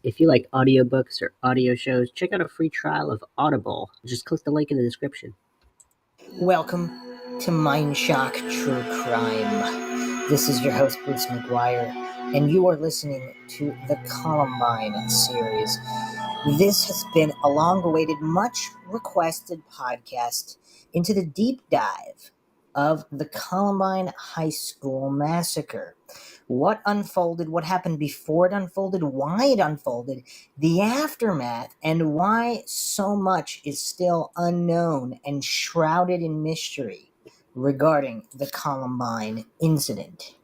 If you like audiobooks or audio shows, check out a free trial of Audible. Just click the link in the description. Welcome to Mindshock True Crime. This is your host, Bruce McGuire, and you are listening to the Columbine series. This has been a long-awaited, much-requested podcast into the deep dive of the Columbine High School massacre. What unfolded, what happened before it unfolded, why it unfolded, the aftermath, and why so much is still unknown and shrouded in mystery regarding the Columbine incident.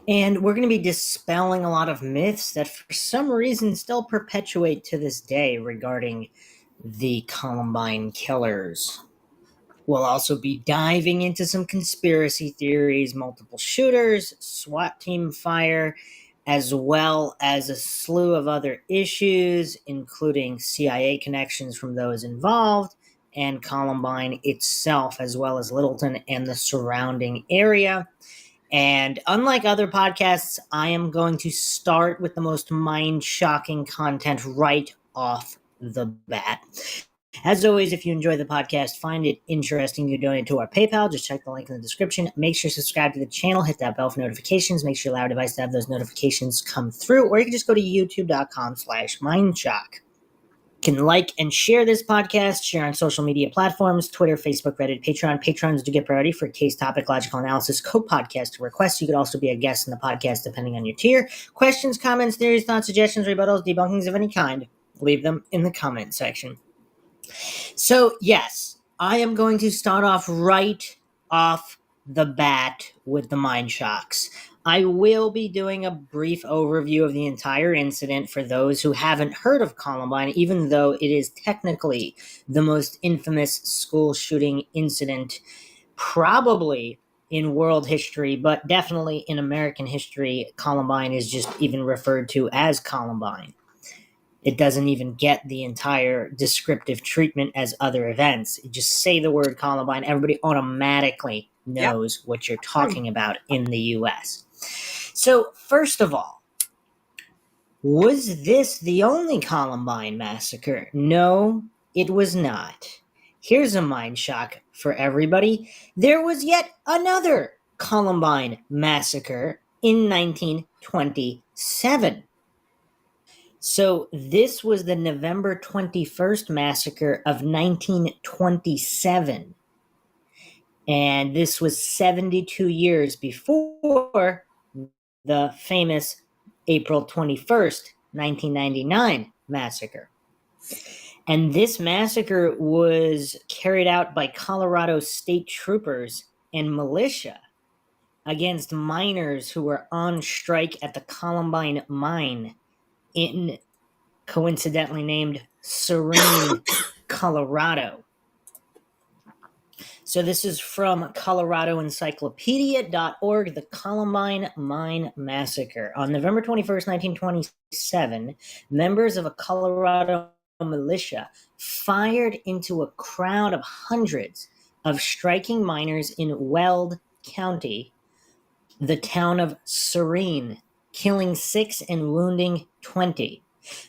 And we're going to be dispelling a lot of myths that for some reason still perpetuate to this day regarding the Columbine killers. We'll also be diving into some conspiracy theories, multiple shooters, SWAT team fire, as well as a slew of other issues, including CIA connections from those involved, and Columbine itself, as well as Littleton and the surrounding area. And unlike other podcasts, I am going to start with the most mind-shocking content right off the bat. As always, if you enjoy the podcast, find it interesting, you donate to our PayPal, just check the link in the description. Make sure to subscribe to the channel, hit that bell for notifications, make sure you allow your device to have those notifications come through, or you can just go to youtube.com/Mindshock. You can like and share this podcast, share on social media platforms, Twitter, Facebook, Reddit, Patreon. Patrons do get priority for case topic, logical analysis, co-podcast requests. You could also be a guest in the podcast depending on your tier. Questions, comments, theories, thoughts, suggestions, rebuttals, debunkings of any kind, leave them in the comment section. So, yes, I am going to start off right off the bat with the mind shocks. I will be doing a brief overview of the entire incident for those who haven't heard of Columbine, even though it is technically the most infamous school shooting incident probably in world history, but definitely in American history. Columbine is just even referred to as Columbine. It doesn't even get the entire descriptive treatment as other events. You just say the word Columbine, everybody automatically knows what you're talking about in the U.S. So, first of all, was this the only Columbine massacre? No, it was not. Here's a mind shock for everybody. There was yet another Columbine massacre in 1927. So this was the November 21st massacre of 1927. And this was 72 years before the famous April 21st, 1999 massacre. And this massacre was carried out by Colorado state troopers and militia against miners who were on strike at the Columbine mine in coincidentally named Serene, Colorado. So this is from coloradoencyclopedia.org, the Columbine Mine Massacre. On November 21st, 1927, members of a Colorado militia fired into a crowd of hundreds of striking miners in Weld County, the town of Serene, killing 6 and wounding 20.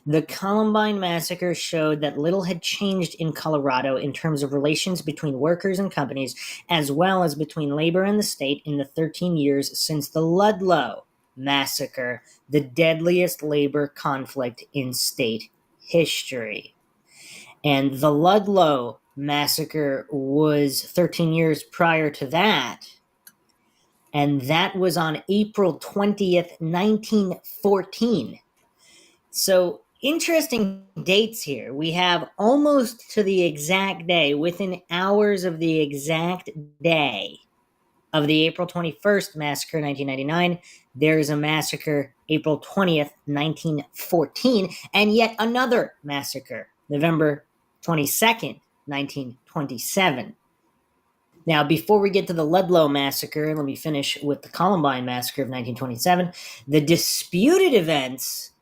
The Columbine massacre showed that little had changed in Colorado in terms of relations between workers and companies, as well as between labor and the state in the 13 years since the Ludlow massacre, the deadliest labor conflict in state history. And the Ludlow massacre was 13 years prior to that. And that was on April 20th, 1914. So, interesting dates here. We have almost to the exact day, within hours of the exact day of the April 21st massacre, 1999, there is a massacre, April 20th, 1914, and yet another massacre, November 22nd, 1927. Now, before we get to the Ludlow massacre, let me finish with the Columbine massacre of 1927. The disputed events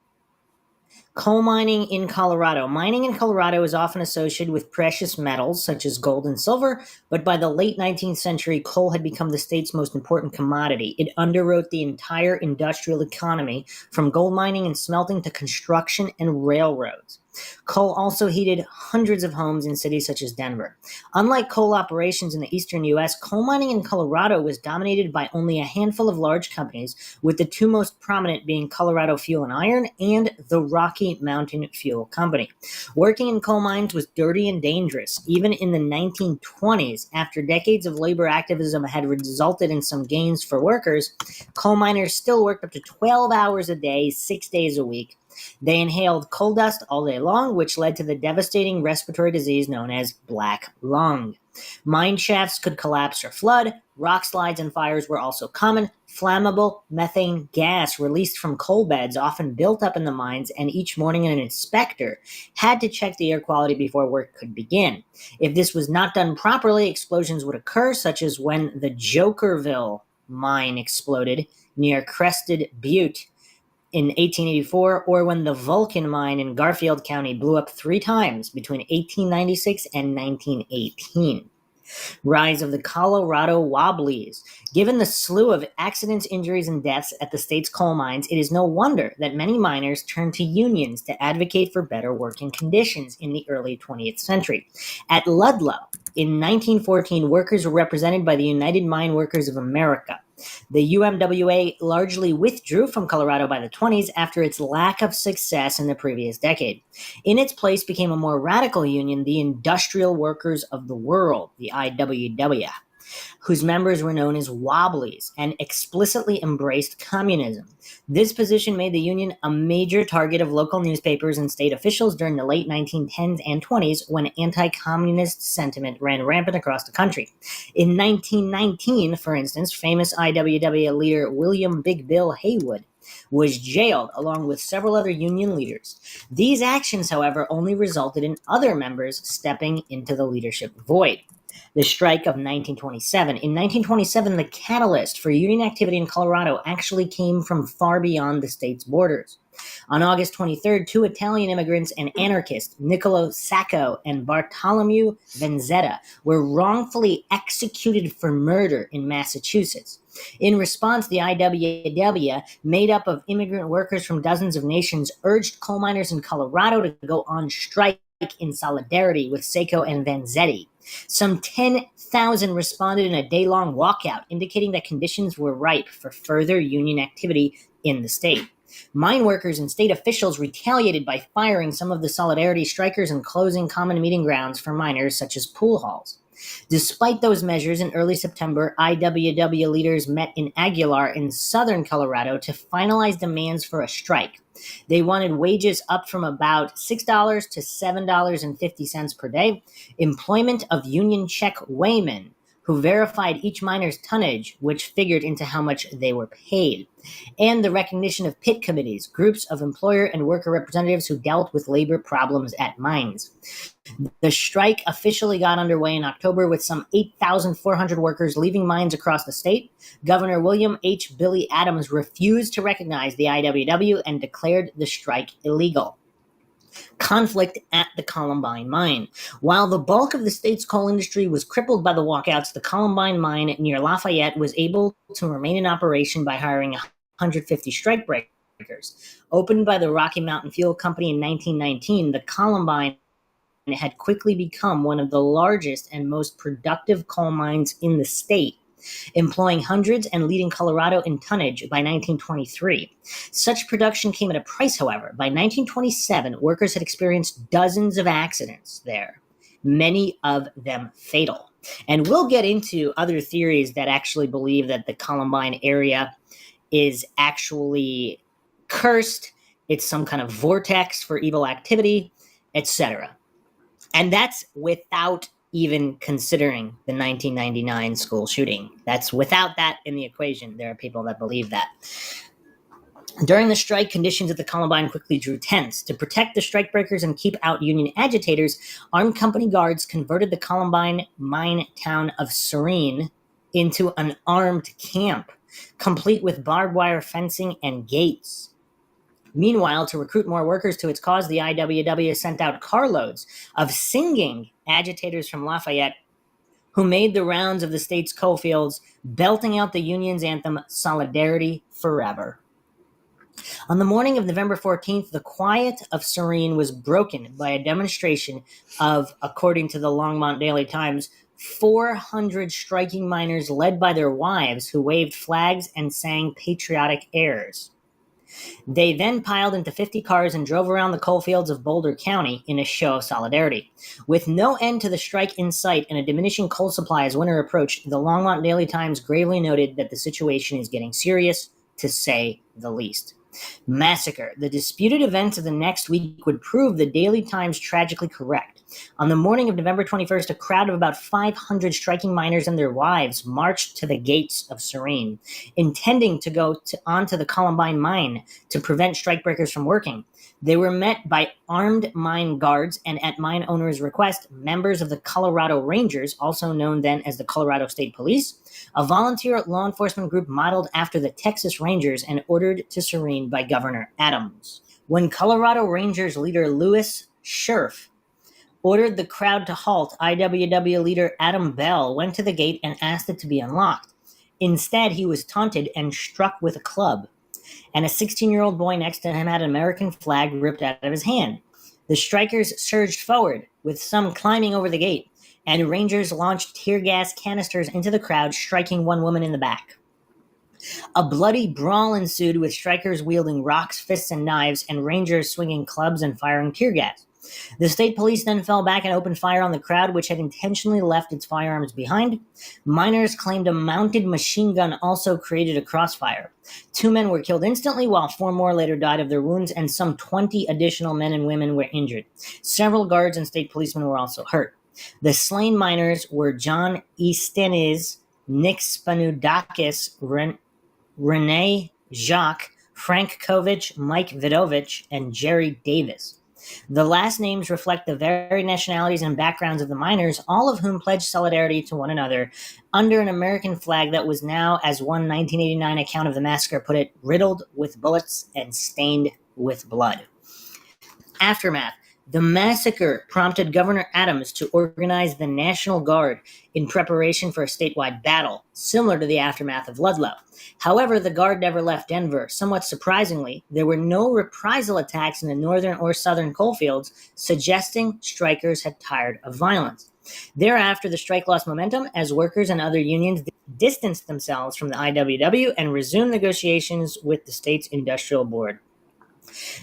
Coal mining in Colorado. Mining in Colorado is often associated with precious metals such as gold and silver, but by the late 19th century, coal had become the state's most important commodity. It underwrote the entire industrial economy, from gold mining and smelting to construction and railroads. Coal also heated hundreds of homes in cities such as Denver. Unlike coal operations in the eastern U.S., coal mining in Colorado was dominated by only a handful of large companies, with the two most prominent being Colorado Fuel and Iron and the Rocky Mountain Fuel Company. Working in coal mines was dirty and dangerous. Even in the 1920s, after decades of labor activism had resulted in some gains for workers, coal miners still worked up to 12 hours a day, 6 days a week. They inhaled coal dust all day long, which led to the devastating respiratory disease known as black lung. Mine shafts could collapse or flood. Rock slides and fires were also common. Flammable methane gas released from coal beds often built up in the mines, and each morning an inspector had to check the air quality before work could begin. If this was not done properly, explosions would occur, such as when the Jokerville mine exploded near Crested Butte in 1884, or when the Vulcan mine in Garfield County blew up 3 times between 1896 and 1918. Rise of the Colorado Wobblies. Given the slew of accidents, injuries, and deaths at the state's coal mines, it is no wonder that many miners turned to unions to advocate for better working conditions in the early 20th century. At Ludlow, in 1914, workers were represented by the United Mine Workers of America. The UMWA largely withdrew from Colorado by the 20s after its lack of success in the previous decade. In its place became a more radical union, the Industrial Workers of the World, the IWW, whose members were known as Wobblies and explicitly embraced communism. This position made the union a major target of local newspapers and state officials during the late 1910s and 20s, when anti-communist sentiment ran rampant across the country. In 1919, for instance, famous IWW leader William Big Bill Haywood was jailed along with several other union leaders. These actions, however, only resulted in other members stepping into the leadership void. The strike of 1927. In 1927, the catalyst for union activity in Colorado actually came from far beyond the state's borders. On August 23rd, 2 Italian immigrants and anarchists, Niccolo Sacco and Bartolomeo Vanzetta, were wrongfully executed for murder in Massachusetts. In response, the IWW, made up of immigrant workers from dozens of nations, urged coal miners in Colorado to go on strike in solidarity with Sacco and Vanzetti. Some 10,000 responded in a day-long walkout, indicating that conditions were ripe for further union activity in the state. Mine workers and state officials retaliated by firing some of the solidarity strikers and closing common meeting grounds for miners, such as pool halls. Despite those measures, in early September, IWW leaders met in Aguilar in southern Colorado to finalize demands for a strike. They wanted wages up from about $6 to $7.50 per day, employment of union check weighmen who verified each miner's tonnage, which figured into how much they were paid, and the recognition of pit committees, groups of employer and worker representatives who dealt with labor problems at mines. The strike officially got underway in October, with some 8,400 workers leaving mines across the state. Governor William H. Billy Adams refused to recognize the IWW and declared the strike illegal. Conflict at the Columbine mine. While the bulk of the state's coal industry was crippled by the walkouts, the Columbine mine near Lafayette was able to remain in operation by hiring 150 strikebreakers. Opened by the Rocky Mountain Fuel Company in 1919, the Columbine had quickly become one of the largest and most productive coal mines in the state, employing hundreds and leading Colorado in tonnage by 1923. Such production came at a price, however. By 1927, workers had experienced dozens of accidents there, many of them fatal. And we'll get into other theories that actually believe that the Columbine area is actually cursed, it's some kind of vortex for evil activity, etc. And that's without even considering the 1999 school shooting. That's without that in the equation. There are people that believe that. During the strike, conditions at the Columbine quickly drew tense. To protect the strikebreakers and keep out union agitators, armed company guards converted the Columbine mine town of Serene into an armed camp, complete with barbed wire fencing and gates. Meanwhile, to recruit more workers to its cause, the IWW sent out carloads of singing agitators from Lafayette who made the rounds of the state's coalfields, belting out the union's anthem, Solidarity Forever. On the morning of November 14th, the quiet of Serene was broken by a demonstration of, according to the Longmont Daily Times, 400 striking miners led by their wives who waved flags and sang patriotic airs. They then piled into 50 cars and drove around the coalfields of Boulder County in a show of solidarity. With no end to the strike in sight and a diminishing coal supply as winter approached, the Longmont Daily Times gravely noted that the situation is getting serious, to say the least. Massacre. The disputed events of the next week would prove the Daily Times tragically correct. On the morning of November 21st, a crowd of about 500 striking miners and their wives marched to the gates of Serene, intending to go onto the Columbine mine to prevent strikebreakers from working. They were met by armed mine guards and, at mine owners' request, members of the Colorado Rangers, also known then as the Colorado State Police, a volunteer law enforcement group modeled after the Texas Rangers and ordered to Serene by Governor Adams. When Colorado Rangers leader Louis Scherf ordered the crowd to halt, IWW leader Adam Bell went to the gate and asked it to be unlocked. Instead, he was taunted and struck with a club, and a 16-year-old boy next to him had an American flag ripped out of his hand. The strikers surged forward, with some climbing over the gate, and Rangers launched tear gas canisters into the crowd, striking one woman in the back. A bloody brawl ensued, with strikers wielding rocks, fists, and knives, and Rangers swinging clubs and firing tear gas. The state police then fell back and opened fire on the crowd, which had intentionally left its firearms behind. Miners claimed a mounted machine gun also created a crossfire. 2 men were killed instantly, while 4 more later died of their wounds, and some 20 additional men and women were injured. Several guards and state policemen were also hurt. The slain miners were John Easteniz, Nick Spanudakis, Renee Jacques, Frank Kovich, Mike Vidovich, and Jerry Davis. The last names reflect the varied nationalities and backgrounds of the miners, all of whom pledged solidarity to one another under an American flag that was now, as one 1989 account of the massacre put it, riddled with bullets and stained with blood. Aftermath. The massacre prompted Governor Adams to organize the National Guard in preparation for a statewide battle, similar to the aftermath of Ludlow. However, the Guard never left Denver. Somewhat surprisingly, there were no reprisal attacks in the northern or southern coalfields, suggesting strikers had tired of violence. Thereafter, the strike lost momentum as workers and other unions distanced themselves from the IWW and resumed negotiations with the state's industrial board.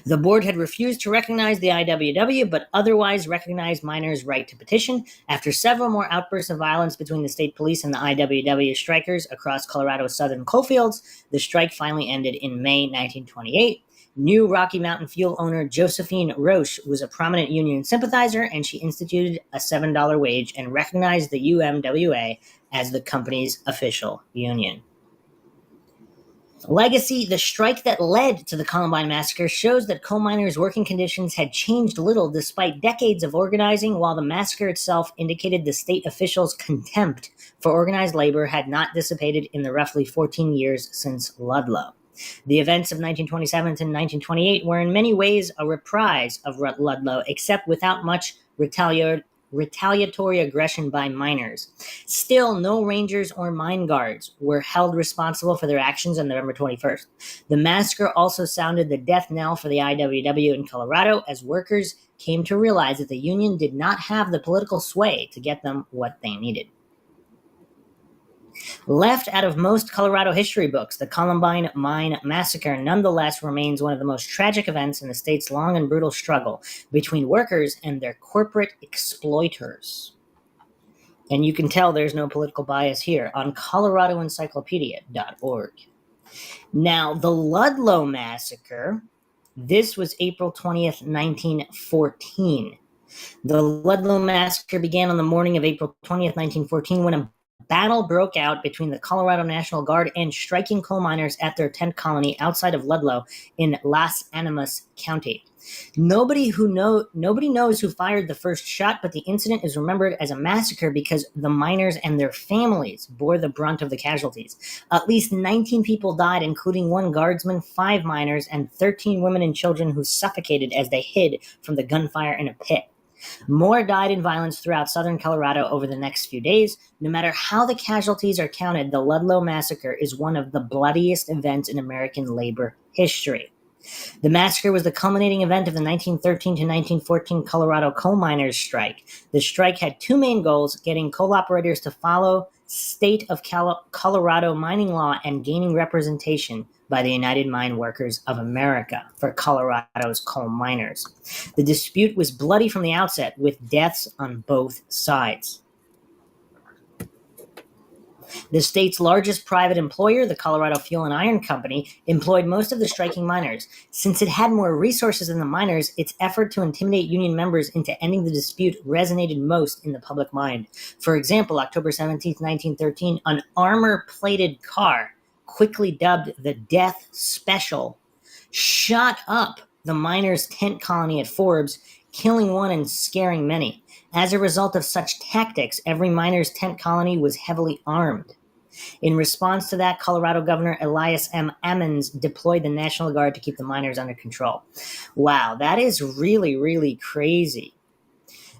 The board had refused to recognize the IWW, but otherwise recognized miners' right to petition. After several more outbursts of violence between the state police and the IWW strikers across Colorado's southern coalfields, the strike finally ended in May 1928. New Rocky Mountain fuel owner Josephine Roche was a prominent union sympathizer, and she instituted a $7 wage and recognized the UMWA as the company's official union. Legacy. The strike that led to the Columbine Massacre shows that coal miners' working conditions had changed little despite decades of organizing, while the massacre itself indicated the state officials' contempt for organized labor had not dissipated in the roughly 14 years since Ludlow. The events of 1927 to 1928 were in many ways a reprise of Ludlow, except without much retaliatory aggression by miners. Still, no rangers or mine guards were held responsible for their actions on November 21st. The massacre also sounded the death knell for the IWW in Colorado, as workers came to realize that the union did not have the political sway to get them what they needed. Left out of most Colorado history books, the Columbine Mine Massacre nonetheless remains one of the most tragic events in the state's long and brutal struggle between workers and their corporate exploiters. And you can tell there's no political bias here on coloradoencyclopedia.org. Now, the Ludlow Massacre, this was April 20th, 1914. The Ludlow Massacre began on the morning of April 20th, 1914, when a battle broke out between the Colorado National Guard and striking coal miners at their tent colony outside of Ludlow in Las Animas County. Nobody knows who fired the first shot, but the incident is remembered as a massacre because the miners and their families bore the brunt of the casualties. At least 19 people died, including one guardsman, 5 miners, and 13 women and children who suffocated as they hid from the gunfire in a pit. More died in violence throughout southern Colorado over the next few days. No matter how the casualties are counted, the Ludlow Massacre is one of the bloodiest events in American labor history. The massacre was the culminating event of the 1913 to 1914 Colorado coal miners' strike. The strike had 2 main goals: getting coal operators to follow state of Colorado mining law and gaining representation by the United Mine Workers of America for Colorado's coal miners. The dispute was bloody from the outset, with deaths on both sides. The state's largest private employer, the Colorado Fuel and Iron Company, employed most of the striking miners. Since it had more resources than the miners, its effort to intimidate union members into ending the dispute resonated most in the public mind. For example, October 17, 1913, an armor-plated car, quickly dubbed the Death Special, shot up the miners' tent colony at Forbes, killing one and scaring many. As a result of such tactics, every miner's tent colony was heavily armed. In response to that, Colorado Governor Elias M. Ammons deployed the National Guard to keep the miners under control. Wow, that is really, really crazy.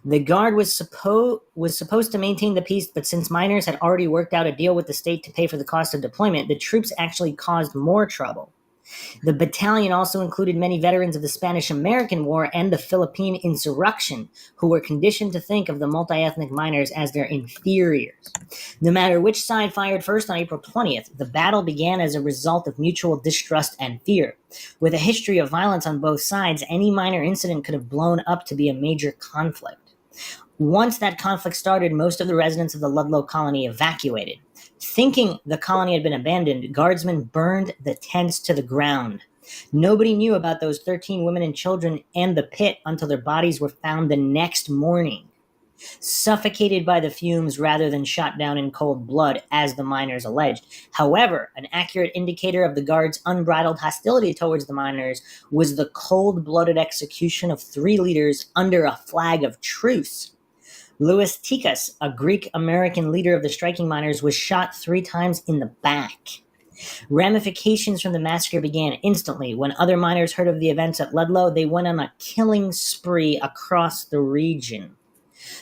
The Guard was supposed to maintain the peace, but since miners had already worked out a deal with the state to pay for the cost of deployment, the troops actually caused more trouble. The battalion also included many veterans of the Spanish-American War and the Philippine insurrection, who were conditioned to think of the multi-ethnic miners as their inferiors. No matter which side fired first on April 20th, the battle began as a result of mutual distrust and fear. With a history of violence on both sides, any minor incident could have blown up to be a major conflict. Once that conflict started, most of the residents of the Ludlow colony evacuated. Thinking the colony had been abandoned, guardsmen burned the tents to the ground. Nobody knew about those 13 women and children and the pit until their bodies were found the next morning, suffocated by the fumes rather than shot down in cold blood, as the miners alleged. However, an accurate indicator of the Guard's unbridled hostility towards the miners was the cold-blooded execution of 3 leaders under a flag of truce. Louis Tikas, a Greek-American leader of the striking miners, was shot 3 times in the back. Ramifications from the massacre began instantly. When other miners heard of the events at Ludlow, they went on a killing spree across the region.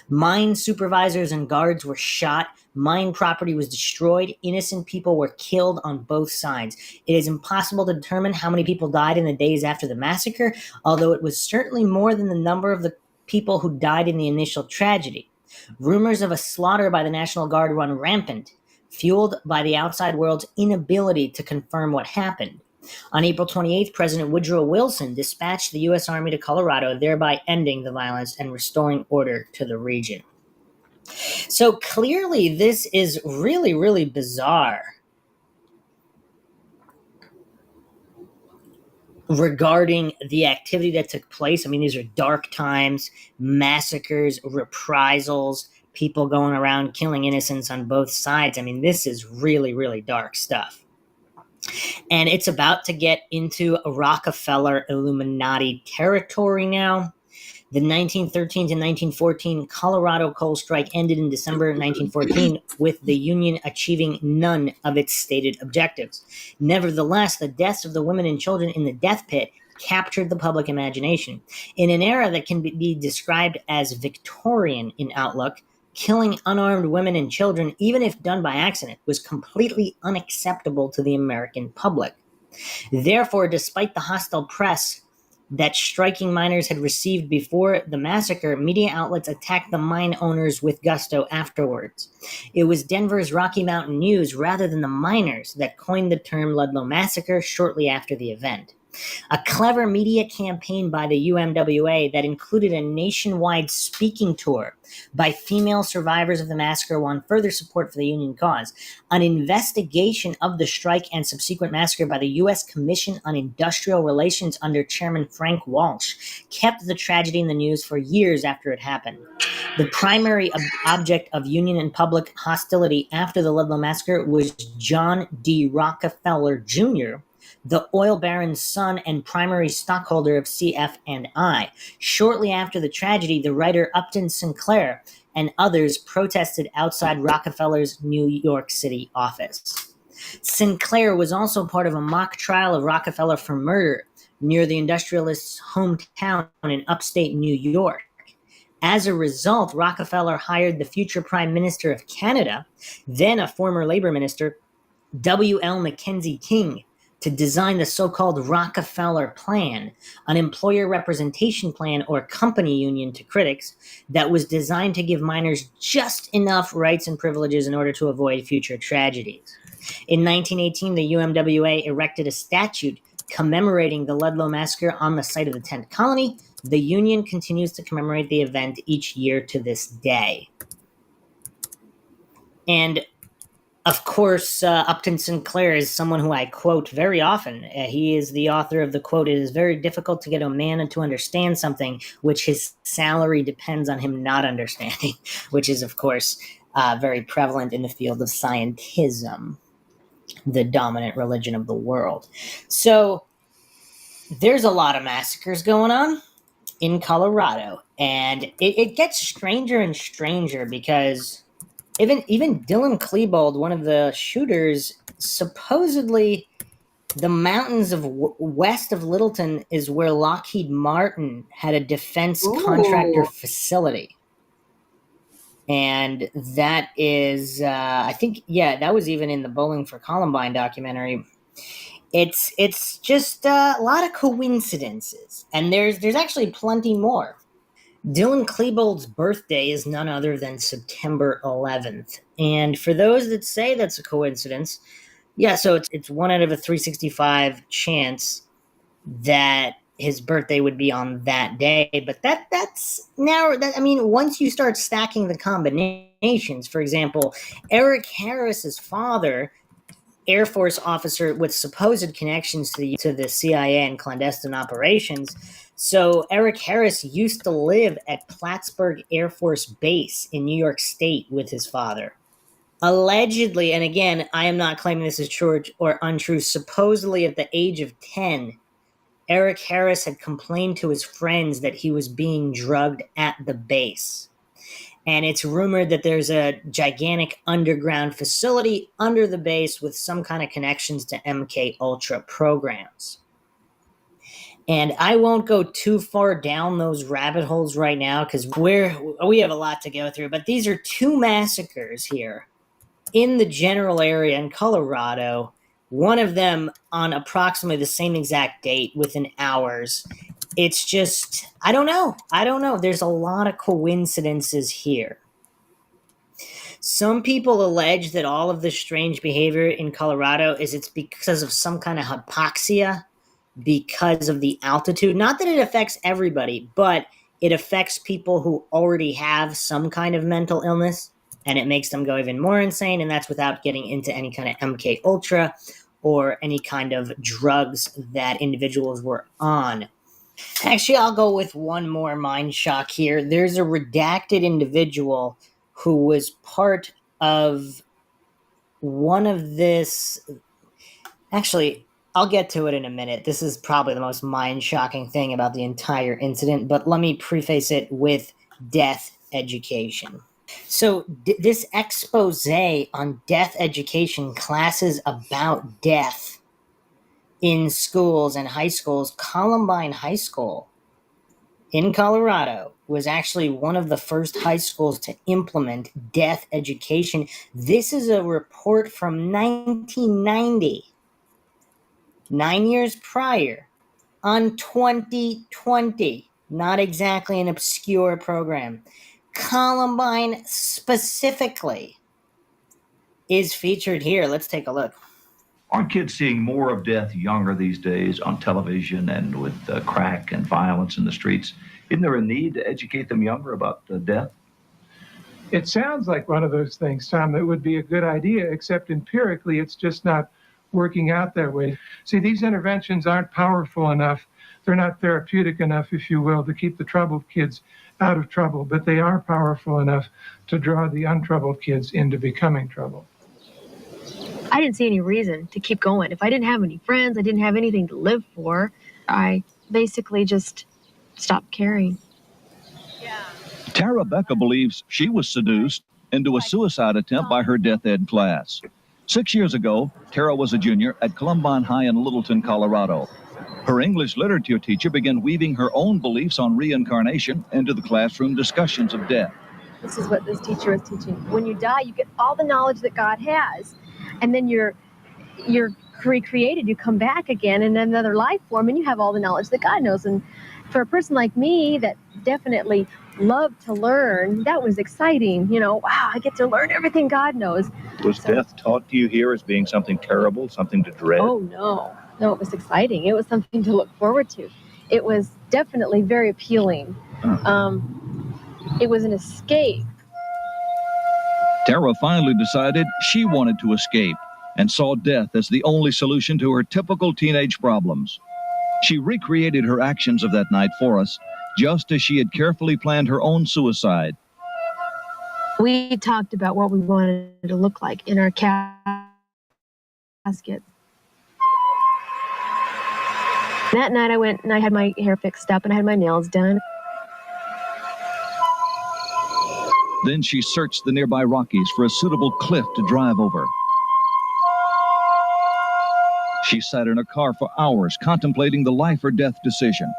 Mine supervisors and guards were shot. Mine property was destroyed. Innocent people were killed on both sides. It is impossible to determine how many people died in the days after the massacre, although it was certainly more than the number of the people who died in the initial tragedy. Rumors of a slaughter by the National Guard run rampant, fueled by the outside world's inability to confirm what happened. On April 28th, President Woodrow Wilson dispatched the U.S. Army to Colorado, thereby ending the violence and restoring order to the region. So clearly, this is really, really bizarre regarding the activity that took place. I mean, these are dark times, massacres, reprisals, people going around killing innocents on both sides. I mean, this is really, really dark stuff. And it's about to get into a Rockefeller Illuminati territory now. The 1913 to 1914 Colorado coal strike ended in December 1914, with the Union achieving none of its stated objectives. Nevertheless, the deaths of the women and children in the death pit captured the public imagination. In an era that can be described as Victorian in outlook, killing unarmed women and children, even if done by accident, was completely unacceptable to the American public. Therefore, despite the hostile press that striking miners had received before the massacre, media outlets attacked the mine owners with gusto afterwards. It was Denver's Rocky Mountain News, rather than the miners, that coined the term Ludlow Massacre shortly after the event. A clever media campaign by the UMWA that included a nationwide speaking tour by female survivors of the massacre won further support for the Union cause. An investigation of the strike and subsequent massacre by the U.S. Commission on Industrial Relations under Chairman Frank Walsh kept the tragedy in the news for years after it happened. The primary object of Union and public hostility after the Ludlow Massacre was John D. Rockefeller Jr., the oil baron's son and primary stockholder of CF&I. Shortly after the tragedy, the writer Upton Sinclair and others protested outside Rockefeller's New York City office. Sinclair was also part of a mock trial of Rockefeller for murder near the industrialist's hometown in upstate New York. As a result, Rockefeller hired the future Prime Minister of Canada, then a former Labor Minister, W.L. Mackenzie King, to design the so-called Rockefeller Plan, an employer representation plan or company union to critics that was designed to give miners just enough rights and privileges in order to avoid future tragedies. In 1918, the UMWA erected a statute commemorating the Ludlow Massacre on the site of the tent colony. The Union continues to commemorate the event each year to this day. And of course, Upton Sinclair is someone who I quote very often. He is the author of the quote, "It is very difficult to get a man to understand something which his salary depends on him not understanding," which is, of course, very prevalent in the field of scientism, the dominant religion of the world. So there's a lot of massacres going on in Colorado, and it gets stranger and stranger because even Dylan Klebold, one of the shooters, supposedly the mountains of west of Littleton is where Lockheed Martin had a defense contractor facility. And that is, I think, that was even in the Bowling for Columbine documentary. It's just a lot of coincidences, and there's actually plenty more. Dylan Klebold's birthday is none other than September 11th. And for those that say that's a coincidence, so it's 1 out of a 365 chance that his birthday would be on that day. But that's narrow. Once you start stacking the combinations, for example, Eric Harris's father, Air Force officer with supposed connections to the CIA and clandestine operations. So Eric Harris used to live at Plattsburgh Air Force Base in New York State with his father. Allegedly, and again, I am not claiming this is true or untrue, supposedly at the age of 10, Eric Harris had complained to his friends that he was being drugged at the base. And it's rumored that there's a gigantic underground facility under the base with some kind of connections to MK Ultra programs. And I won't go too far down those rabbit holes right now because we have a lot to go through. But these are 2 massacres here in the general area in Colorado. One of them on approximately the same exact date within hours. It's just, I don't know. There's a lot of coincidences here. Some people allege that all of the strange behavior in Colorado it's because of some kind of hypoxia because of the altitude. Not that it affects everybody, but it affects people who already have some kind of mental illness, and it makes them go even more insane, and that's without getting into any kind of MK Ultra or any kind of drugs that individuals were on. Actually, I'll go with one more mind shock here. There's a redacted individual who was part of one of this. Actually, I'll get to it in a minute. This is probably the most mind-shocking thing about the entire incident, but let me preface it with death education. So this expose on death education, classes about death in schools and high schools, Columbine High School in Colorado was actually one of the first high schools to implement death education. This is a report from 1990, 9 years prior, on 2020. Not exactly an obscure program. Columbine specifically is featured here. Let's take a look. Aren't kids seeing more of death younger these days on television and with crack and violence in the streets? Isn't there a need to educate them younger about death? It sounds like one of those things, Tom, that would be a good idea, except empirically it's just not working out that way. See, these interventions aren't powerful enough They're not therapeutic enough, if you will, to keep the troubled kids out of trouble, but they are powerful enough to draw the untroubled kids into becoming troubled. I didn't see any reason to keep going. If I didn't have any friends, I didn't have anything to live for, I basically just stopped caring. Tara Becca believes she was seduced into a suicide attempt by her death ed class. 6 years ago, Tara was a junior at Columbine High in Littleton, Colorado. Her English literature teacher began weaving her own beliefs on reincarnation into the classroom discussions of death. This is what this teacher was teaching. When you die, you get all the knowledge that God has, and then you're recreated. You come back again in another life form, and you have all the knowledge that God knows. And for a person like me that definitely loved to learn, that was exciting. You know, wow, I get to learn everything God knows. Was death taught to you here as being something terrible, something to dread? Oh, no. No, it was exciting. It was something to look forward to. It was definitely very appealing. It was an escape. Tara finally decided she wanted to escape and saw death as the only solution to her typical teenage problems. She recreated her actions of that night for us, just as she had carefully planned her own suicide. We talked about what we wanted to look like in our casket. That night I went and I had my hair fixed up and I had my nails done. Then she searched the nearby Rockies for a suitable cliff to drive over. She sat in her car for hours contemplating the life or death decision.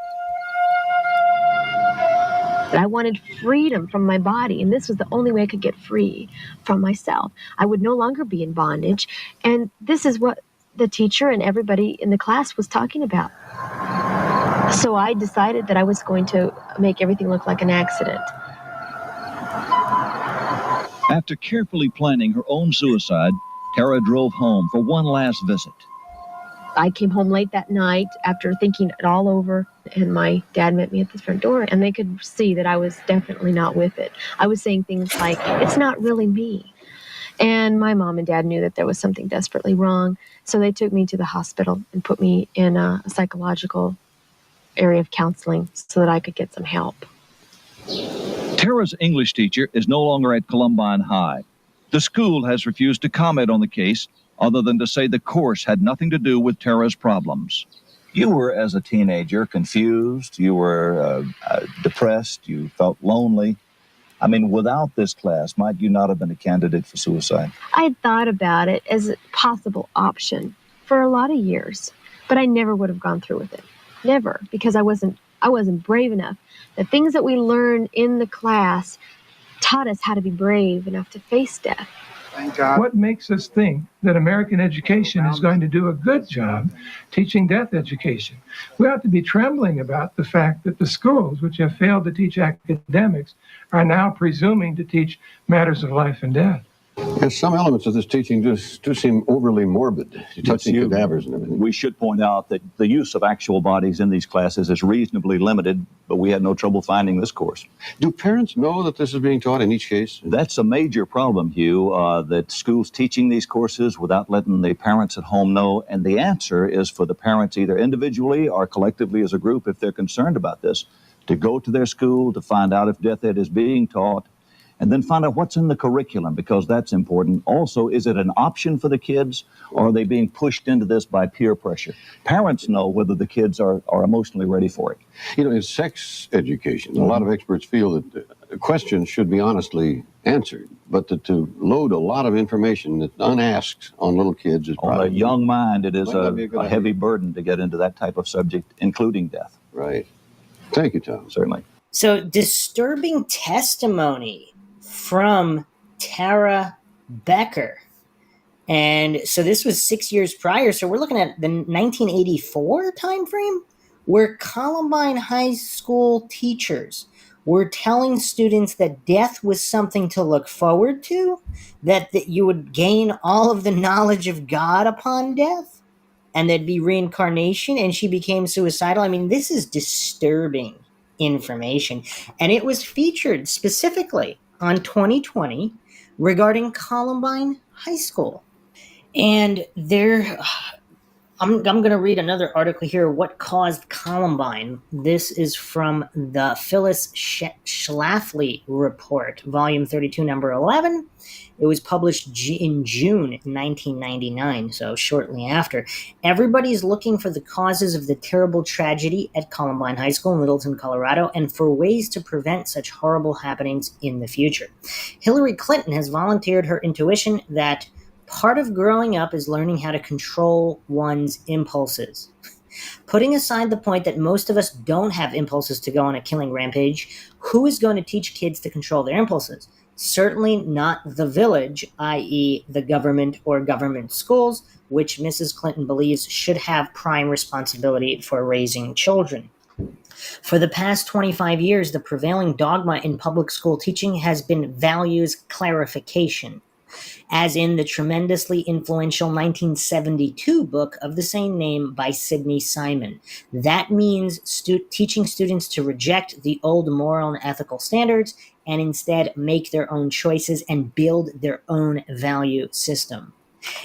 I wanted freedom from my body, and this was the only way I could get free from myself. I would no longer be in bondage, and this is what the teacher and everybody in the class was talking about. So I decided that I was going to make everything look like an accident. After carefully planning her own suicide, Tara drove home for one last visit. I came home late that night after thinking it all over, and my dad met me at the front door, and they could see that I was definitely not with it. I was saying things like, it's not really me. And my mom and dad knew that there was something desperately wrong, so they took me to the hospital and put me in a psychological area of counseling so that I could get some help. Tara's English teacher is no longer at Columbine High. The school has refused to comment on the case, other than to say the course had nothing to do with Tara's problems. You were, as a teenager, confused, you were depressed, you felt lonely. I mean, without this class, might you not have been a candidate for suicide? I had thought about it as a possible option for a lot of years, but I never would have gone through with it. Never, because I wasn't brave enough. The things that we learned in the class taught us how to be brave enough to face death. What makes us think that American education is going to do a good job teaching death education? We ought to be trembling about the fact that the schools, which have failed to teach academics, are now presuming to teach matters of life and death. Yes, some elements of this teaching just do seem overly morbid, touching cadavers and everything. We should point out that the use of actual bodies in these classes is reasonably limited, but we had no trouble finding this course. Do parents know that this is being taught in each case? That's a major problem, Hugh, that schools teaching these courses without letting the parents at home know. And the answer is for the parents, either individually or collectively as a group, if they're concerned about this, to go to their school to find out if death ed is being taught, and then find out what's in the curriculum, because that's important. Also, is it an option for the kids, or are they being pushed into this by peer pressure? Parents know whether the kids are emotionally ready for it. You know, in sex education, a lot of experts feel that questions should be honestly answered, but that to load a lot of information that's unasked on little kids is probably... On a young mind, it is a heavy burden to get into that type of subject, including death. Right. Thank you, Tom. Certainly. So, disturbing testimony from Tara Becker. And so this was 6 years prior. So we're looking at the 1984 timeframe, where Columbine High School teachers were telling students that death was something to look forward to, that you would gain all of the knowledge of God upon death, and there'd be reincarnation, and she became suicidal. I mean, this is disturbing information. And it was featured specifically on 2020 regarding Columbine High School. And I'm going to read another article here. What caused Columbine? This is from the Phyllis Schlafly Report, Volume 32, Number 11. It was published in June 1999, so shortly after. Everybody's looking for the causes of the terrible tragedy at Columbine High School in Littleton, Colorado, and for ways to prevent such horrible happenings in the future. Hillary Clinton has volunteered her intuition that part of growing up is learning how to control one's impulses. Putting aside the point that most of us don't have impulses to go on a killing rampage, who is going to teach kids to control their impulses? Certainly not the village, i.e. the government or government schools, which Mrs. Clinton believes should have prime responsibility for raising children. For the past 25 years, the prevailing dogma in public school teaching has been values clarification, as in the tremendously influential 1972 book of the same name by Sidney Simon. That means teaching students to reject the old moral and ethical standards and instead make their own choices and build their own value system.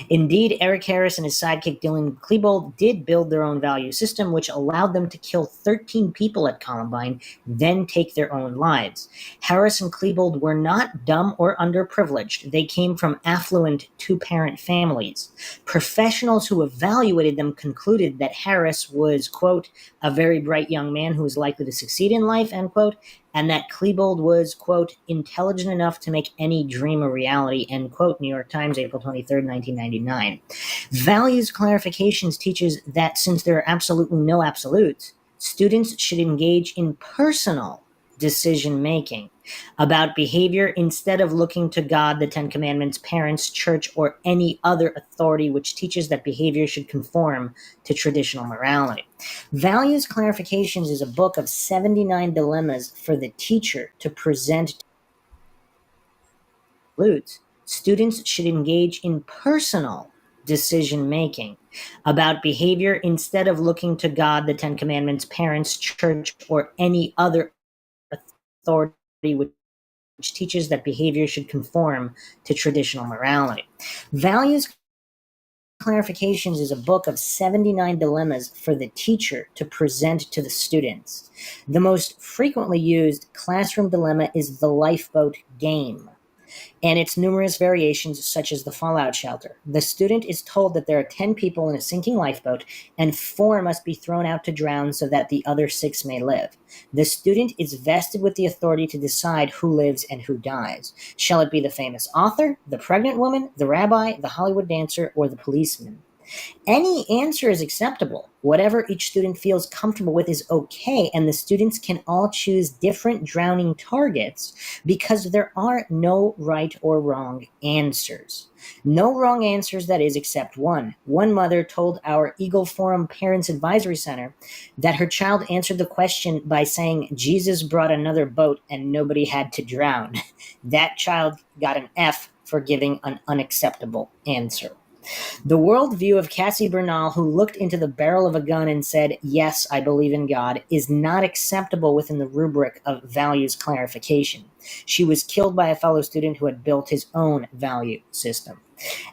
Indeed, Eric Harris and his sidekick Dylan Klebold did build their own value system, which allowed them to kill 13 people at Columbine, then take their own lives. Harris and Klebold were not dumb or underprivileged. They came from affluent two-parent families. Professionals who evaluated them concluded that Harris was, quote, a very bright young man who was likely to succeed in life, end quote, and that Klebold was, quote, intelligent enough to make any dream a reality, end quote, New York Times, April 23rd, 1999. Values clarifications teaches that since there are absolutely no absolutes, students should engage in personal decision-making about behavior instead of looking to God, the Ten Commandments, parents, church, or any other authority which teaches that behavior should conform to traditional morality. Values Clarifications is a book of 79 dilemmas for the teacher to present to students should engage in personal decision-making about behavior instead of looking to God, the Ten Commandments, parents, church, or any other authority which teaches that behavior should conform to traditional morality. Values Clarifications is a book of 79 dilemmas for the teacher to present to the students. The most frequently used classroom dilemma is the lifeboat game and its numerous variations, such as the fallout shelter. The student is told that there are 10 people in a sinking lifeboat, and 4 must be thrown out to drown so that the other 6 may live. The student is vested with the authority to decide who lives and who dies. Shall it be the famous author, the pregnant woman, the rabbi, the Hollywood dancer, or the policeman? Any answer is acceptable. Whatever each student feels comfortable with is okay, and the students can all choose different drowning targets because there are no right or wrong answers. No wrong answers, that is, except one. One mother told our Eagle Forum Parents Advisory Center that her child answered the question by saying, Jesus brought another boat and nobody had to drown. That child got an F for giving an unacceptable answer. The worldview of Cassie Bernal, who looked into the barrel of a gun and said, yes, I believe in God, is not acceptable within the rubric of values clarification. She was killed by a fellow student who had built his own value system.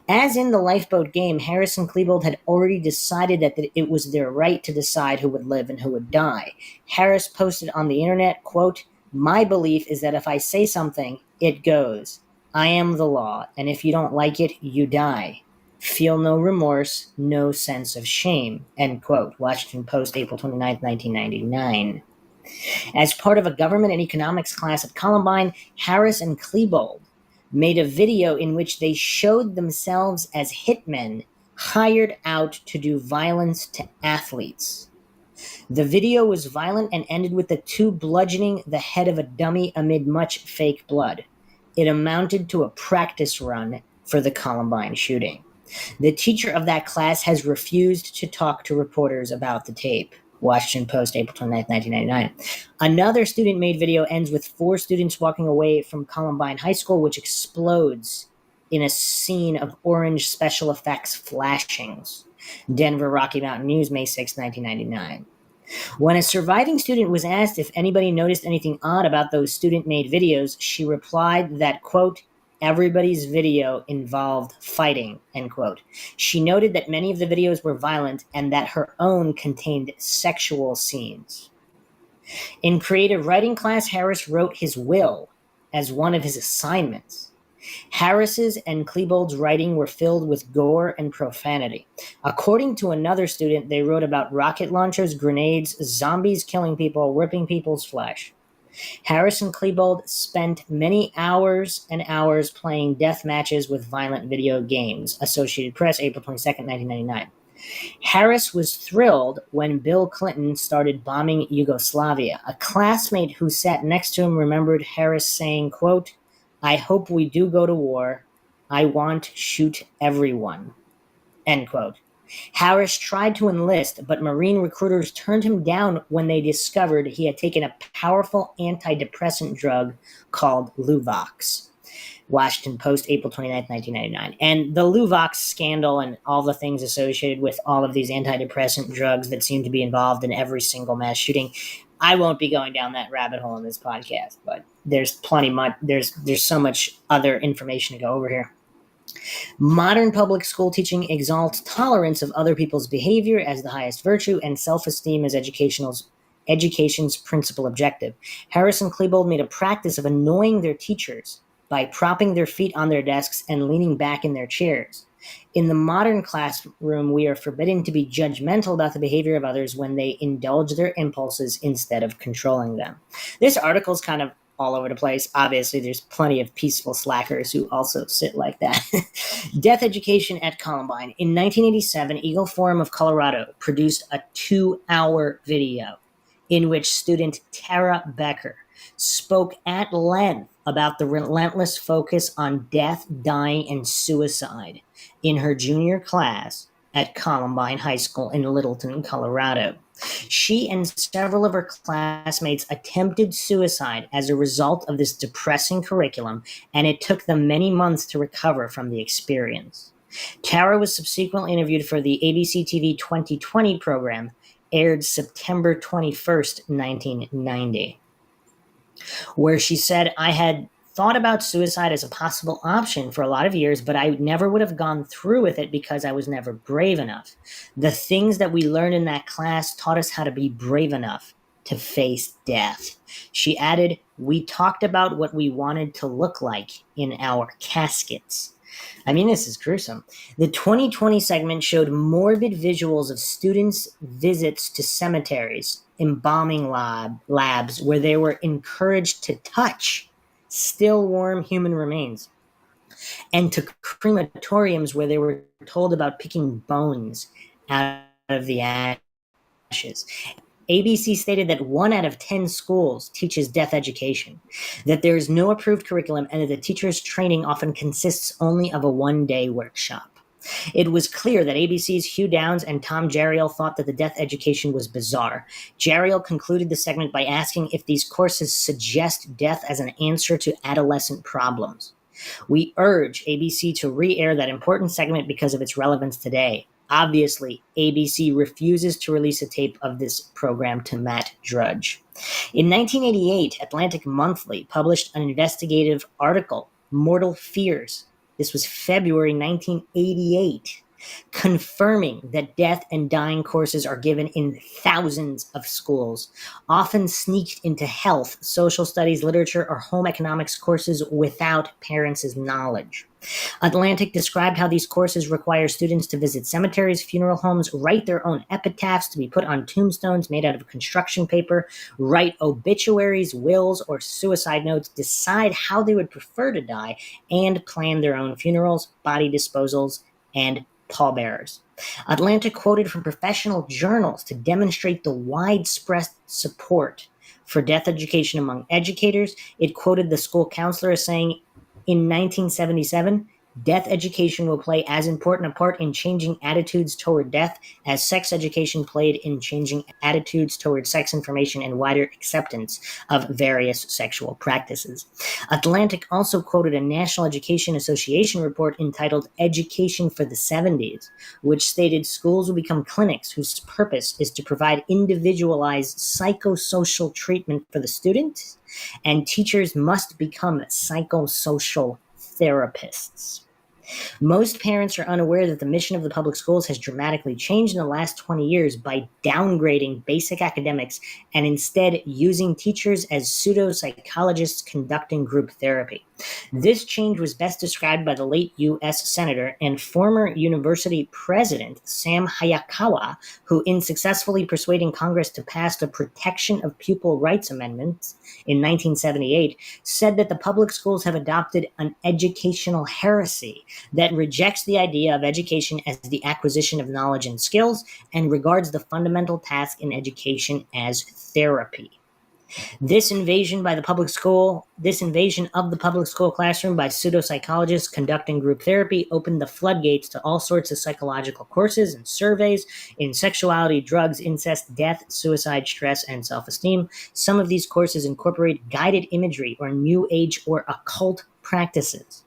As in the lifeboat game, Harris and Klebold had already decided that it was their right to decide who would live and who would die. Harris posted on the internet, quote, my belief is that if I say something, it goes. I am the law, and if you don't like it, you die. Feel no remorse, no sense of shame, end quote. Washington Post, April 29, 1999. As part of a government and economics class at Columbine, Harris and Klebold made a video in which they showed themselves as hitmen hired out to do violence to athletes. The video was violent and ended with the 2 bludgeoning the head of a dummy amid much fake blood. It amounted to a practice run for the Columbine shooting. The teacher of that class has refused to talk to reporters about the tape. Washington Post, April 29, 1999. Another student-made video ends with 4 students walking away from Columbine High School, which explodes in a scene of orange special effects flashings. Denver Rocky Mountain News, May 6, 1999. When a surviving student was asked if anybody noticed anything odd about those student-made videos, she replied that, quote, everybody's video involved fighting, end quote. She noted that many of the videos were violent and that her own contained sexual scenes. In creative writing class, Harris wrote his will as one of his assignments. Harris's and Klebold's writing were filled with gore and profanity. According to another student, they wrote about rocket launchers, grenades, zombies killing people, ripping people's flesh. Harris and Klebold spent many hours and hours playing death matches with violent video games. Associated Press, April 22nd, 1999. Harris was thrilled when Bill Clinton started bombing Yugoslavia. A classmate who sat next to him remembered Harris saying, quote, "I hope we do go to war. I want shoot everyone," end quote. Harris tried to enlist, but Marine recruiters turned him down when they discovered he had taken a powerful antidepressant drug called Luvox. Washington Post, April 29, 1999. And the Luvox scandal and all the things associated with all of these antidepressant drugs that seem to be involved in every single mass shooting. I won't be going down that rabbit hole in this podcast, but there's so much other information to go over here. Modern public school teaching exalts tolerance of other people's behavior as the highest virtue and self-esteem as education's principal objective. Harris and Klebold made a practice of annoying their teachers by propping their feet on their desks and leaning back in their chairs. In the modern classroom, we are forbidden to be judgmental about the behavior of others when they indulge their impulses instead of controlling them. This article is kind of all over the place. Obviously, there's plenty of peaceful slackers who also sit like that. Death education at Columbine. In 1987, Eagle Forum of Colorado produced a 2-hour video in which student Tara Becker spoke at length about the relentless focus on death, dying, and suicide in her junior class at Columbine High School in Littleton, Colorado. She and several of her classmates attempted suicide as a result of this depressing curriculum, and it took them many months to recover from the experience. Tara was subsequently interviewed for the ABC TV 2020 program, aired September 21st, 1990. Where she said, "I had thought about suicide as a possible option for a lot of years, but I never would have gone through with it because I was never brave enough. The things that we learned in that class taught us how to be brave enough to face death." She added, "We talked about what we wanted to look like in our caskets." I mean, this is gruesome. The 2020 segment showed morbid visuals of students' visits to cemeteries, embalming labs, where they were encouraged to touch still warm human remains, and to crematoriums where they were told about picking bones out of the ashes. ABC stated that 1 out of 10 schools teaches death education, that there is no approved curriculum, and that the teacher's training often consists only of a 1-day workshop. It was clear that ABC's Hugh Downs and Tom Jariel thought that the death education was bizarre. Jariel concluded the segment by asking if these courses suggest death as an answer to adolescent problems. "We urge ABC to re-air that important segment because of its relevance today. Obviously, ABC refuses to release a tape of this program to Matt Drudge." In 1988, Atlantic Monthly published an investigative article, Mortal Fears. This was February 1988, confirming that death and dying courses are given in thousands of schools, often sneaked into health, social studies, literature, or home economics courses without parents' knowledge. Atlantic described how these courses require students to visit cemeteries, funeral homes, write their own epitaphs to be put on tombstones made out of construction paper, write obituaries, wills, or suicide notes, decide how they would prefer to die, and plan their own funerals, body disposals, and pallbearers. Atlantic quoted from professional journals to demonstrate the widespread support for death education among educators. It quoted the school counselor as saying, in 1977, death education will play as important a part in changing attitudes toward death as sex education played in changing attitudes toward sex information and wider acceptance of various sexual practices. Atlantic also quoted a National Education Association report entitled Education for the 70s, which stated schools will become clinics whose purpose is to provide individualized psychosocial treatment for the students, and teachers must become psychosocial therapists. Most parents are unaware that the mission of the public schools has dramatically changed in the last 20 years by downgrading basic academics and instead using teachers as pseudo-psychologists conducting group therapy. This change was best described by the late U.S. Senator and former university president Sam Hayakawa, who, in successfully persuading Congress to pass the Protection of Pupil Rights Amendments in 1978, said that the public schools have adopted an educational heresy that rejects the idea of education as the acquisition of knowledge and skills and regards the fundamental task in education as therapy. This invasion of the public school classroom by pseudo-psychologists conducting group therapy opened the floodgates to all sorts of psychological courses and surveys in sexuality, drugs, incest, death, suicide, stress, and self-esteem. Some of these courses incorporate guided imagery or new age or occult practices.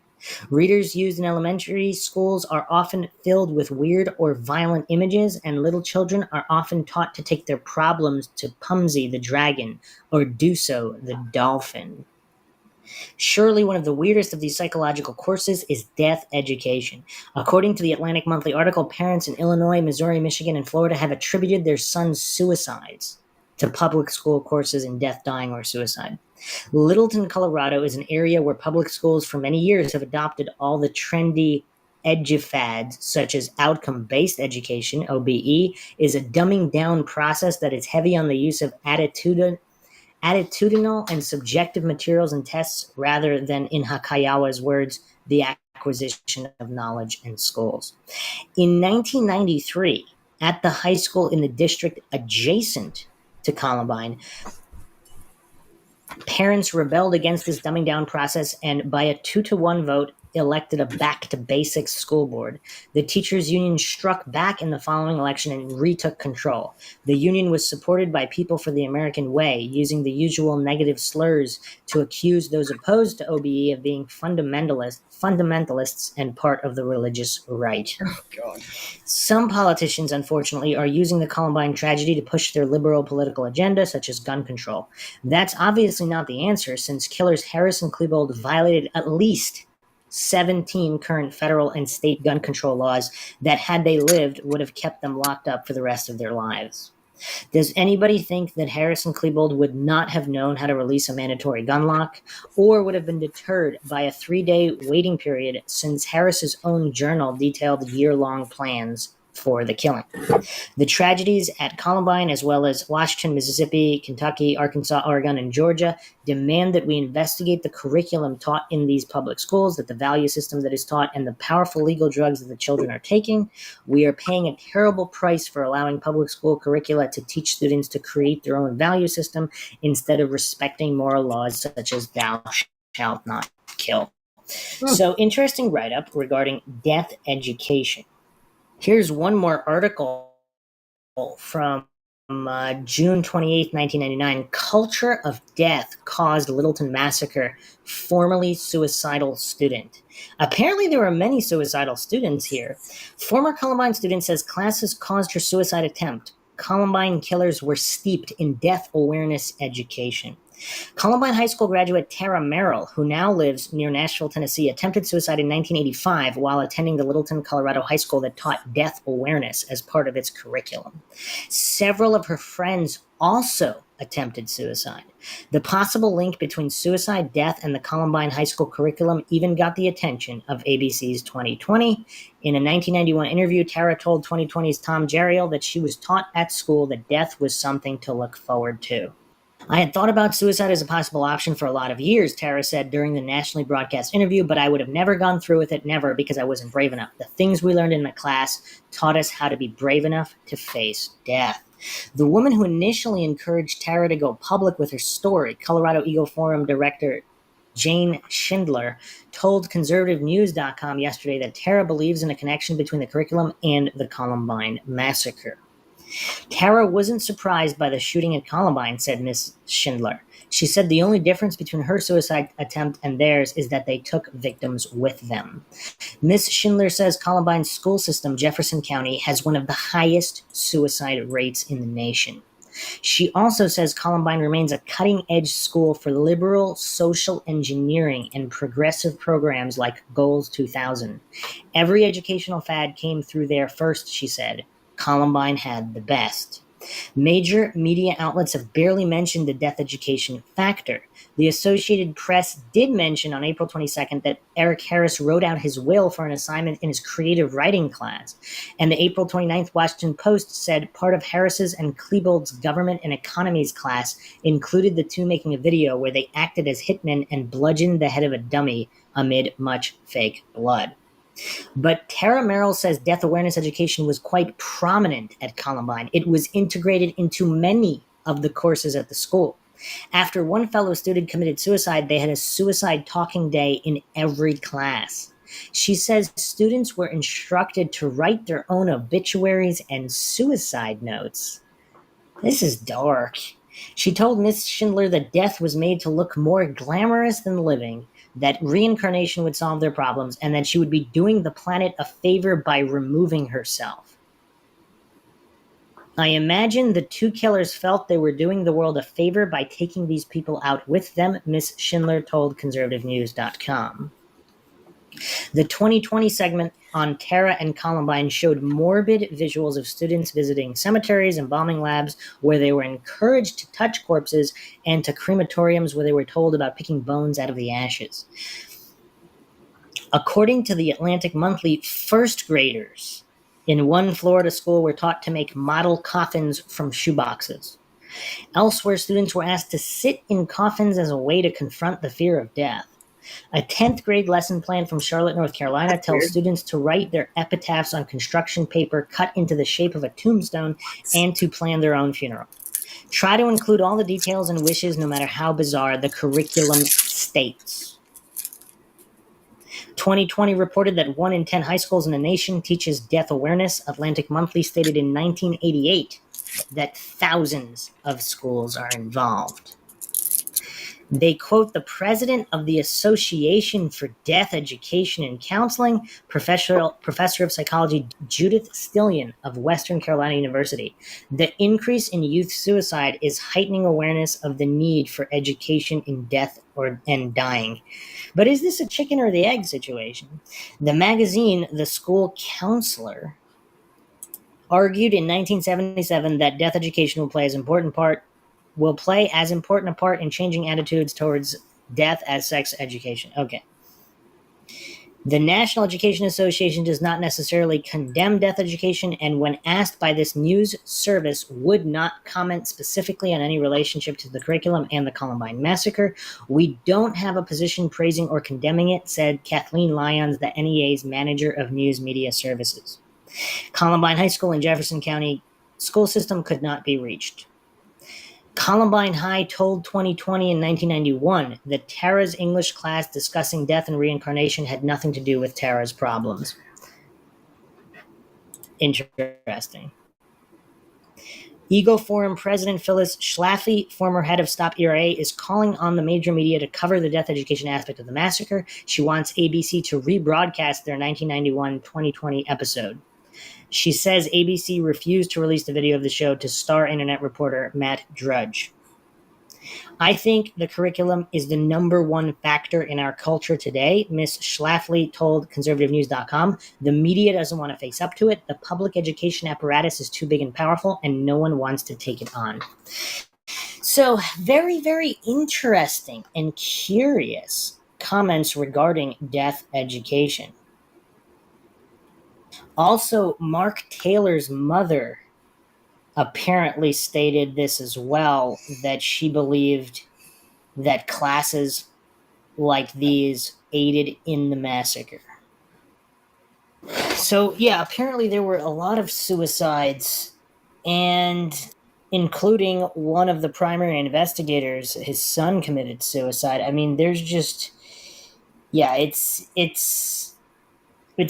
Readers used in elementary schools are often filled with weird or violent images, and little children are often taught to take their problems to Pumsy the dragon or Duso the dolphin. Surely one of the weirdest of these psychological courses is death education. According to the Atlantic Monthly article, parents in Illinois, Missouri, Michigan, and Florida have attributed their sons' suicides to public school courses in death, dying, or suicide. Littleton, Colorado is an area where public schools for many years have adopted all the trendy edufads, such as outcome-based education, OBE, is a dumbing down process that is heavy on the use of attitudinal and subjective materials and tests rather than, in Hakayawa's words, the acquisition of knowledge and schools. In 1993, at the high school in the district adjacent to Columbine, parents rebelled against this dumbing down process and, by a 2-to-1 vote, elected a back-to-basics school board. The teachers' union struck back in the following election and retook control. The union was supported by People for the American Way, using the usual negative slurs to accuse those opposed to OBE of being fundamentalists and part of the religious right. Oh, God. Some politicians, unfortunately, are using the Columbine tragedy to push their liberal political agenda, such as gun control. That's obviously not the answer, since killers Harris and Klebold violated at least 17 current federal and state gun control laws that, had they lived, would have kept them locked up for the rest of their lives. Does anybody think that Harris and Klebold would not have known how to release a mandatory gun lock, or would have been deterred by a 3-day waiting period, since Harris's own journal detailed year-long plans for the killing? The tragedies at Columbine, as well as Washington, Mississippi, Kentucky, Arkansas, Oregon, and Georgia, demand that we investigate the curriculum taught in these public schools, that the value system that is taught, and the powerful legal drugs that the children are taking. We are paying a terrible price for allowing public school curricula to teach students to create their own value system instead of respecting moral laws such as thou shalt not kill. So, interesting write-up regarding death education. Here's one more article from June 28, 1999. Culture of death caused Littleton massacre. Formerly suicidal student. Apparently there were many suicidal students here. Former Columbine student says classes caused her suicide attempt. Columbine killers were steeped in death awareness education. Columbine High School graduate Tara Merrill, who now lives near Nashville, Tennessee, attempted suicide in 1985 while attending the Littleton, Colorado high school that taught death awareness as part of its curriculum. Several of her friends also attempted suicide. The possible link between suicide, death, and the Columbine High School curriculum even got the attention of ABC's 2020. In a 1991 interview, Tara told 2020's Tom Jeriel that she was taught at school that death was something to look forward to. I had thought about suicide as a possible option for a lot of years, Tara said during the nationally broadcast interview, but I would have never gone through with it, never, because I wasn't brave enough. The things we learned in the class taught us how to be brave enough to face death. The woman who initially encouraged Tara to go public with her story, Colorado Eagle Forum director Jane Schindler, told conservativenews.com yesterday that Tara believes in a connection between the curriculum and the Columbine massacre. Tara wasn't surprised by the shooting at Columbine, said Ms. Schindler. She said the only difference between her suicide attempt and theirs is that they took victims with them. Ms. Schindler says Columbine's school system, Jefferson County, has one of the highest suicide rates in the nation. She also says Columbine remains a cutting-edge school for liberal social engineering and progressive programs like Goals 2000. Every educational fad came through there first, she said. Columbine had the best. Major media outlets have barely mentioned the death education factor. The Associated Press did mention on April 22nd that Eric Harris wrote out his will for an assignment in his creative writing class. And the April 29th Washington Post said part of Harris's and Klebold's government and economies class included the two making a video where they acted as hitmen and bludgeoned the head of a dummy amid much fake blood. But Tara Merrill says death awareness education was quite prominent at Columbine. It was integrated into many of the courses at the school. After one fellow student committed suicide, they had a suicide talking day in every class. She says students were instructed to write their own obituaries and suicide notes. This is dark. She told Miss Schindler that death was made to look more glamorous than living, that reincarnation would solve their problems, and that she would be doing the planet a favor by removing herself. I imagine the two killers felt they were doing the world a favor by taking these people out with them, Miss Schindler told conservativenews.com. The 2020 segment on Tara and Columbine showed morbid visuals of students visiting cemeteries and bombing labs where they were encouraged to touch corpses and to crematoriums where they were told about picking bones out of the ashes. According to the Atlantic Monthly, first graders in one Florida school were taught to make model coffins from shoeboxes. Elsewhere, students were asked to sit in coffins as a way to confront the fear of death. A 10th grade lesson plan from Charlotte, North Carolina tells students to write their epitaphs on construction paper cut into the shape of a tombstone and to plan their own funeral. Try to include all the details and wishes, no matter how bizarre, the curriculum states. 2020 reported that 1 in 10 high schools in the nation teaches death awareness. Atlantic Monthly stated in 1988 that thousands of schools are involved. They quote the president of the Association for Death Education and Counseling, professor of psychology Judith Stillion of Western Carolina University. The increase in youth suicide is heightening awareness of the need for education in death and dying. But is this a chicken or the egg situation? The magazine, The School Counselor, argued in 1977 that death education will play as important a part in changing attitudes towards death as sex education. Okay. The National Education Association does not necessarily condemn death education, and when asked by this news service, would not comment specifically on any relationship to the curriculum and the Columbine massacre. We don't have a position praising or condemning it, said Kathleen Lyons, the NEA's manager of news media services. Columbine High School in Jefferson County school system could not be reached. Columbine High told 2020 and 1991 that Tara's English class discussing death and reincarnation had nothing to do with Tara's problems. Interesting. Eagle Forum President Phyllis Schlafly, former head of Stop ERA, is calling on the major media to cover the death education aspect of the massacre. She wants ABC to rebroadcast their 1991-2020 episode. She says ABC refused to release the video of the show to star internet reporter Matt Drudge. I think the curriculum is the number one factor in our culture today, Ms. Schlafly told conservativenews.com. The media doesn't want to face up to it. The public education apparatus is too big and powerful, and no one wants to take it on. So, very, very interesting and curious comments regarding death education. Also, Mark Taylor's mother apparently stated this as well, that she believed that classes like these aided in the massacre. So, yeah, apparently there were a lot of suicides, and including one of the primary investigators, his son committed suicide. I mean, there's just, yeah, it's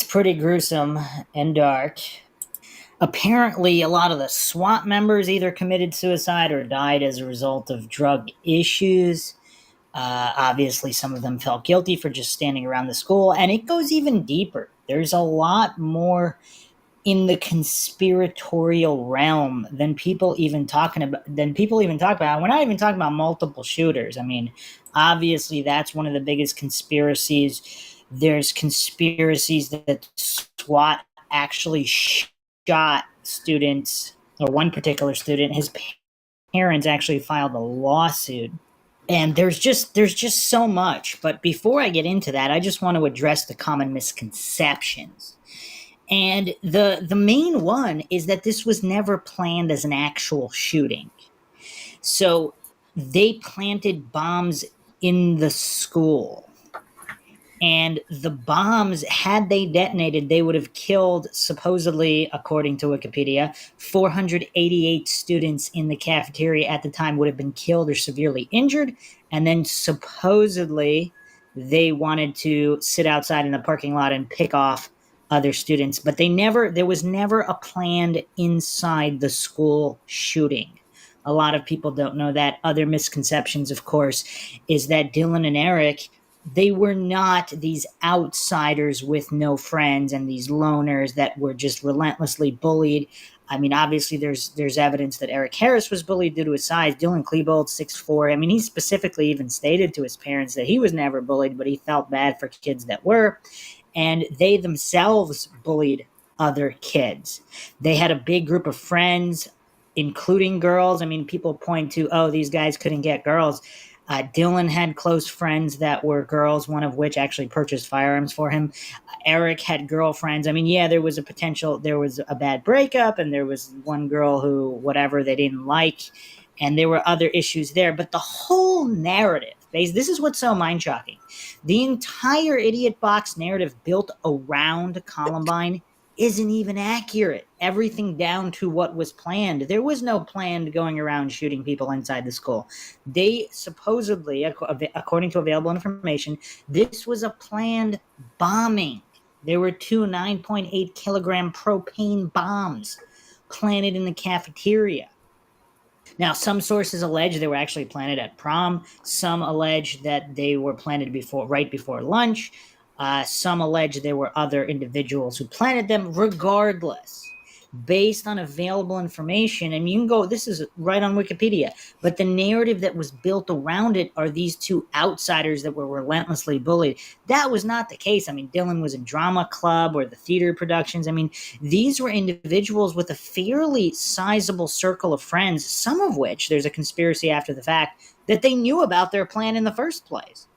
pretty gruesome and dark. Apparently, a lot of the SWAT members either committed suicide or died as a result of drug issues. Obviously, some of them felt guilty for just standing around the school, and it goes even deeper. There's a lot more in the conspiratorial realm than people even talk about. We're not even talking about multiple shooters. I mean, obviously that's one of the biggest conspiracies. There's conspiracies that SWAT actually shot students, or one particular student. His parents actually filed a lawsuit. And there's just so much. But before I get into that, I just want to address the common misconceptions. And the main one is that this was never planned as an actual shooting. So they planted bombs in the school. And the bombs, had they detonated, they would have killed, supposedly, according to Wikipedia, 488 students in the cafeteria at the time would have been killed or severely injured. And then supposedly they wanted to sit outside in the parking lot and pick off other students. But there was never a planned inside the school shooting. A lot of people don't know that. Other misconceptions, of course, is that Dylan and Eric, they were not these outsiders with no friends and these loners that were just relentlessly bullied. I mean, obviously, there's evidence that Eric Harris was bullied due to his size. Dylan Klebold, 6'4". I mean, he specifically even stated to his parents that he was never bullied, but he felt bad for kids that were. And they themselves bullied other kids. They had a big group of friends, including girls. I mean, people point to, oh, these guys couldn't get girls. Dylan had close friends that were girls, one of which actually purchased firearms for him. Eric had girlfriends. I mean, yeah, there was a bad breakup, and there was one girl who, whatever, they didn't like, and there were other issues there. But the whole narrative, this is what's so mind-shocking. The entire Idiot Box narrative built around Columbine isn't even accurate. Everything down to what was planned. There was no plan going around shooting people inside the school. They supposedly, according to available information, this was a planned bombing. There were 2 9.8 kilogram propane bombs planted in the cafeteria. Now, some sources allege they were actually planted at prom. Some allege that they were planted right before lunch. Some allege there were other individuals who planted them. Regardless, based on available information, and you can go, this is right on Wikipedia, but the narrative that was built around it are these 2 outsiders that were relentlessly bullied. That was not the case. I mean, Dylan was in drama club or the theater productions. I mean, these were individuals with a fairly sizable circle of friends, some of which there's a conspiracy after the fact that they knew about their plan in the first place.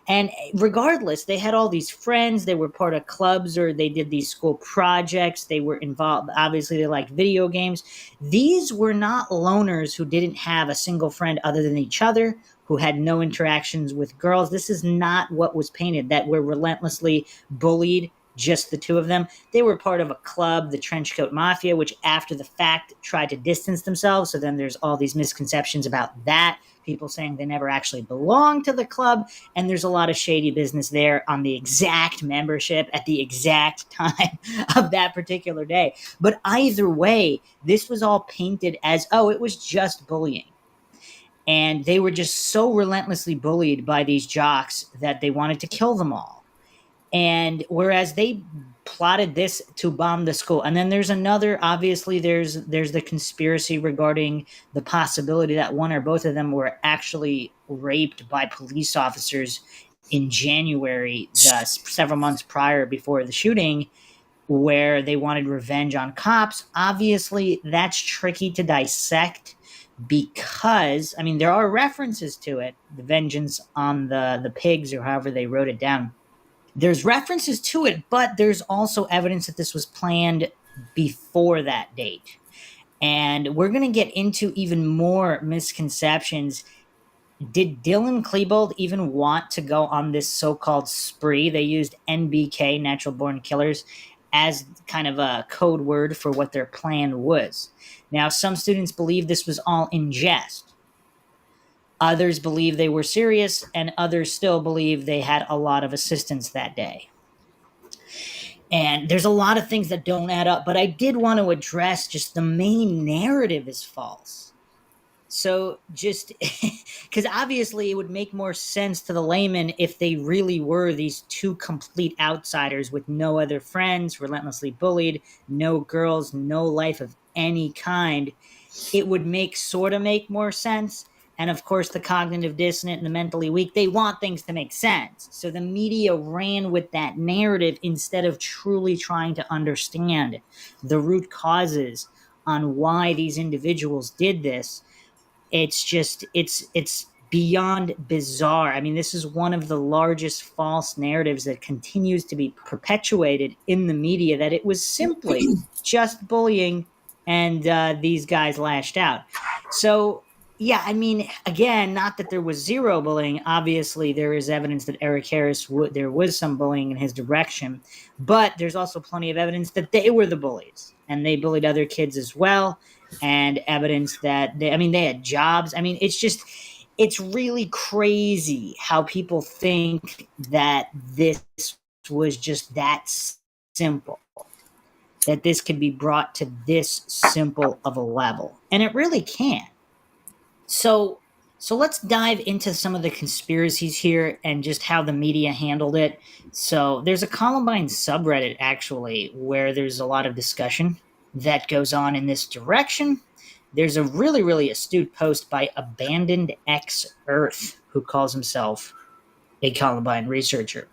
And regardless, they had all these friends. They were part of clubs, or they did these school projects. They were involved. Obviously, they liked video games. These were not loners who didn't have a single friend other than each other, who had no interactions with girls. This is not what was painted, that were relentlessly bullied, just the 2 of them. They were part of a club, the Trenchcoat Mafia, which after the fact tried to distance themselves. So then there's all these misconceptions about that. People saying they never actually belonged to the club, and there's a lot of shady business there on the exact membership at the exact time of that particular day. But either way, this was all painted as, oh, it was just bullying. And they were just so relentlessly bullied by these jocks that they wanted to kill them all. And whereas they plotted this to bomb the school. And then there's another, obviously there's the conspiracy regarding the possibility that one or both of them were actually raped by police officers in January, several months prior, before the shooting, where they wanted revenge on cops. Obviously, that's tricky to dissect because, I mean, there are references to it, the vengeance on the pigs, or however they wrote it down. There's references to it, but there's also evidence that this was planned before that date. And we're going to get into even more misconceptions. Did Dylan Klebold even want to go on this so-called spree? They used NBK, Natural Born Killers, as kind of a code word for what their plan was. Now, some students believe this was all in jest. Others believe they were serious, and others still believe they had a lot of assistance that day. And there's a lot of things that don't add up, but I did want to address just the main narrative is false. So just because obviously it would make more sense to the layman if they really were these two complete outsiders with no other friends, relentlessly bullied, no girls, no life of any kind. It would make more sense. And of course, the cognitive dissonant and the mentally weak, they want things to make sense. So the media ran with that narrative instead of truly trying to understand the root causes on why these individuals did this. It's beyond bizarre. I mean, this is one of the largest false narratives that continues to be perpetuated in the media, that it was simply just bullying and these guys lashed out. So, yeah, I mean, again, not that there was zero bullying. Obviously, there is evidence that Eric Harris, there was some bullying in his direction, but there's also plenty of evidence that they were the bullies and they bullied other kids as well, and evidence that they had jobs. I mean, it's really crazy how people think that this was just that simple, that this could be brought to this simple of a level. And it really can. So let's dive into some of the conspiracies here and just how the media handled it. So there's a Columbine subreddit, actually, where there's a lot of discussion that goes on in this direction. There's a really, really astute post by Abandoned X Earth, who calls himself a Columbine researcher,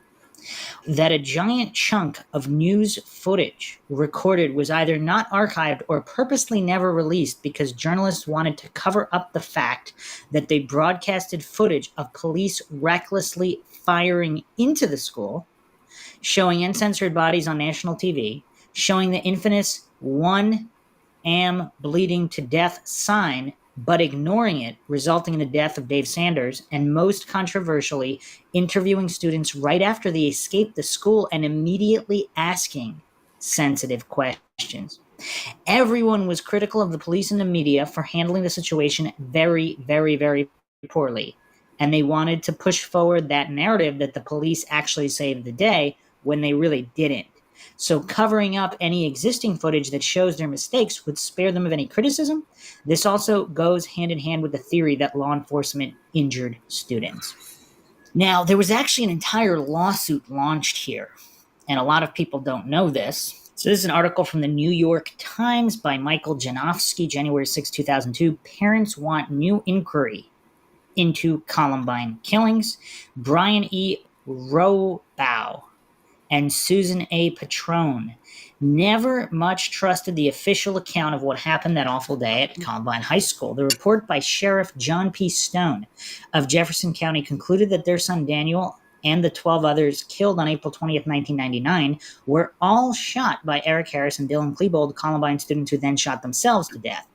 that a giant chunk of news footage recorded was either not archived or purposely never released because journalists wanted to cover up the fact that they broadcasted footage of police recklessly firing into the school, showing uncensored bodies on national TV, showing the infamous 1 am bleeding to death sign, but ignoring it, resulting in the death of Dave Sanders, and most controversially, interviewing students right after they escaped the school and immediately asking sensitive questions. Everyone was critical of the police and the media for handling the situation very, very, very poorly, and they wanted to push forward that narrative that the police actually saved the day when they really didn't. So covering up any existing footage that shows their mistakes would spare them of any criticism. This also goes hand in hand with the theory that law enforcement injured students. Now, there was actually an entire lawsuit launched here, and a lot of people don't know this. So this is an article from the New York Times by Michael Janofsky, January 6, 2002. Parents want new inquiry into Columbine killings. Brian E. Rohbau and Susan A. Patrone never much trusted the official account of what happened that awful day at Columbine High School. The report by Sheriff John P. Stone of Jefferson County concluded that their son Daniel and the 12 others killed on April 20th, 1999 were all shot by Eric Harris and Dylan Klebold, Columbine students who then shot themselves to death.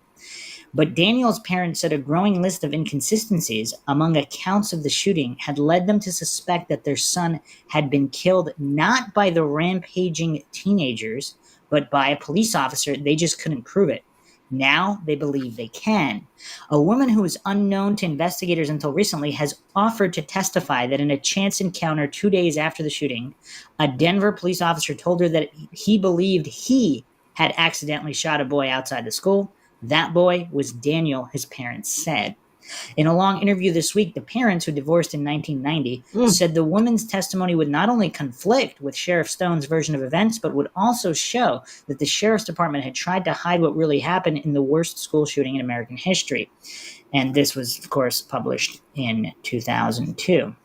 But Daniel's parents said a growing list of inconsistencies among accounts of the shooting had led them to suspect that their son had been killed not by the rampaging teenagers, but by a police officer. They just couldn't prove it. Now they believe they can. A woman who was unknown to investigators until recently has offered to testify that in a chance encounter 2 days after the shooting, a Denver police officer told her that he believed he had accidentally shot a boy outside the school. That boy was Daniel, his parents said. In a long interview this week, the parents, who divorced in 1990, said the woman's testimony would not only conflict with Sheriff Stone's version of events, but would also show that the sheriff's department had tried to hide what really happened in the worst school shooting in American history. And this was, of course, published in 2002.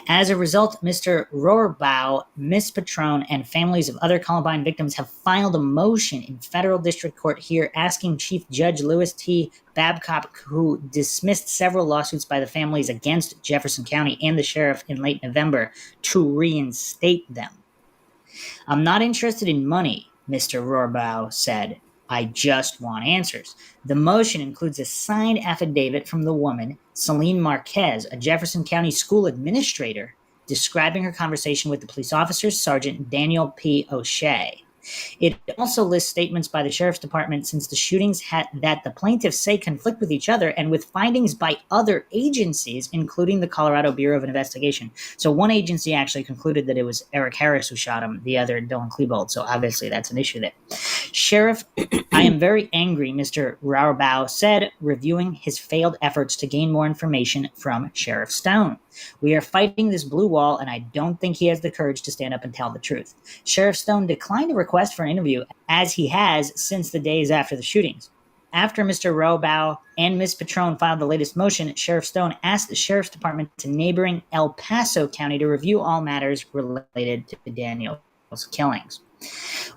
As a result, Mr. Rohrbau, Ms. Patrone, and families of other Columbine victims have filed a motion in federal district court here asking Chief Judge Louis T. Babcock, who dismissed several lawsuits by the families against Jefferson County and the sheriff in late November, to reinstate them. I'm not interested in money, Mr. Rohrbau said. I just want answers. The motion includes a signed affidavit from the woman, Celine Marquez, a Jefferson County school administrator, describing her conversation with the police officer, Sergeant Daniel P. O'Shea. It also lists statements by the sheriff's department since the shootings that the plaintiffs say conflict with each other and with findings by other agencies, including the Colorado Bureau of Investigation. So one agency actually concluded that it was Eric Harris who shot him, the other Dylan Klebold. So obviously that's an issue there. Sheriff, I am very angry, Mr. Raubaugh said, reviewing his failed efforts to gain more information from Sheriff Stone. We are fighting this blue wall, and I don't think he has the courage to stand up and tell the truth. Sheriff Stone declined a request for an interview, as he has since the days after the shootings. After Mr. Raubaugh and Ms. Patron filed the latest motion, Sheriff Stone asked the Sheriff's Department to neighboring El Paso County to review all matters related to Daniel's killings.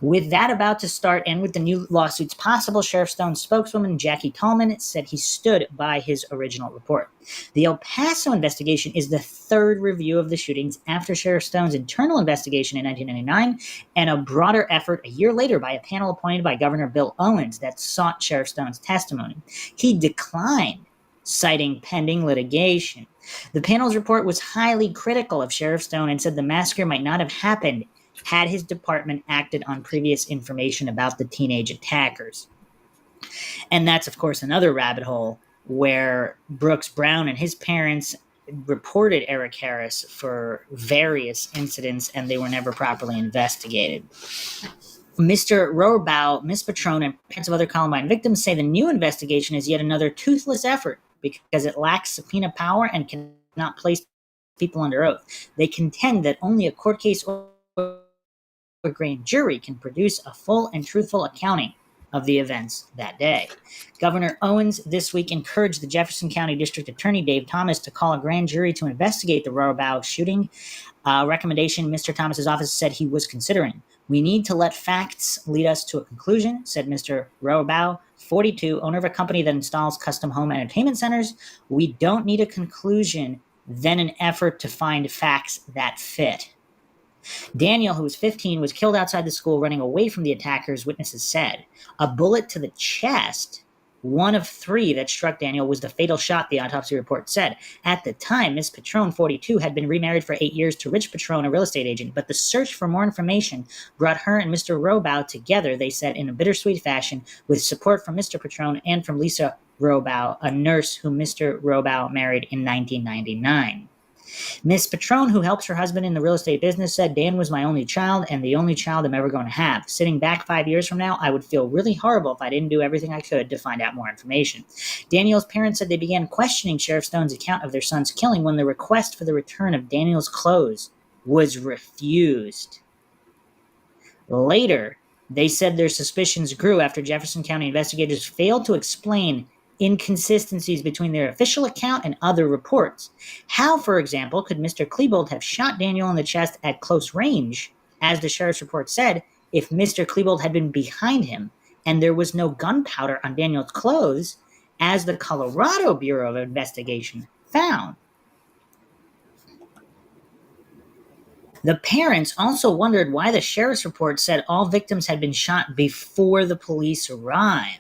With that about to start and with the new lawsuits possible, Sheriff Stone's spokeswoman, Jackie Tallman, said he stood by his original report. The El Paso investigation is the third review of the shootings after Sheriff Stone's internal investigation in 1999 and a broader effort a year later by a panel appointed by Governor Bill Owens that sought Sheriff Stone's testimony. He declined, citing pending litigation. The panel's report was highly critical of Sheriff Stone and said the massacre might not have happened had his department acted on previous information about the teenage attackers. And that's, of course, another rabbit hole where Brooks Brown and his parents reported Eric Harris for various incidents, and they were never properly investigated. Mr. Raubaugh, Ms. Patron, and parents of other Columbine victims say the new investigation is yet another toothless effort because it lacks subpoena power and cannot place people under oath. They contend that only a court case or a grand jury can produce a full and truthful accounting of the events that day. Governor Owens this week encouraged the Jefferson County District Attorney Dave Thomas to call a grand jury to investigate the Raubaugh shooting, a recommendation Mr. Thomas's office said he was considering. We need to let facts lead us to a conclusion, said Mr. Raubaugh, 42, owner of a company that installs custom home entertainment centers. We don't need a conclusion, then an effort to find facts that fit. Daniel, who was 15, was killed outside the school running away from the attackers, witnesses said. A bullet to the chest, one of three that struck Daniel, was the fatal shot, the autopsy report said. At the time, Miss Patron, 42, had been remarried for 8 years to Rich Patron, a real estate agent, but the search for more information brought her and Mr. Raubaugh together, they said, in a bittersweet fashion, with support from Mr. Patron and from Lisa Raubaugh, a nurse whom Mr. Raubaugh married in 1999. Miss Patron, who helps her husband in the real estate business, said, Dan was my only child and the only child I'm ever going to have. Sitting back 5 years from now, I would feel really horrible if I didn't do everything I could to find out more information. Daniel's parents said they began questioning Sheriff Stone's account of their son's killing when the request for the return of Daniel's clothes was refused. Later, they said their suspicions grew after Jefferson County investigators failed to explain inconsistencies between their official account and other reports. How, for example, could Mr. Klebold have shot Daniel in the chest at close range, as the sheriff's report said, if Mr. Klebold had been behind him and there was no gunpowder on Daniel's clothes, as the Colorado Bureau of Investigation found? The parents also wondered why the sheriff's report said all victims had been shot before the police arrived.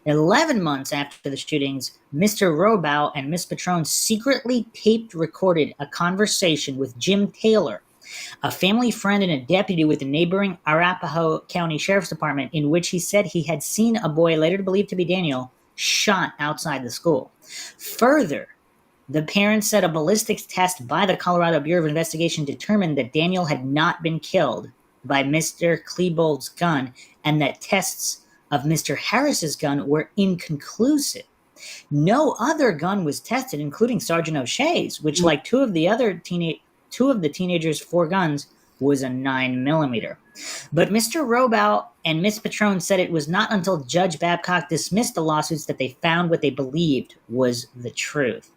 11 months after the shootings, Mr. Raubaugh and Miss Patron secretly taped-recorded a conversation with Jim Taylor, a family friend and a deputy with the neighboring Arapahoe County Sheriff's Department, in which he said he had seen a boy later believed to be Daniel shot outside the school. Further, the parents said a ballistics test by the Colorado Bureau of Investigation determined that Daniel had not been killed by Mr. Klebold's gun and that tests of Mr. Harris's gun were inconclusive. No other gun was tested, including Sergeant O'Shea's, which, like two of the teenagers' 4 guns, was a 9mm. But Mr. Raubaugh and Miss Patron said it was not until Judge Babcock dismissed the lawsuits that they found what they believed was the truth.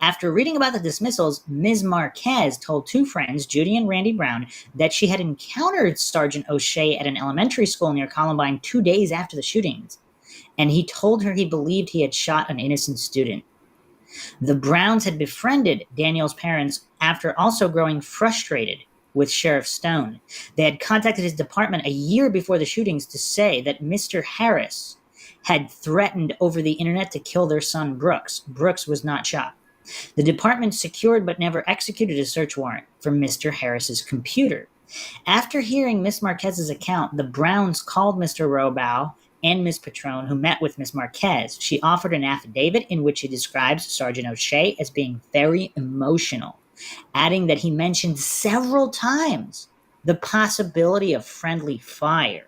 After reading about the dismissals, Ms. Marquez told 2 friends, Judy and Randy Brown, that she had encountered Sergeant O'Shea at an elementary school near Columbine 2 days after the shootings, and he told her he believed he had shot an innocent student. The Browns had befriended Daniel's parents after also growing frustrated with Sheriff Stone. They had contacted his department a year before the shootings to say that Mr. Harris had threatened over the internet to kill their son Brooks. Brooks was not shot. The department secured but never executed a search warrant for Mr. Harris's computer. After hearing Miss Marquez's account, the Browns called Mr. Raubaugh and Miss Patron, who met with Miss Marquez. She offered an affidavit in which she describes Sergeant O'Shea as being very emotional, adding that he mentioned several times the possibility of friendly fire.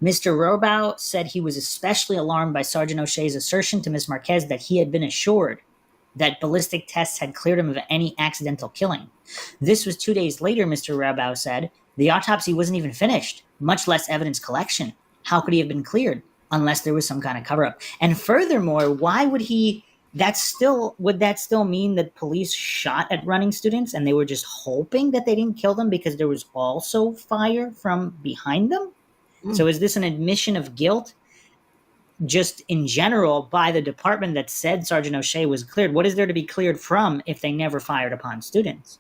Mr. Robow said he was especially alarmed by Sergeant O'Shea's assertion to Ms. Marquez that he had been assured that ballistic tests had cleared him of any accidental killing. This was 2 days later, Mr. Robow said. The autopsy wasn't even finished, much less evidence collection. How could he have been cleared unless there was some kind of cover-up? And furthermore, why would he... would that still mean that police shot at running students and they were just hoping that they didn't kill them because there was also fire from behind them? So is this an admission of guilt just in general by the department that said Sergeant O'Shea was cleared? What is there to be cleared from if they never fired upon students?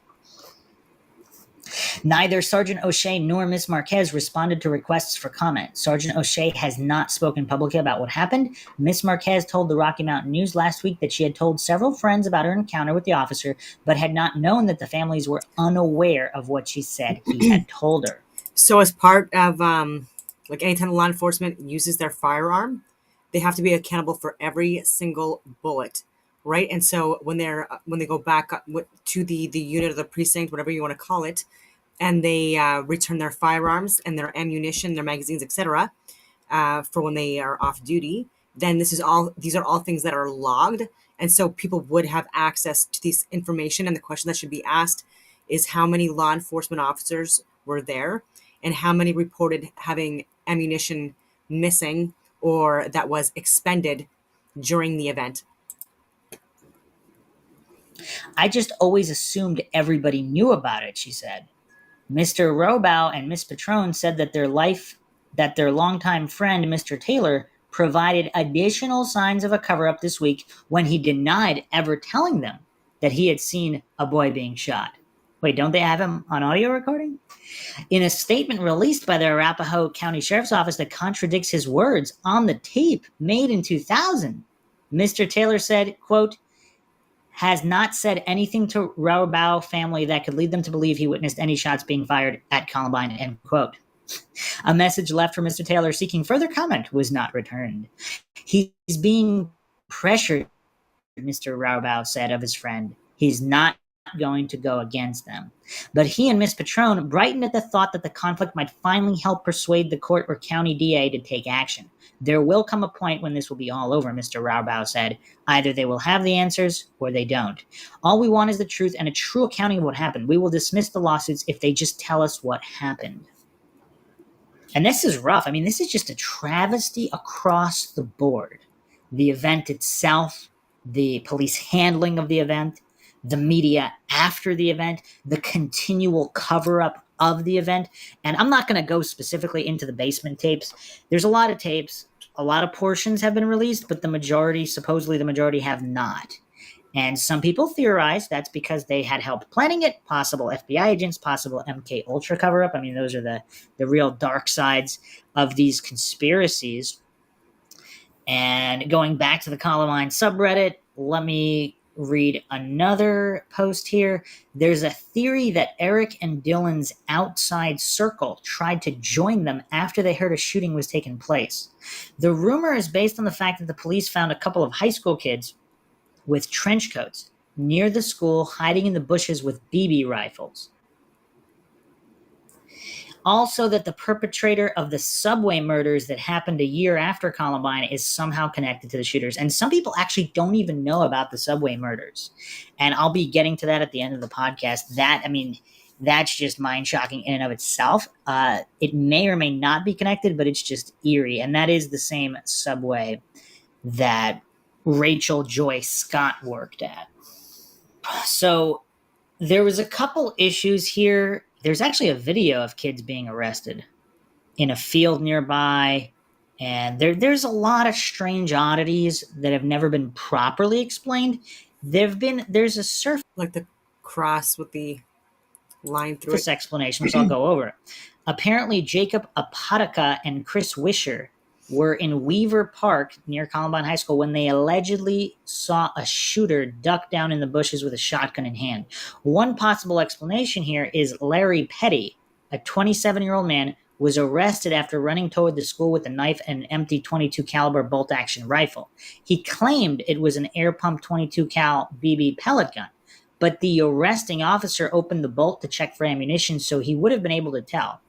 Neither Sergeant O'Shea nor Ms. Marquez responded to requests for comment. Sergeant O'Shea has not spoken publicly about what happened. Ms. Marquez told the Rocky Mountain News last week that she had told several friends about her encounter with the officer, but had not known that the families were unaware of what she said he had told her. So as part of, like anytime law enforcement uses their firearm, they have to be accountable for every single bullet, right? And so when they go back to the unit of the precinct, whatever you want to call it, and they return their firearms and their ammunition, their magazines, etc., for when they are off duty, then these are all things that are logged, and so people would have access to this information. And the question that should be asked is how many law enforcement officers were there, and how many reported having ammunition missing or that was expended during the event. I just always assumed everybody knew about it, she said. Mr. Robow and Miss Patrone said that their longtime friend, Mr. Taylor, provided additional signs of a cover-up this week when he denied ever telling them that he had seen a boy being shot. Wait, don't they have him on audio recording? In a statement released by the Arapahoe County Sheriff's Office that contradicts his words on the tape made in 2000, Mr. Taylor said, quote, has not said anything to Robow family that could lead them to believe he witnessed any shots being fired at Columbine, end quote. A message left for Mr. Taylor seeking further comment was not returned. He's being pressured, Mr. Robow said of his friend. He's not going to go against them. But he and Miss Patrone brightened at the thought that the conflict might finally help persuade the court or county DA to take action. There will come a point when this will be all over, Mr. Robow said. Either they will have the answers or they don't. All we want is the truth and a true accounting of what happened. We will dismiss the lawsuits if they just tell us what happened. And this is rough. I mean, this is just a travesty across the board. The event itself, the police handling of the event, the media after the event, the continual cover-up of the event. And I'm not going to go specifically into the basement tapes. There's a lot of tapes. A lot of portions have been released, but supposedly the majority have not. And some people theorize that's because they had help planning it, possible FBI agents, possible MK Ultra cover-up. I mean, those are the real dark sides of these conspiracies. And going back to the Columbine subreddit, let me read another post here. There's a theory that Eric and Dylan's outside circle tried to join them after they heard a shooting was taking place. The rumor is based on the fact that the police found a couple of high school kids with trench coats near the school hiding in the bushes with BB rifles. Also, that the perpetrator of the subway murders that happened a year after Columbine is somehow connected to the shooters. And some people actually don't even know about the subway murders. And I'll be getting to that at the end of the podcast. That's just mind-shocking in and of itself. It may or may not be connected, but it's just eerie. And that is the same subway that Rachel Joy Scott worked at. So there was a couple issues here. There's actually a video of kids being arrested in a field nearby, and there's a lot of strange oddities that have never been properly explained. There's a surface Like the cross with the line through it. explanation, so I'll go over it. Apparently, Jacob Apodaca and Chris Wisher were in Weaver Park near Columbine High School when they allegedly saw a shooter duck down in the bushes with a shotgun in hand. One possible explanation here is Larry Petty, a 27-year-old man, was arrested after running toward the school with a knife and an empty .22 caliber bolt-action rifle. He claimed it was an air pump .22 cal BB pellet gun, but the arresting officer opened the bolt to check for ammunition, so he would have been able to tell.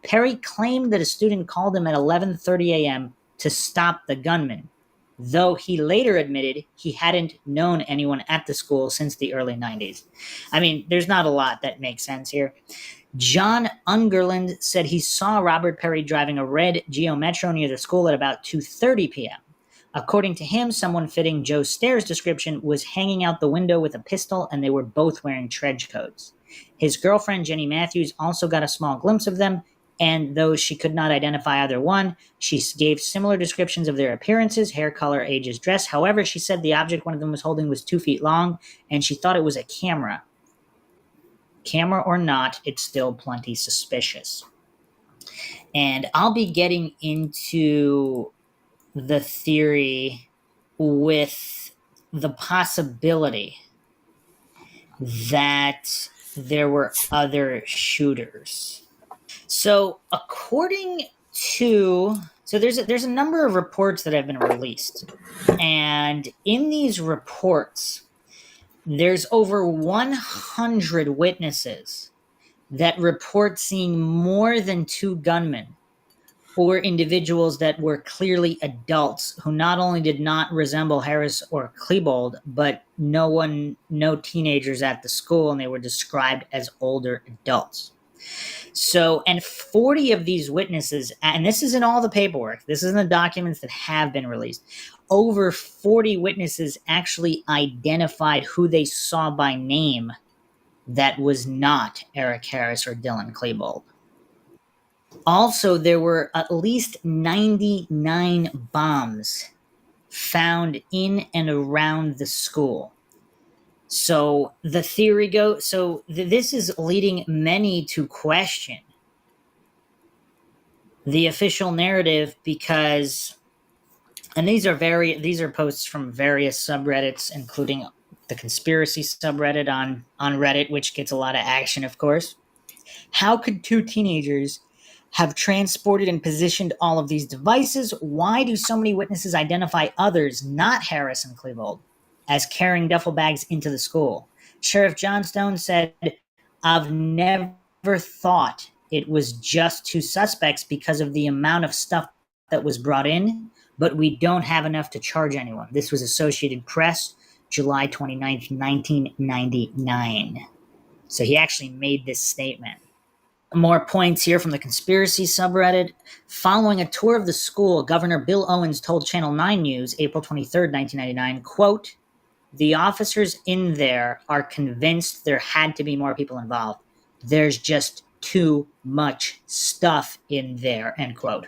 Perry claimed that a student called him at 11:30 a.m. to stop the gunman, though he later admitted he hadn't known anyone at the school since the early 90s. I mean, there's not a lot that makes sense here. John Ungerland said he saw Robert Perry driving a red Geo Metro near the school at about 2:30 p.m. According to him, someone fitting Joe Stair's description was hanging out the window with a pistol, and they were both wearing trench coats. His girlfriend, Jenny Matthews, also got a small glimpse of them, and though she could not identify either one, she gave similar descriptions of their appearances, hair color, ages, dress. However, she said the object one of them was holding was 2 feet long, and she thought it was a camera. Camera or not, it's still plenty suspicious. And I'll be getting into the theory with the possibility that there were other shooters. So there's a number of reports that have been released, and in these reports, there's over 100 witnesses that report seeing more than 2 gunmen or individuals that were clearly adults who not only did not resemble Harris or Klebold, but no teenagers at the school, and they were described as older adults. So, and 40 of these witnesses, and this is in all the paperwork, this is in the documents that have been released, over 40 witnesses actually identified who they saw by name that was not Eric Harris or Dylan Klebold. Also, there were at least 99 bombs found in and around the school. So the theory goes, this is leading many to question the official narrative because, and these are posts from various subreddits, including the conspiracy subreddit on Reddit, which gets a lot of action, of course. How could 2 teenagers have transported and positioned all of these devices? Why do so many witnesses identify others, not Harris and Klebold, as carrying duffel bags into the school? Sheriff John Stone said, "I've never thought it was just 2 suspects because of the amount of stuff that was brought in, but we don't have enough to charge anyone." This was Associated Press, July 29th, 1999. So he actually made this statement. More points here from the conspiracy subreddit. Following a tour of the school, Governor Bill Owens told Channel 9 News, April 23rd, 1999, quote, "The officers in there are convinced there had to be more people involved. There's just too much stuff in there," end quote.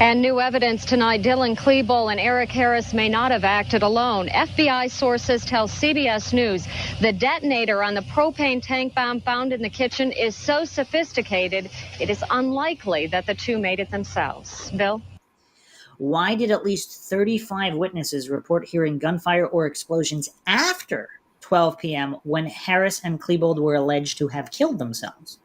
And new evidence tonight, Dylan Klebold and Eric Harris may not have acted alone. FBI sources tell CBS News the detonator on the propane tank bomb found in the kitchen is so sophisticated, it is unlikely that the 2 made it themselves. Bill? Why did at least 35 witnesses report hearing gunfire or explosions after 12 p.m. when Harris and Klebold were alleged to have killed themselves?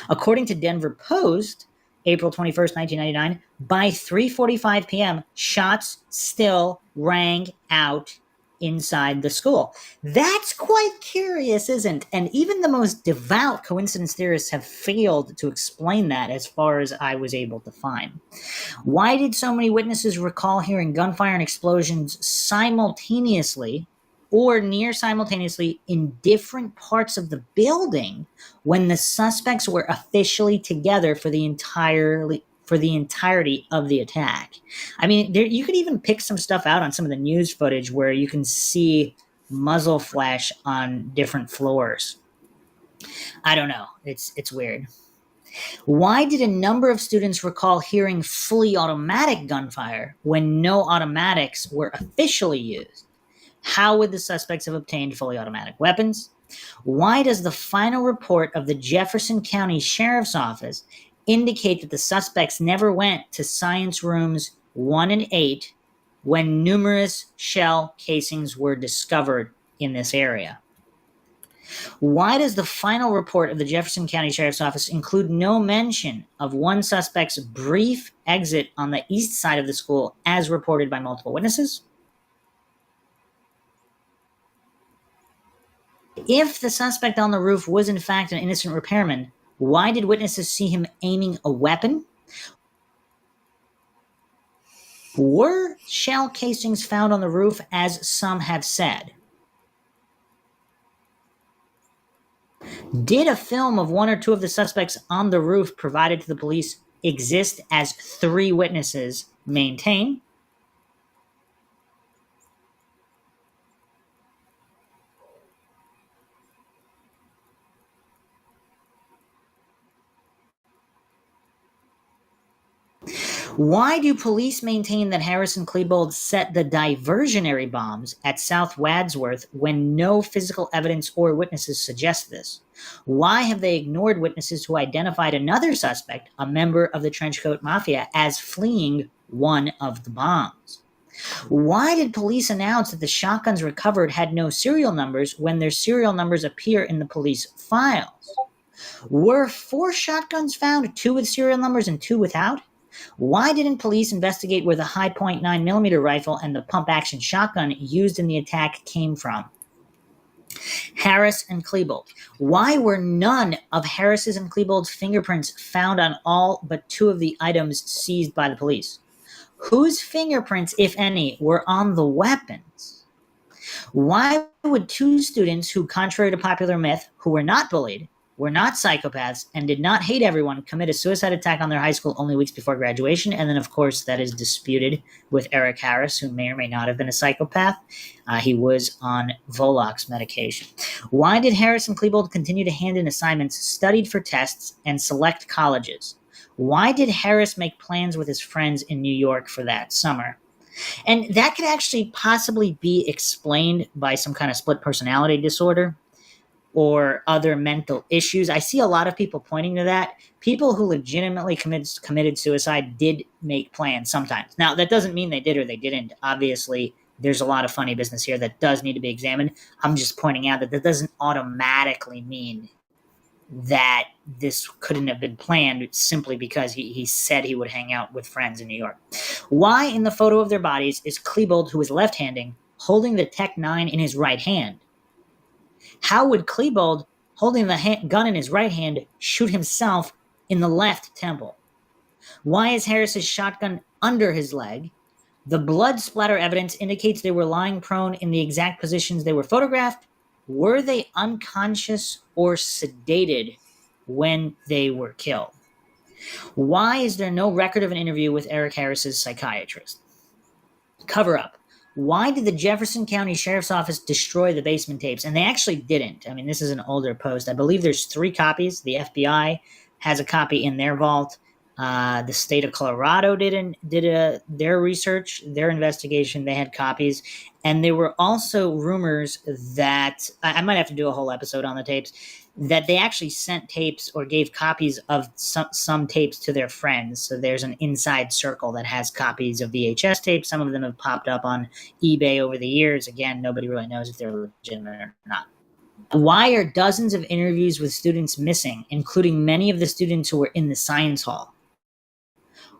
According to Denver Post, April 21st, 1999, by 3:45 p.m., shots still rang out inside the school. That's quite curious, isn't it? And even the most devout coincidence theorists have failed to explain that as far as I was able to find. Why did so many witnesses recall hearing gunfire and explosions simultaneously or near simultaneously in different parts of the building when the suspects were officially together for the entirety of the attack? I mean, you could even pick some stuff out on some of the news footage where you can see muzzle flash on different floors. I don't know. It's weird. Why did a number of students recall hearing fully automatic gunfire when no automatics were officially used? How would the suspects have obtained fully automatic weapons? Why does the final report of the Jefferson County Sheriff's Office indicate that the suspects never went to science rooms 1 and 8 when numerous shell casings were discovered in this area? Why does the final report of the Jefferson County Sheriff's Office include no mention of one suspect's brief exit on the east side of the school as reported by multiple witnesses? If the suspect on the roof was in fact an innocent repairman, why did witnesses see him aiming a weapon? Were shell casings found on the roof, as some have said? Did a film of one or two of the suspects on the roof provided to the police exist, as 3 witnesses maintain? Why do police maintain that Harris and Klebold set the diversionary bombs at South Wadsworth when no physical evidence or witnesses suggest this? Why have they ignored witnesses who identified another suspect, a member of the Trenchcoat Mafia, as fleeing one of the bombs? Why did police announce that the shotguns recovered had no serial numbers when their serial numbers appear in the police files? Were 4 shotguns found, 2 with serial numbers and 2 without? Why didn't police investigate where the high point 9mm rifle and the pump-action shotgun used in the attack came from? Harris and Klebold. Why were none of Harris's and Klebold's fingerprints found on all but 2 of the items seized by the police? Whose fingerprints, if any, were on the weapons? Why would 2 students who, contrary to popular myth, who were not bullied, were not psychopaths, and did not hate everyone, commit a suicide attack on their high school only weeks before graduation? And then, of course, that is disputed with Eric Harris, who may or may not have been a psychopath. He was on Volox medication. Why did Harris and Klebold continue to hand in assignments, studied for tests, and select colleges? Why did Harris make plans with his friends in New York for that summer? And that could actually possibly be explained by some kind of split personality disorder or other mental issues. I see a lot of people pointing to that. People who legitimately committed suicide did make plans sometimes. Now, that doesn't mean they did or they didn't. Obviously, there's a lot of funny business here that does need to be examined. I'm just pointing out that that doesn't automatically mean that this couldn't have been planned simply because he said he would hang out with friends in New York. Why, in the photo of their bodies, is Klebold, who is left-handed, holding the Tech 9 in his right hand? How would Klebold, holding the gun in his right hand, shoot himself in the left temple? Why is Harris's shotgun under his leg? The blood splatter evidence indicates they were lying prone in the exact positions they were photographed. Were they unconscious or sedated when they were killed? Why is there no record of an interview with Eric Harris's psychiatrist? Cover up. Why did the Jefferson County Sheriff's Office destroy the basement tapes? And they actually didn't. I mean, this is an older post. I believe there's 3 copies. The FBI has a copy in their vault. The state of Colorado did their research, their investigation. They had copies. And there were also rumors that, I might have to do a whole episode on the tapes, that they actually sent tapes or gave copies of some tapes to their friends. So there's an inside circle that has copies of VHS tapes. Some of them have popped up on eBay over the years. Again, nobody really knows if they're legitimate or not. Why are dozens of interviews with students missing, including many of the students who were in the science hall?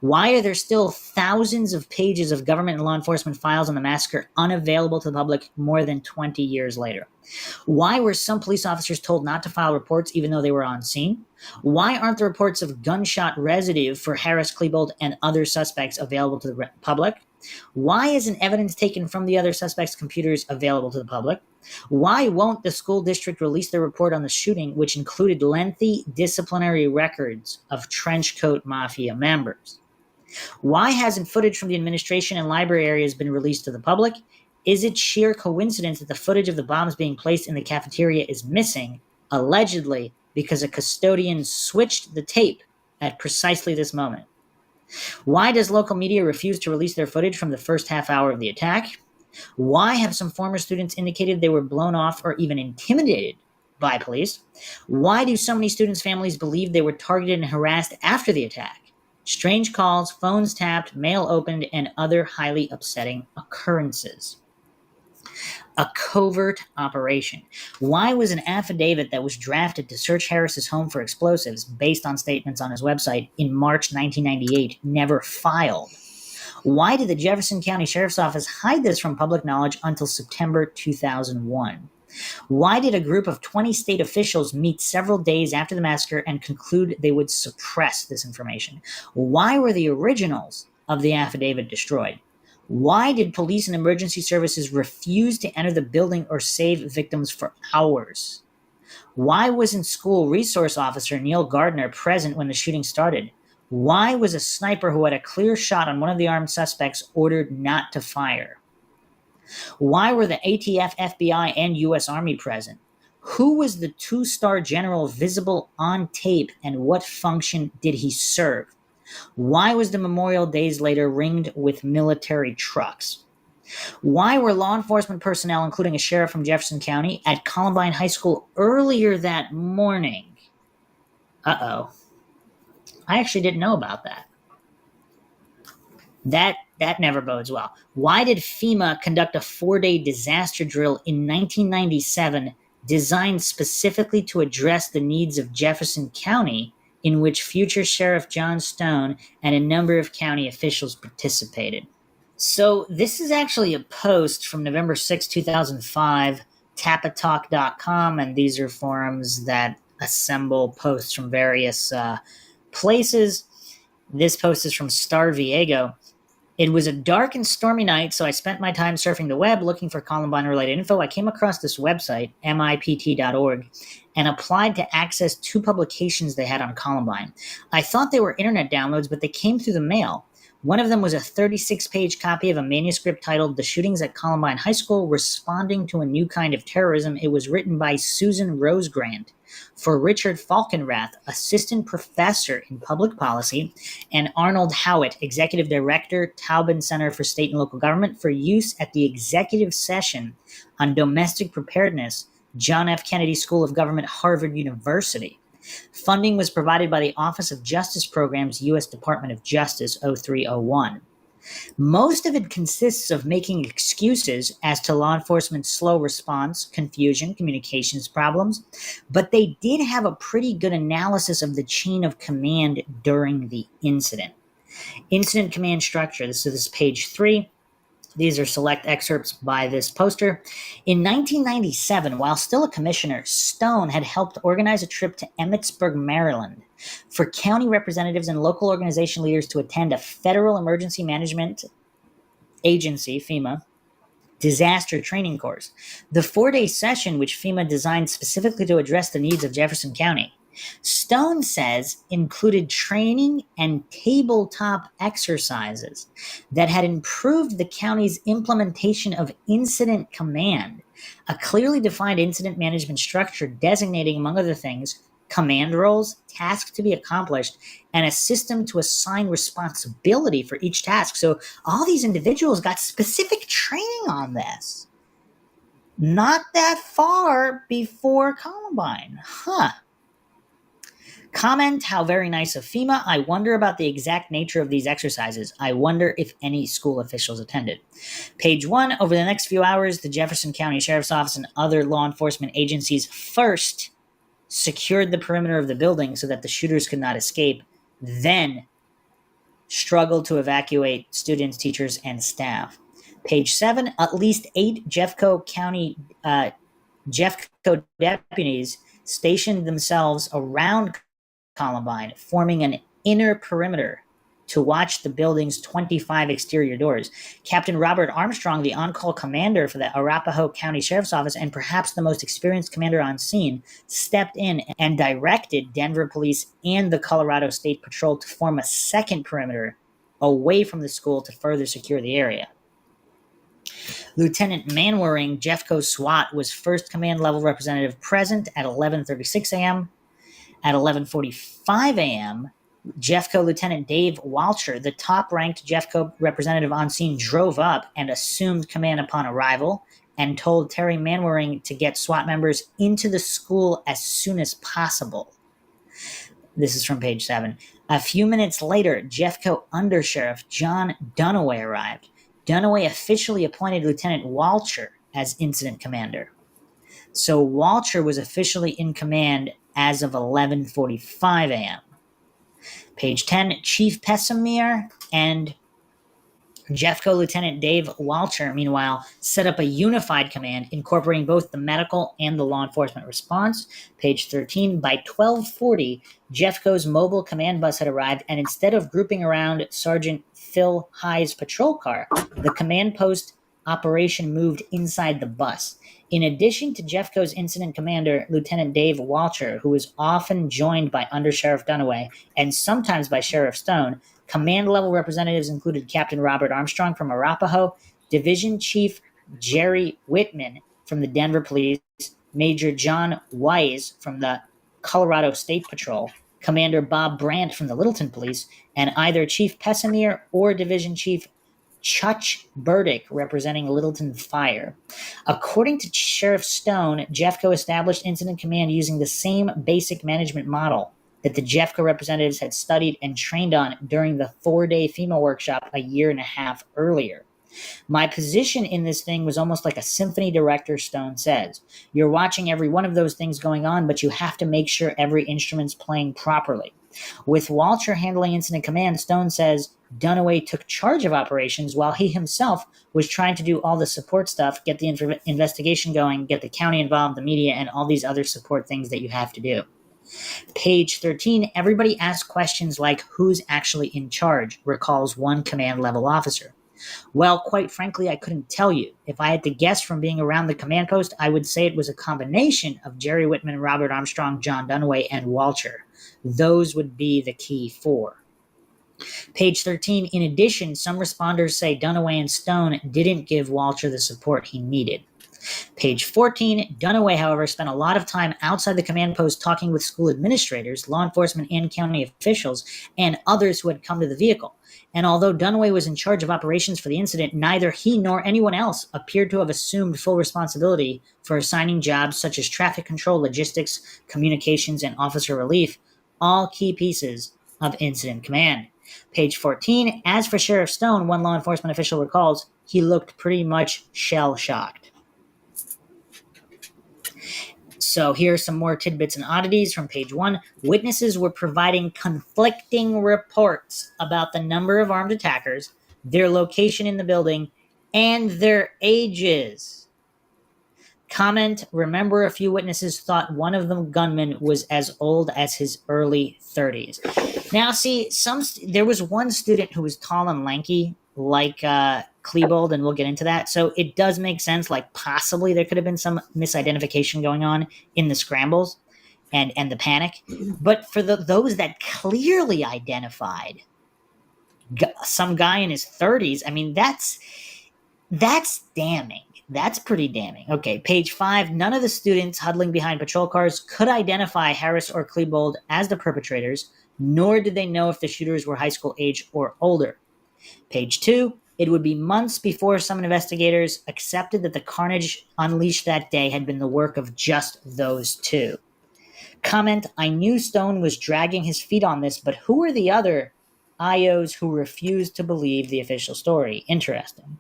Why are there still thousands of pages of government and law enforcement files on the massacre unavailable to the public more than 20 years later? Why were some police officers told not to file reports even though they were on scene? Why aren't the reports of gunshot residue for Harris, Klebold, and other suspects available to the public? Why isn't evidence taken from the other suspects' computers available to the public? Why won't the school district release their report on the shooting, which included lengthy disciplinary records of Trenchcoat Mafia members? Why hasn't footage from the administration and library areas been released to the public? Is it sheer coincidence that the footage of the bombs being placed in the cafeteria is missing, allegedly because a custodian switched the tape at precisely this moment? Why does local media refuse to release their footage from the first half hour of the attack? Why have some former students indicated they were blown off or even intimidated by police? Why do so many students' families believe they were targeted and harassed after the attack? Strange calls, phones tapped, mail opened, and other highly upsetting occurrences. A covert operation. Why was an affidavit that was drafted to search Harris's home for explosives, based on statements on his website, in March 1998 never filed? Why did the Jefferson County Sheriff's Office hide this from public knowledge until September 2001? Why did a group of 20 state officials meet several days after the massacre and conclude they would suppress this information? Why were the originals of the affidavit destroyed? Why did police and emergency services refuse to enter the building or save victims for hours? Why wasn't school resource officer Neil Gardner present when the shooting started? Why was a sniper who had a clear shot on one of the armed suspects ordered not to fire? Why were the ATF, FBI, and U.S. Army present? Who was the two-star general visible on tape, and what function did he serve? Why was the memorial days later ringed with military trucks? Why were law enforcement personnel, including a sheriff from Jefferson County, at Columbine High School earlier that morning? Uh-oh. I actually didn't know about that. That never bodes well. Why did FEMA conduct a 4-day disaster drill in 1997 designed specifically to address the needs of Jefferson County, in which future Sheriff John Stone and a number of county officials participated? So this is actually a post from November 6, 2005, tapatalk.com, and these are forums that assemble posts from various places. This post is from Star Viego. It was a dark and stormy night, so I spent my time surfing the web looking for Columbine-related info. I came across this website, mipt.org, and applied to access 2 publications they had on Columbine. I thought they were internet downloads, but they came through the mail. One of them was a 36-page copy of a manuscript titled The Shootings at Columbine High School, Responding to a New Kind of Terrorism. It was written by Susan Rosegrant for Richard Falkenrath, Assistant Professor in Public Policy, and Arnold Howitt, Executive Director, Taubman Center for State and Local Government, for use at the Executive Session on Domestic Preparedness, John F. Kennedy School of Government, Harvard University. Funding was provided by the Office of Justice Programs, U.S. Department of Justice, 0301. Most of it consists of making excuses as to law enforcement's slow response, confusion, communications problems, but they did have a pretty good analysis of the chain of command during the incident. Incident command structure. This is page 3. These are select excerpts by this poster. In 1997, while still a commissioner, Stone had helped organize a trip to Emmitsburg, Maryland, for county representatives and local organization leaders to attend a federal emergency management agency, FEMA, disaster training course. The 4-day session, which FEMA designed specifically to address the needs of Jefferson County, Stone says included training and tabletop exercises that had improved the county's implementation of incident command, a clearly defined incident management structure designating, among other things, command roles, tasks to be accomplished, and a system to assign responsibility for each task. So all these individuals got specific training on this. Not that far before Columbine. Comment, how very nice of FEMA. I wonder about the exact nature of these exercises. I wonder if any school officials attended. Page 1, over the next few hours, the Jefferson County Sheriff's Office and other law enforcement agencies first secured the perimeter of the building so that the shooters could not escape, then struggled to evacuate students, teachers, and staff. Page 7, at least 8 Jeffco deputies stationed themselves around Columbine, forming an inner perimeter to watch the building's 25 exterior doors. Captain Robert Armstrong, the on-call commander for the Arapahoe County Sheriff's Office and perhaps the most experienced commander on scene, stepped in and directed Denver Police and the Colorado State Patrol to form a second perimeter away from the school to further secure the area. Lieutenant Manwaring, Jeffco SWAT, was first command level representative present at 11:36 a.m. At 11:45 a.m., Jeffco Lieutenant Dave Walcher, the top-ranked Jeffco representative on scene, drove up and assumed command upon arrival and told Terry Manwaring to get SWAT members into the school as soon as possible. This is from page 7. A few minutes later, Jeffco Undersheriff John Dunaway arrived. Dunaway officially appointed Lieutenant Walcher as incident commander. So Walcher was officially in command as of 11:45 a.m. Page 10, Chief Pessamere and Jeffco Lieutenant Dave Walcher, meanwhile, set up a unified command incorporating both the medical and the law enforcement response. Page 13, by 1240, Jeffco's mobile command bus had arrived, and instead of grouping around Sergeant Phil High's patrol car, the command post operation moved inside the bus. In addition to Jeffco's incident commander, Lieutenant Dave Walcher, who was often joined by Under Sheriff Dunaway and sometimes by Sheriff Stone, command-level representatives included Captain Robert Armstrong from Arapahoe, Division Chief Jerry Whitman from the Denver Police, Major John Wise from the Colorado State Patrol, Commander Bob Brandt from the Littleton Police, and either Chief Pessimir or Division Chief Chutch Burdick representing Littleton Fire. According to Sheriff Stone, Jeffco established Incident Command using the same basic management model that the Jeffco representatives had studied and trained on during the 4-day FEMA workshop a year and a half earlier. My position in this thing was almost like a symphony director, Stone says. You're watching every one of those things going on, but you have to make sure every instrument's playing properly. With Walcher handling incident command, Stone says Dunaway took charge of operations while he himself was trying to do all the support stuff, get the investigation going, get the county involved, the media, and all these other support things that you have to do. Page 13, everybody asked questions like, who's actually in charge, recalls one command level officer. Well, quite frankly, I couldn't tell you. If I had to guess from being around the command post, I would say it was a combination of Jerry Whitman, Robert Armstrong, John Dunaway, and Walcher. Those would be the key four. Page 13, in addition, some responders say Dunaway and Stone didn't give Walcher the support he needed. Page 14, Dunaway, however, spent a lot of time outside the command post talking with school administrators, law enforcement, and county officials, and others who had come to the vehicle. And although Dunaway was in charge of operations for the incident, neither he nor anyone else appeared to have assumed full responsibility for assigning jobs such as traffic control, logistics, communications, and officer relief, all key pieces of incident command. Page 14, as for Sheriff Stone, one law enforcement official recalls, he looked pretty much shell-shocked. So here are some more tidbits and oddities from page 1. Witnesses were providing conflicting reports about the number of armed attackers, their location in the building, and their ages. Comment, remember a few witnesses thought one of the gunmen was as old as his early 30s. Now, see, there was one student who was tall and lanky, like Klebold, and we'll get into that. So it does make sense, like possibly there could have been some misidentification going on in the scrambles and the panic. But for those that clearly identified some guy in his 30s, I mean, that's damning. That's pretty damning. Okay, page 5. None of the students huddling behind patrol cars could identify Harris or Klebold as the perpetrators, nor did they know if the shooters were high school age or older. Page 2. It would be months before some investigators accepted that the carnage unleashed that day had been the work of just those two. Comment, I knew Stone was dragging his feet on this, but who were the other IOs who refused to believe the official story? Interesting.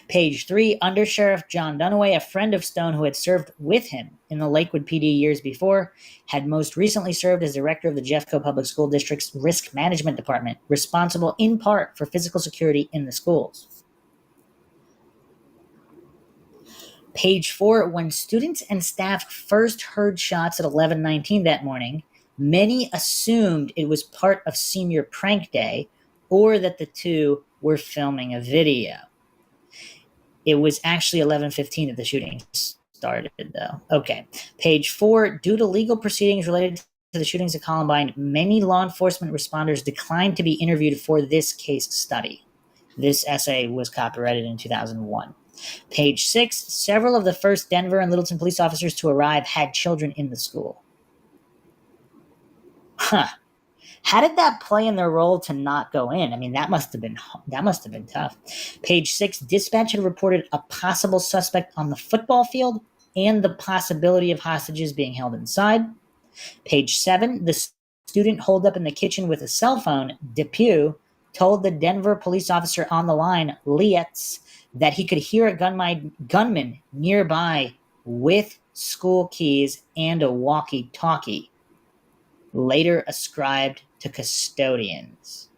Page 3, Under Sheriff John Dunaway, a friend of Stone who had served with him in the Lakewood PD years before, had most recently served as director of the Jeffco Public School District's Risk Management Department, responsible in part for physical security in the schools. Page 4, when students and staff first heard shots at 11:19 that morning, many assumed it was part of senior prank day or that the two were filming a video. It was actually 11:15 that the shooting started, though. Okay. Page 4, due to legal proceedings related to the shootings at Columbine, many law enforcement responders declined to be interviewed for this case study. This essay was copyrighted in 2001. Page 6, several of the first Denver and Littleton police officers to arrive had children in the school. How did that play in their role to not go in? I mean, that must have been tough. Page 6, dispatch had reported a possible suspect on the football field and the possibility of hostages being held inside. Page 7, the student holed up in the kitchen with a cell phone, Depew, told the Denver police officer on the line, Lietz, that he could hear a gunman nearby with school keys and a walkie-talkie, later ascribed to custodians.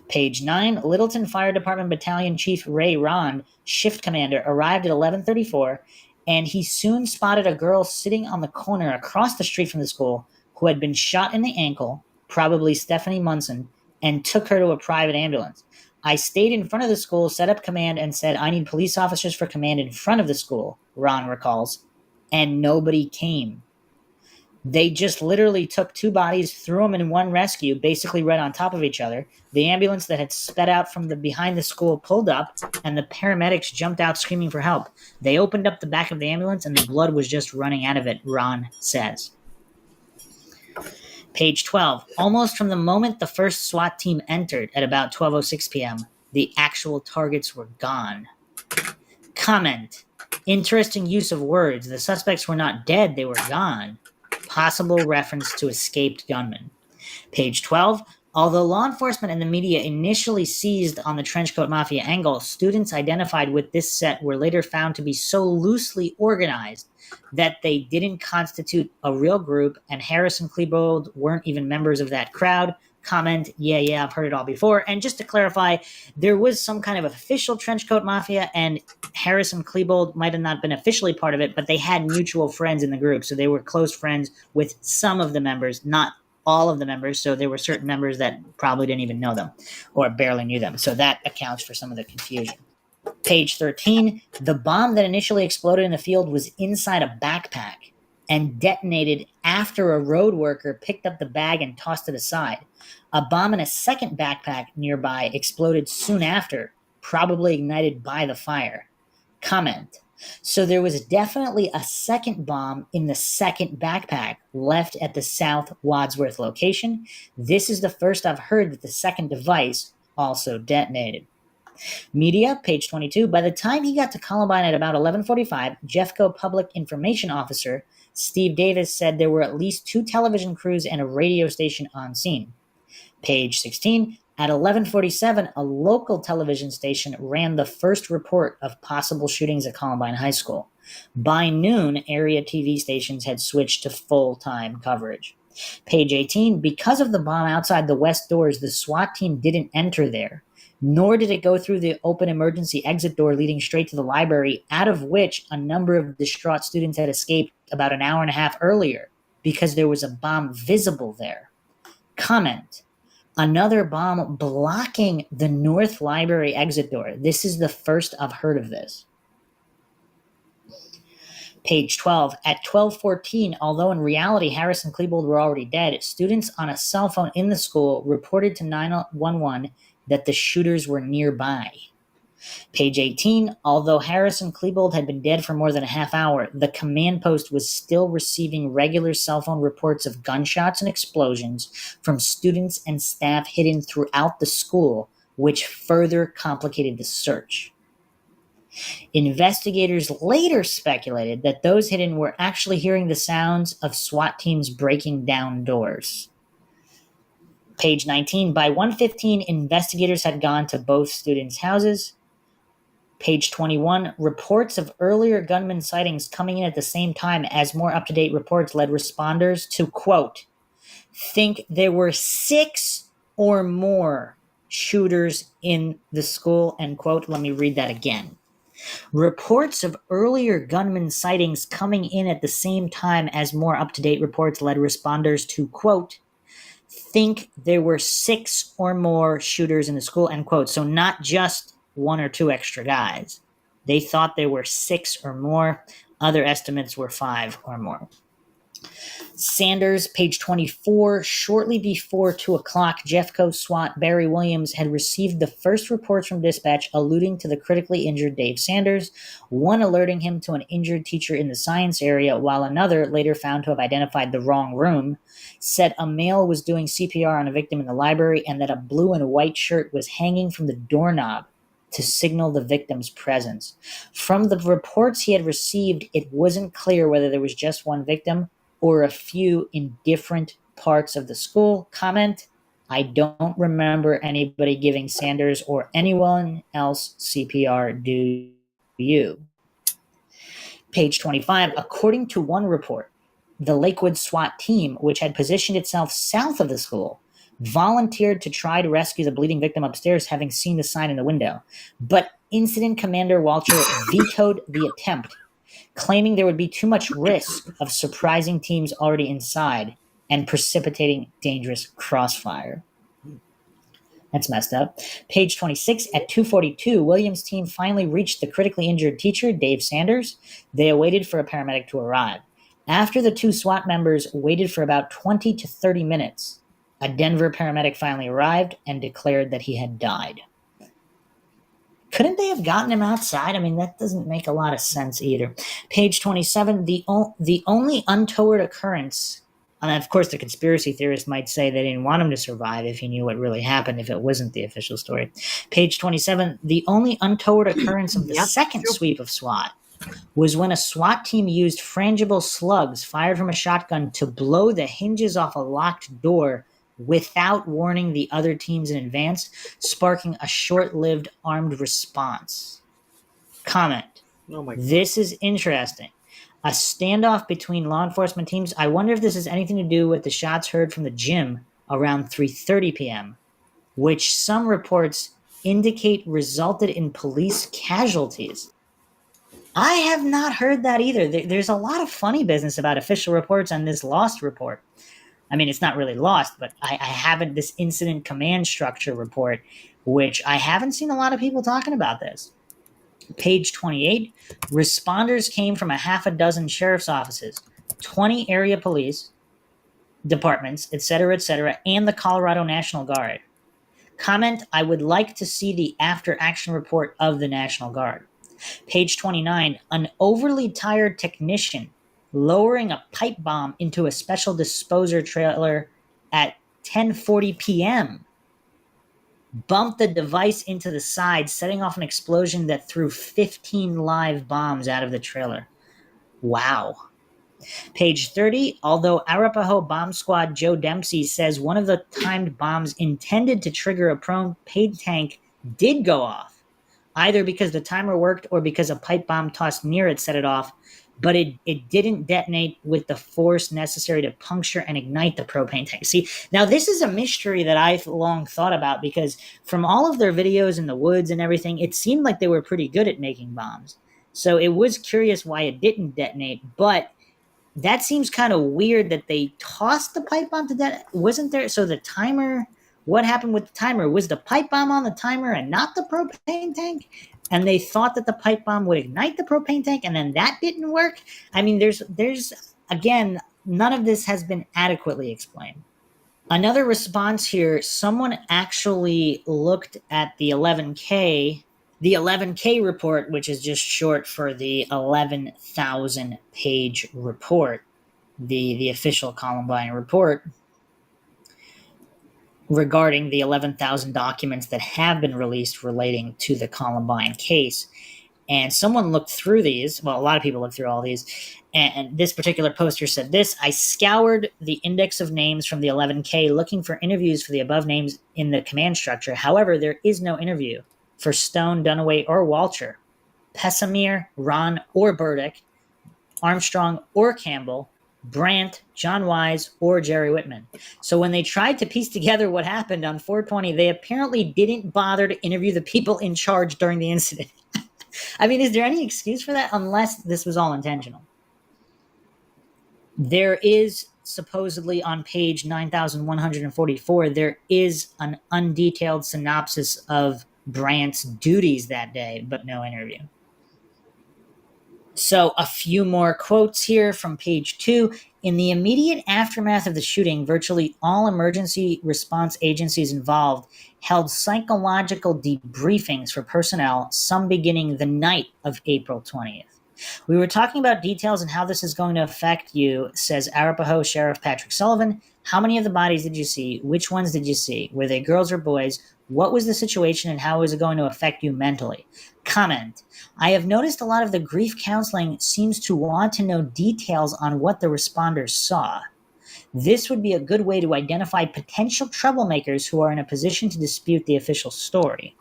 Page 9, Littleton Fire Department Battalion Chief Ray Rond, shift commander, arrived at 11:34, and he soon spotted a girl sitting on the corner across the street from the school who had been shot in the ankle, probably Stephanie Munson, and took her to a private ambulance. I stayed in front of the school, set up command, and said, I need police officers for command in front of the school, Ron recalls, and nobody came. They just literally took two bodies, threw them in one rescue, basically right on top of each other. The ambulance that had sped out from behind the school pulled up, and the paramedics jumped out screaming for help. They opened up the back of the ambulance, and the blood was just running out of it, Ron says. Page 12. Almost from the moment the first SWAT team entered at about 12:06 p.m., the actual targets were gone. Comment. Interesting use of words. The suspects were not dead, they were gone. Possible reference to escaped gunmen. Page 12. Although law enforcement and the media initially seized on the trenchcoat mafia angle, students identified with this set were later found to be so loosely organized that they didn't constitute a real group, and Harris and Klebold weren't even members of that crowd. Comment, yeah, I've heard it all before. And just to clarify, there was some kind of official trenchcoat mafia, and Harris and Klebold might have not been officially part of it, but they had mutual friends in the group, so they were close friends with some of the members, not all of the members, so there were certain members that probably didn't even know them or barely knew them, so that accounts for some of the confusion. Page 13, the bomb that initially exploded in the field was inside a backpack and detonated after a road worker picked up the bag and tossed it aside. A bomb in a second backpack nearby exploded soon after, probably ignited by the fire. Comment. So there was definitely a second bomb in the second backpack left at the South Wadsworth location. This is the first I've heard that the second device also detonated. Media, page 22. By the time he got to Columbine at about 11:45, Jeffco Public Information Officer Steve Davis said there were at least 2 television crews and a radio station on scene. Page 16. At 11:47, a local television station ran the first report of possible shootings at Columbine High School. By noon, area TV stations had switched to full-time coverage. Page 18. Because of the bomb outside the west doors, the SWAT team didn't enter there, nor did it go through the open emergency exit door leading straight to the library, out of which a number of distraught students had escaped about an hour and a half earlier because there was a bomb visible there. Comment. Another bomb blocking the North Library exit door. This is the first I've heard of this. Page 12. At 12:14, although in reality Harris and Klebold were already dead, students on a cell phone in the school reported to 911 that the shooters were nearby. Page 18. Although Harris and Klebold had been dead for more than a half hour, the command post was still receiving regular cell phone reports of gunshots and explosions from students and staff hidden throughout the school, which further complicated the search. Investigators later speculated that those hidden were actually hearing the sounds of SWAT teams breaking down doors. Page 19. By 1:15, investigators had gone to both students' houses. Page 21. Reports of earlier gunman sightings coming in at the same time as more up-to-date reports led responders to, quote, think there were 6 or more shooters in the school, end quote. Let me read that again. Reports of earlier gunman sightings coming in at the same time as more up-to-date reports led responders to, quote, think there were 6 or more shooters in the school, end quote. So not just 1 or 2 extra guys. They thought there were 6 or more. Other estimates were 5 or more. Sanders, page 24. Shortly before 2 o'clock, Jeffco SWAT Barry Williams had received the first reports from dispatch alluding to the critically injured Dave Sanders, one alerting him to an injured teacher in the science area, while another, later found to have identified the wrong room, said a male was doing CPR on a victim in the library and that a blue and white shirt was hanging from the doorknob to signal the victim's presence. From the reports he had received, it wasn't clear whether there was just one victim or a few in different parts of the school. Comment, I don't remember anybody giving Sanders or anyone else CPR, do you? Page 25, according to one report, the Lakewood SWAT team, which had positioned itself south of the school, volunteered to try to rescue the bleeding victim upstairs, having seen the sign in the window. But Incident Commander Walcher vetoed the attempt, claiming there would be too much risk of surprising teams already inside and precipitating dangerous crossfire. That's messed up. Page 26, at 2:42, Williams' team finally reached the critically injured teacher, Dave Sanders. They awaited for a paramedic to arrive. After the two SWAT members waited for about 20 to 30 minutes, a Denver paramedic finally arrived and declared that he had died. Couldn't they have gotten him outside? I mean, that doesn't make a lot of sense either. Page 27, the only untoward occurrence, and of course the conspiracy theorist might say they didn't want him to survive if he knew what really happened, if it wasn't the official story. Page 27, the only untoward occurrence of the second sweep of SWAT was when a SWAT team used frangible slugs fired from a shotgun to blow the hinges off a locked door without warning the other teams in advance, sparking a short-lived armed response. Comment. Oh my God. This is interesting. A standoff between law enforcement teams. I wonder if this has anything to do with the shots heard from the gym around 3:30 p.m., which some reports indicate resulted in police casualties. I have not heard that either. There's a lot of funny business about official reports on this lost report. I mean, it's not really lost, but I haven't, this incident command structure report, which I haven't seen a lot of people talking about this. Page 28, responders came from a half a dozen sheriff's offices, 20 area police departments, etc., and the Colorado National Guard. Comment, I would like to see the after-action report of the National Guard. Page 29, an overly tired technician lowering a pipe bomb into a special disposer trailer at 10:40 p.m. bumped the device into the side, setting off an explosion that threw 15 live bombs out of the trailer. Wow. Page 30, although Arapahoe Bomb Squad Joe Dempsey says one of the timed bombs intended to trigger a propane tank did go off, either because the timer worked or because a pipe bomb tossed near it set it off, but it didn't detonate with the force necessary to puncture and ignite the propane tank. See, now this is a mystery that I've long thought about, because from all of their videos in the woods and everything, it seemed like they were pretty good at making bombs. So it was curious why it didn't detonate, but that seems kind of weird that they tossed the pipe bomb to detonate. Wasn't there? So the timer, what happened with the timer? Was the pipe bomb on the timer and not the propane tank? And they thought that the pipe bomb would ignite the propane tank, and then that didn't work? I mean, there's again, none of this has been adequately explained. Another response here, someone actually looked at the 11K report, which is just short for the 11,000 page report, the official Columbine report, regarding the 11,000 documents that have been released relating to the Columbine case. And someone looked through these. Well, a lot of people looked through all these. And this particular poster said this: I scoured the index of names from the 11K looking for interviews for the above names in the command structure. However, there is no interview for Stone, Dunaway, or Walcher, Pessamere, Ron, or Burdick, Armstrong, or Campbell, Brandt, John Wise, or Jerry Whitman. So when they tried to piece together what happened on 420, they apparently didn't bother to interview the people in charge during the incident. I mean, is there any excuse for that, unless this was all intentional? There is supposedly on page 9,144, there is an undetailed synopsis of Brandt's duties that day, but no interview. So a few more quotes here from page 2. In the immediate aftermath of the shooting, virtually all emergency response agencies involved held psychological debriefings for personnel, some beginning the night of April 20th. We were talking about details and how this is going to affect you, says Arapahoe Sheriff Patrick Sullivan. How many of the bodies did you see? Which ones did you see? Were they girls or boys? What was the situation and how is it going to affect you mentally? Comment. I have noticed a lot of the grief counseling seems to want to know details on what the responders saw. This would be a good way to identify potential troublemakers who are in a position to dispute the official story.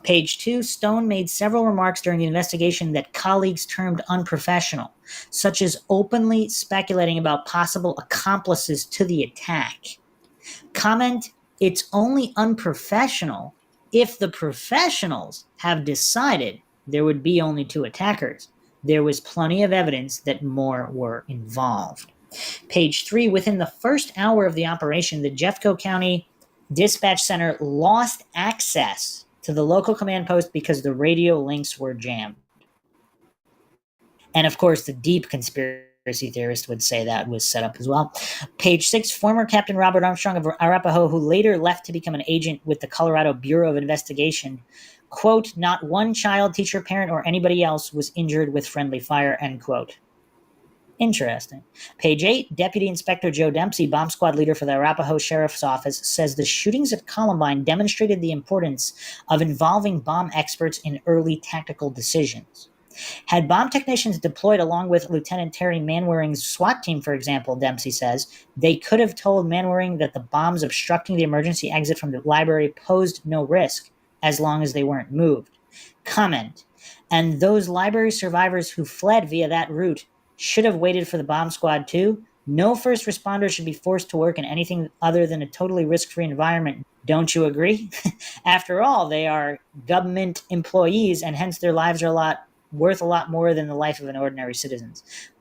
Page 2, Stone made several remarks during the investigation that colleagues termed unprofessional, such as openly speculating about possible accomplices to the attack. Comment, it's only unprofessional if the professionals have decided there would be only 2 attackers. There was plenty of evidence that more were involved. Page 3, within the first hour of the operation, the Jeffco County Dispatch Center lost access to the local command post because the radio links were jammed. And of course, the deep conspiracy theorist would say that was set up as well. Page 6, former Captain Robert Armstrong of Arapahoe, who later left to become an agent with the Colorado Bureau of Investigation, quote, not one child, teacher, parent, or anybody else was injured with friendly fire, end quote. Interesting. Page 8, Deputy Inspector Joe Dempsey, bomb squad leader for the Arapahoe Sheriff's Office, says the shootings at Columbine demonstrated the importance of involving bomb experts in early tactical decisions. Had bomb technicians deployed along with Lieutenant Terry Manwaring's SWAT team, for example, Dempsey says, they could have told Manwaring that the bombs obstructing the emergency exit from the library posed no risk as long as they weren't moved. Comment, and those library survivors who fled via that route should have waited for the bomb squad too. No first responder should be forced to work in anything other than a totally risk-free environment. Don't you agree? After all, they are government employees, and hence their lives are worth a lot more than the life of an ordinary citizen.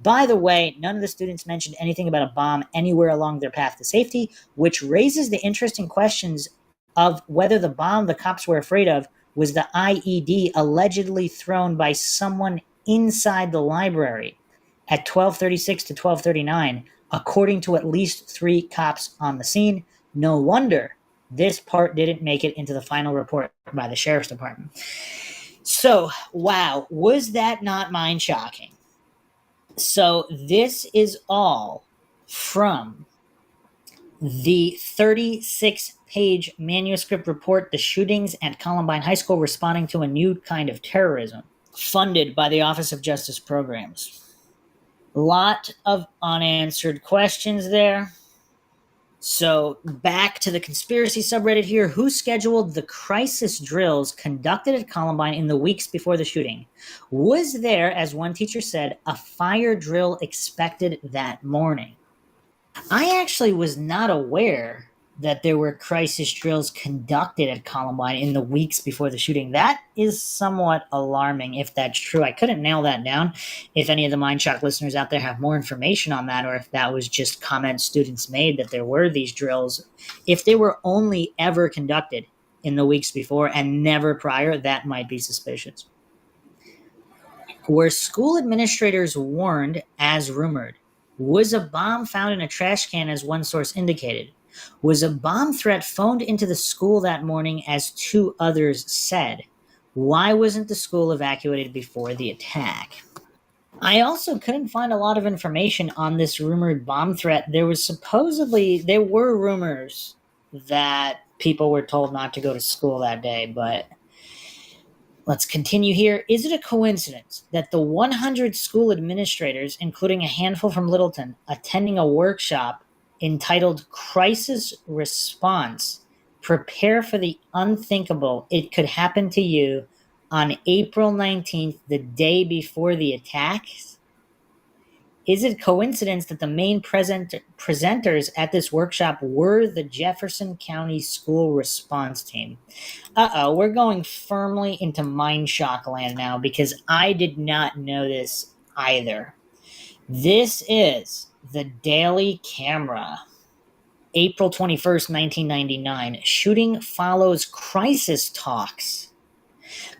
By the way, none of the students mentioned anything about a bomb anywhere along their path to safety, which raises the interesting questions of whether the bomb the cops were afraid of was the IED allegedly thrown by someone inside the library at 12:36 to 12:39, according to at least 3 cops on the scene. No wonder this part didn't make it into the final report by the Sheriff's Department. So, wow, was that not mind-shocking? So this is all from the 36-page manuscript report, The Shootings at Columbine High School Responding to a New Kind of Terrorism, funded by the Office of Justice Programs. Lot of unanswered questions there. So back to the conspiracy subreddit here. Who scheduled the crisis drills conducted at Columbine in the weeks before the shooting? Was there, as one teacher said, a fire drill expected that morning? I actually was not aware that there were crisis drills conducted at Columbine in the weeks before the shooting. That is somewhat alarming if that's true. I couldn't nail that down. If any of the Mindshock listeners out there have more information on that, or if that was just comments students made that there were these drills, if they were only ever conducted in the weeks before and never prior, that might be suspicious. Were school administrators warned as rumored? Was a bomb found in a trash can as one source indicated? Was a bomb threat phoned into the school that morning as 2 others said? Why wasn't the school evacuated before the attack? I also couldn't find a lot of information on this rumored bomb threat. There were rumors that people were told not to go to school that day, but let's continue here. Is it a coincidence that the 100 school administrators, including a handful from Littleton, attending a workshop entitled Crisis Response, Prepare for the Unthinkable, It Could Happen to You, on April 19th, the day before the attacks? Is it coincidence that the main presenters at this workshop were the Jefferson County School Response Team? We're going firmly into Mindshock land now because I did not know this either. This is the Daily Camera. April 21st, 1999. Shooting follows crisis talks.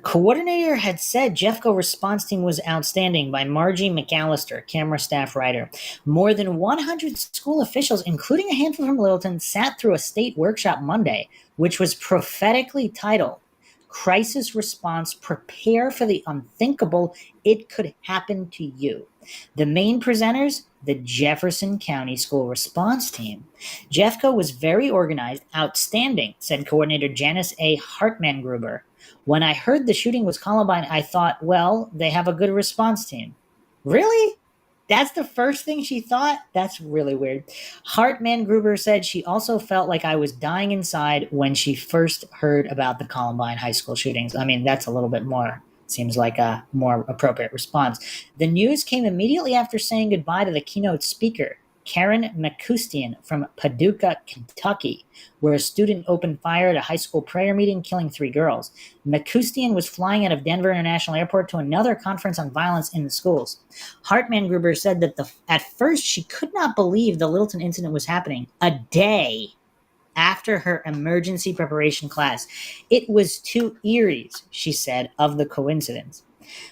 Coordinator had said Jeffco response team was outstanding by Margie McAllister, camera staff writer. More than 100 school officials, including a handful from Littleton, sat through a state workshop Monday, which was prophetically titled Crisis Response, Prepare for the Unthinkable, It Could Happen to You. The main presenters, the Jefferson County School Response Team. Jeffco was very organized, outstanding, said coordinator Janice A. Hartman-Gruber. When I heard the shooting was Columbine, I thought, well, they have a good response team. Really? That's the first thing she thought? That's really weird. Hartman Gruber said she also felt like I was dying inside when she first heard about the Columbine high school shootings. I mean, that's a little bit more, seems like a more appropriate response. The news came immediately after saying goodbye to the keynote speaker, Karen McCustian from Paducah, Kentucky, where a student opened fire at a high school prayer meeting, killing 3 girls. McCustian was flying out of Denver International Airport to another conference on violence in the schools. Hartman Gruber said that at first she could not believe the Littleton incident was happening a day after her emergency preparation class. It was too eerie, she said, of the coincidence.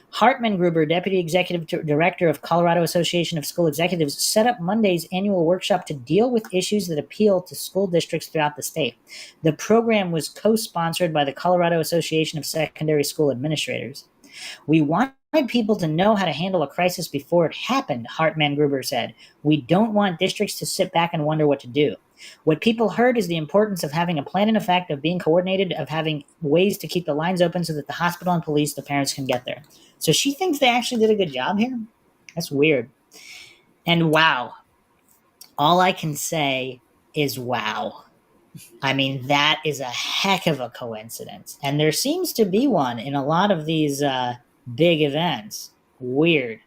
Hartman Gruber, Deputy Executive Director of Colorado Association of School Executives, set up Monday's annual workshop to deal with issues that appeal to school districts throughout the state. The program was co-sponsored by the Colorado Association of Secondary School Administrators. We wanted people to know how to handle a crisis before it happened, Hartman Gruber said. We don't want districts to sit back and wonder what to do. What people heard is the importance of having a plan in effect, of being coordinated, of having ways to keep the lines open so that the hospital and police, the parents can get there. So she thinks they actually did a good job here? That's weird. And wow. All I can say is wow. I mean, that is a heck of a coincidence. And there seems to be one in a lot of these big events. Weird.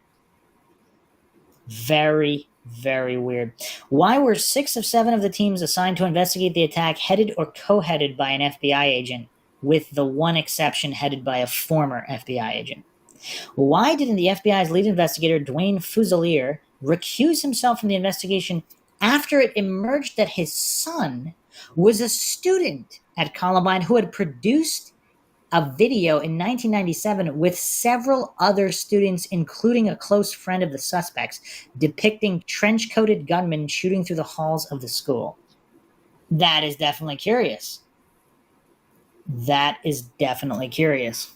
Very, very weird. Why were 6 of 7 of the teams assigned to investigate the attack headed or co-headed by an FBI agent, with the one exception headed by a former FBI agent? Why didn't the FBI's lead investigator, Dwayne Fusilier, recuse himself from the investigation after it emerged that his son was a student at Columbine who had produced a video in 1997 with several other students, including a close friend of the suspects, depicting trench-coated gunmen shooting through the halls of the school? That is definitely curious. That is definitely curious.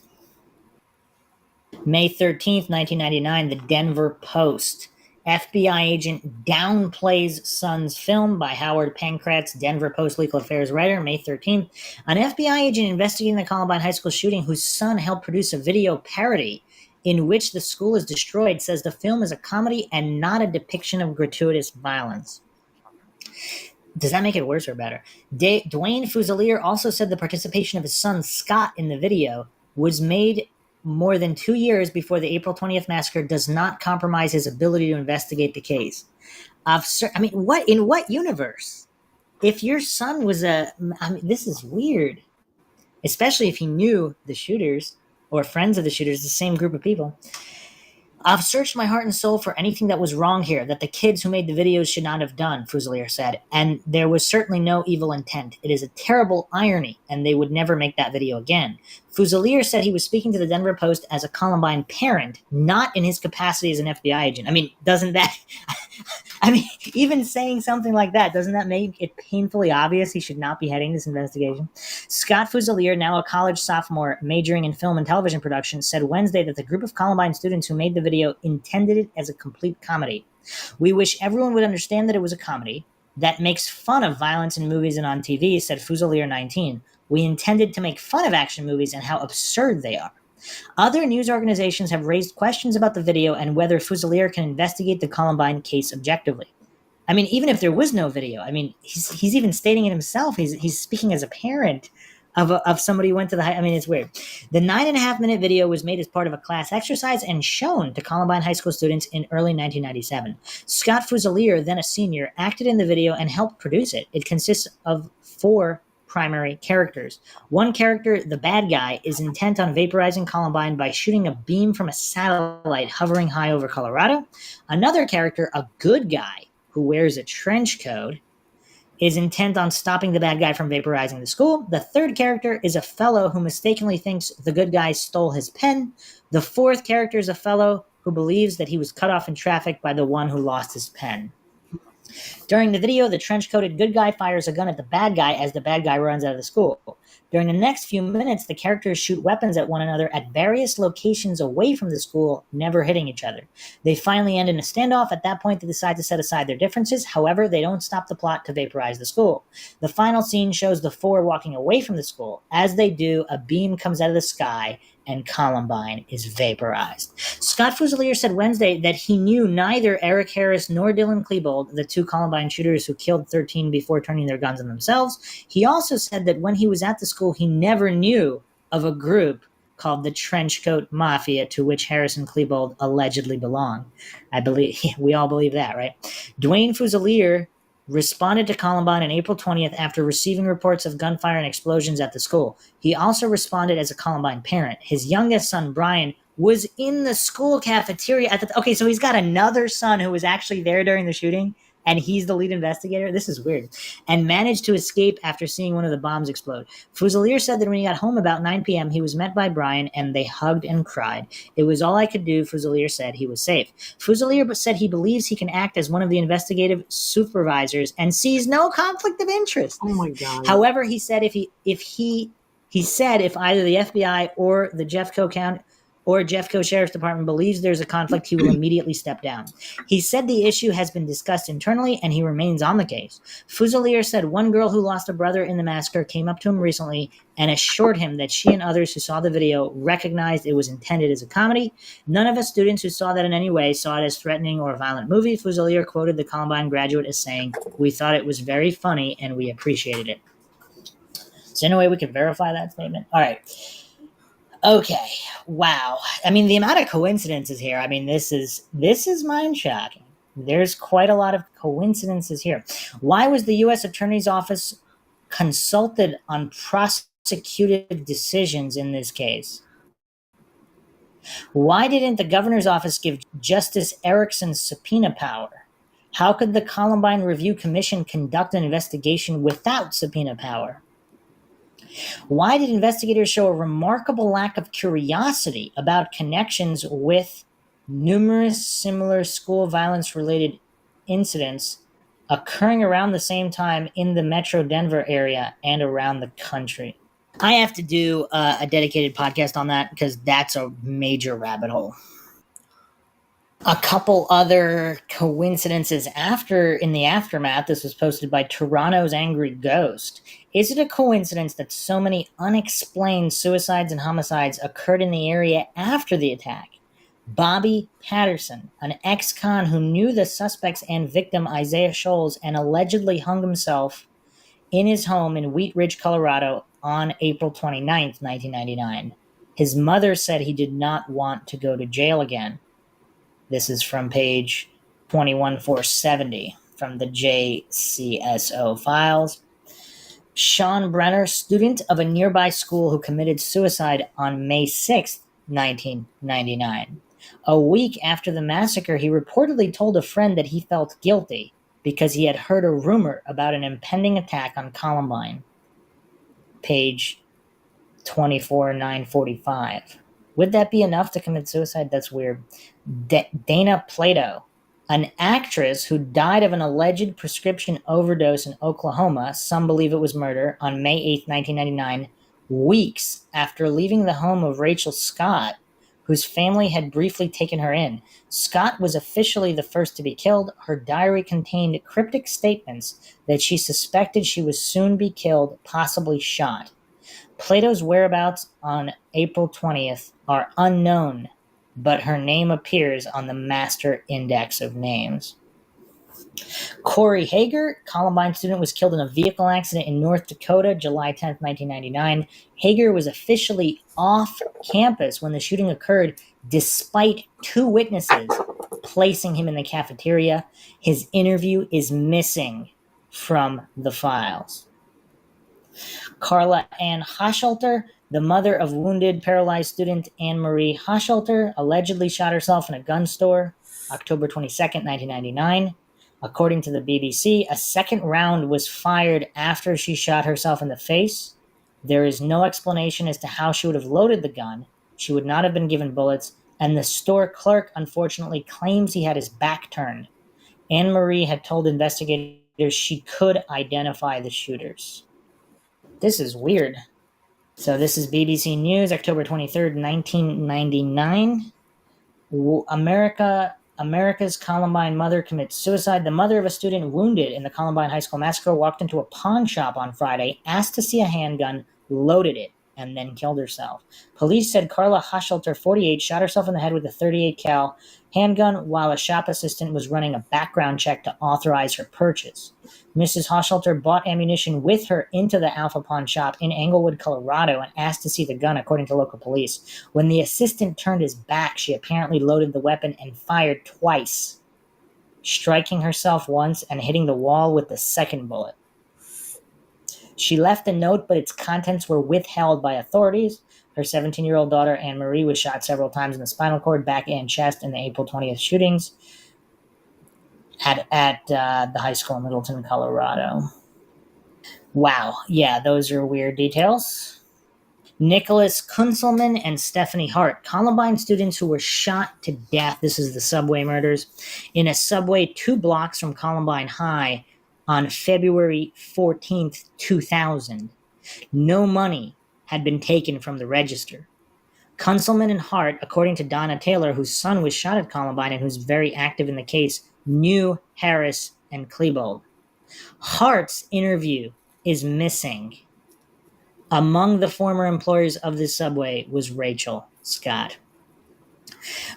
May 13th, 1999, the Denver Post. FBI agent downplays son's film, by Howard Pankratz, Denver Post legal affairs writer, May 13th. An FBI agent investigating the Columbine high school shooting, whose son helped produce a video parody in which the school is destroyed, says the film is a comedy and not a depiction of gratuitous violence. Does that make it worse or better? Dwayne Fusilier also said the participation of his son Scott in the video was made more than 2 years before the April 20th massacre does not compromise his ability to investigate the case. I mean, in what universe? If your son was this is weird. Especially if he knew the shooters or friends of the shooters, the same group of people. I've searched my heart and soul for anything that was wrong here, that the kids who made the videos should not have done, Fusilier said, and there was certainly no evil intent. It is a terrible irony, and they would never make that video again. Fusilier said he was speaking to the Denver Post as a Columbine parent, not in his capacity as an FBI agent. I mean, doesn't that... I mean, even saying something like that, doesn't that make it painfully obvious he should not be heading this investigation? Scott Fusilier, now a college sophomore majoring in film and television production, said Wednesday that the group of Columbine students who made the video intended it as a complete comedy. We wish everyone would understand that it was a comedy that makes fun of violence in movies and on TV, said Fusilier 19. We intended to make fun of action movies and how absurd they are. Other news organizations have raised questions about the video and whether Fusilier can investigate the Columbine case objectively. I mean, even if there was no video, I mean, he's even stating it himself. He's speaking as a parent of somebody who went to the high. I mean, it's weird. The 9.5-minute video was made as part of a class exercise and shown to Columbine high school students in early 1997. Scott Fusilier, then a senior, acted in the video and helped produce it. It consists of 4 primary characters. One character, the bad guy, is intent on vaporizing Columbine by shooting a beam from a satellite hovering high over Colorado. Another character, a good guy who wears a trench coat, is intent on stopping the bad guy from vaporizing the school. The third character is a fellow who mistakenly thinks the good guy stole his pen. The fourth character is a fellow who believes that he was cut off in traffic by the one who lost his pen. During the video, the trench-coated good guy fires a gun at the bad guy as the bad guy runs out of the school. During the next few minutes, the characters shoot weapons at one another at various locations away from the school, never hitting each other. They finally end in a standoff. At that point, they decide to set aside their differences. However, they don't stop the plot to vaporize the school. The final scene shows the 4 walking away from the school. As they do, a beam comes out of the sky and Columbine is vaporized. Scott Fusilier said Wednesday that he knew neither Eric Harris nor Dylan Klebold, the two Columbine shooters who killed 13 before turning their guns on themselves. He also said that when he was at the school, he never knew of a group called the Trenchcoat Mafia, to which Harris and Klebold allegedly belong. I believe we all believe that, right? Dwayne Fusilier responded to Columbine on April 20th after receiving reports of gunfire and explosions at the school. He also responded as a Columbine parent. His youngest son, Brian, was in the school cafeteria at the... Okay, so he's got another son who was actually there during the shooting, and he's the lead investigator. This is weird. And managed to escape after seeing one of the bombs explode. Fusilier said that when he got home about 9 p.m., he was met by Brian, and they hugged and cried. It was all I could do, Fusilier said. He was safe. Fusilier said he believes he can act as one of the investigative supervisors and sees no conflict of interest. Oh my God. However, he said if either the FBI or the Jeffco County or Jeffco Sheriff's Department believes there's a conflict, he will immediately step down. He said the issue has been discussed internally and he remains on the case. Fusilier said one girl who lost a brother in the massacre came up to him recently and assured him that she and others who saw the video recognized it was intended as a comedy. None of us students who saw that in any way saw it as threatening or a violent movie. Fusilier quoted the Columbine graduate as saying, "We thought it was very funny and we appreciated it." Is there any way we can verify that statement? All right. Okay. Wow. I mean, the amount of coincidences here. I mean, this is mind-shocking. There's quite a lot of coincidences here. Why was the U.S. Attorney's Office consulted on prosecutive decisions in this case? Why didn't the governor's office give Justice Erickson subpoena power? How could the Columbine Review Commission conduct an investigation without subpoena power? Why did investigators show a remarkable lack of curiosity about connections with numerous similar school violence-related incidents occurring around the same time in the Metro Denver area and around the country? I have to do a dedicated podcast on that because that's a major rabbit hole. A couple other coincidences in the aftermath. This was posted by Toronto's Angry Ghost. Is it a coincidence that so many unexplained suicides and homicides occurred in the area after the attack? Bobby Patterson, an ex-con who knew the suspects and victim Isaiah Scholes and allegedly hung himself in his home in Wheat Ridge, Colorado on April 29th, 1999. His mother said he did not want to go to jail again. This is from page 21470 from the JCSO files. Sean Brenner, student of a nearby school who committed suicide on May 6, 1999. A week after the massacre, he reportedly told a friend that he felt guilty because he had heard a rumor about an impending attack on Columbine. Page 24945. Would that be enough to commit suicide? That's weird. Dana Plato, an actress who died of an alleged prescription overdose in Oklahoma, some believe it was murder, on May 8, 1999, weeks after leaving the home of Rachel Scott, whose family had briefly taken her in. Scott was officially the first to be killed. Her diary contained cryptic statements that she suspected she would soon be killed, possibly shot. Plato's whereabouts on April 20th are unknown, but her name appears on the Master Index of Names. Corey Hager, Columbine student, was killed in a vehicle accident in North Dakota, July 10th, 1999. Hager was officially off campus when the shooting occurred, despite two witnesses placing him in the cafeteria. His interview is missing from the files. Carla Ann Hochhalter, the mother of wounded, paralyzed student Anne-Marie Hochhalter, allegedly shot herself in a gun store, October 22nd, 1999. According to the BBC, a second round was fired after she shot herself in the face. There is no explanation as to how she would have loaded the gun. She would not have been given bullets, and the store clerk unfortunately claims he had his back turned. Anne-Marie had told investigators she could identify the shooters. This is weird. So this is BBC News, October 23rd, 1999. America's Columbine mother commits suicide. The mother of a student wounded in the Columbine High School massacre walked into a pawn shop on Friday, asked to see a handgun, loaded it, and then killed herself. Police said Carla Hoshelter, 48, shot herself in the head with a 38 cal handgun while a shop assistant was running a background check to authorize her purchase. Mrs. Hoshelter bought ammunition with her into the Alpha Pawn shop in Englewood, Colorado, and asked to see the gun, according to local police. When the assistant turned his back, she apparently loaded the weapon and fired twice, striking herself once and hitting the wall with the second bullet. She left a note, but its contents were withheld by authorities. Her 17-year-old daughter, Anne-Marie, was shot several times in the spinal cord, back, and chest in the April 20th shootings at the high school in Littleton, Colorado. Wow. Yeah, those are weird details. Nicholas Kunzelman and Stephanie Hart, Columbine students who were shot to death, this is the subway murders, in a subway 2 blocks from Columbine High on February 14th, 2000. No money had been taken from the register. Kunzelman and Hart, according to Donna Taylor, whose son was shot at Columbine and who's very active in the case, knew Harris and Klebold. Hart's interview is missing. Among the former employers of the subway was Rachel Scott.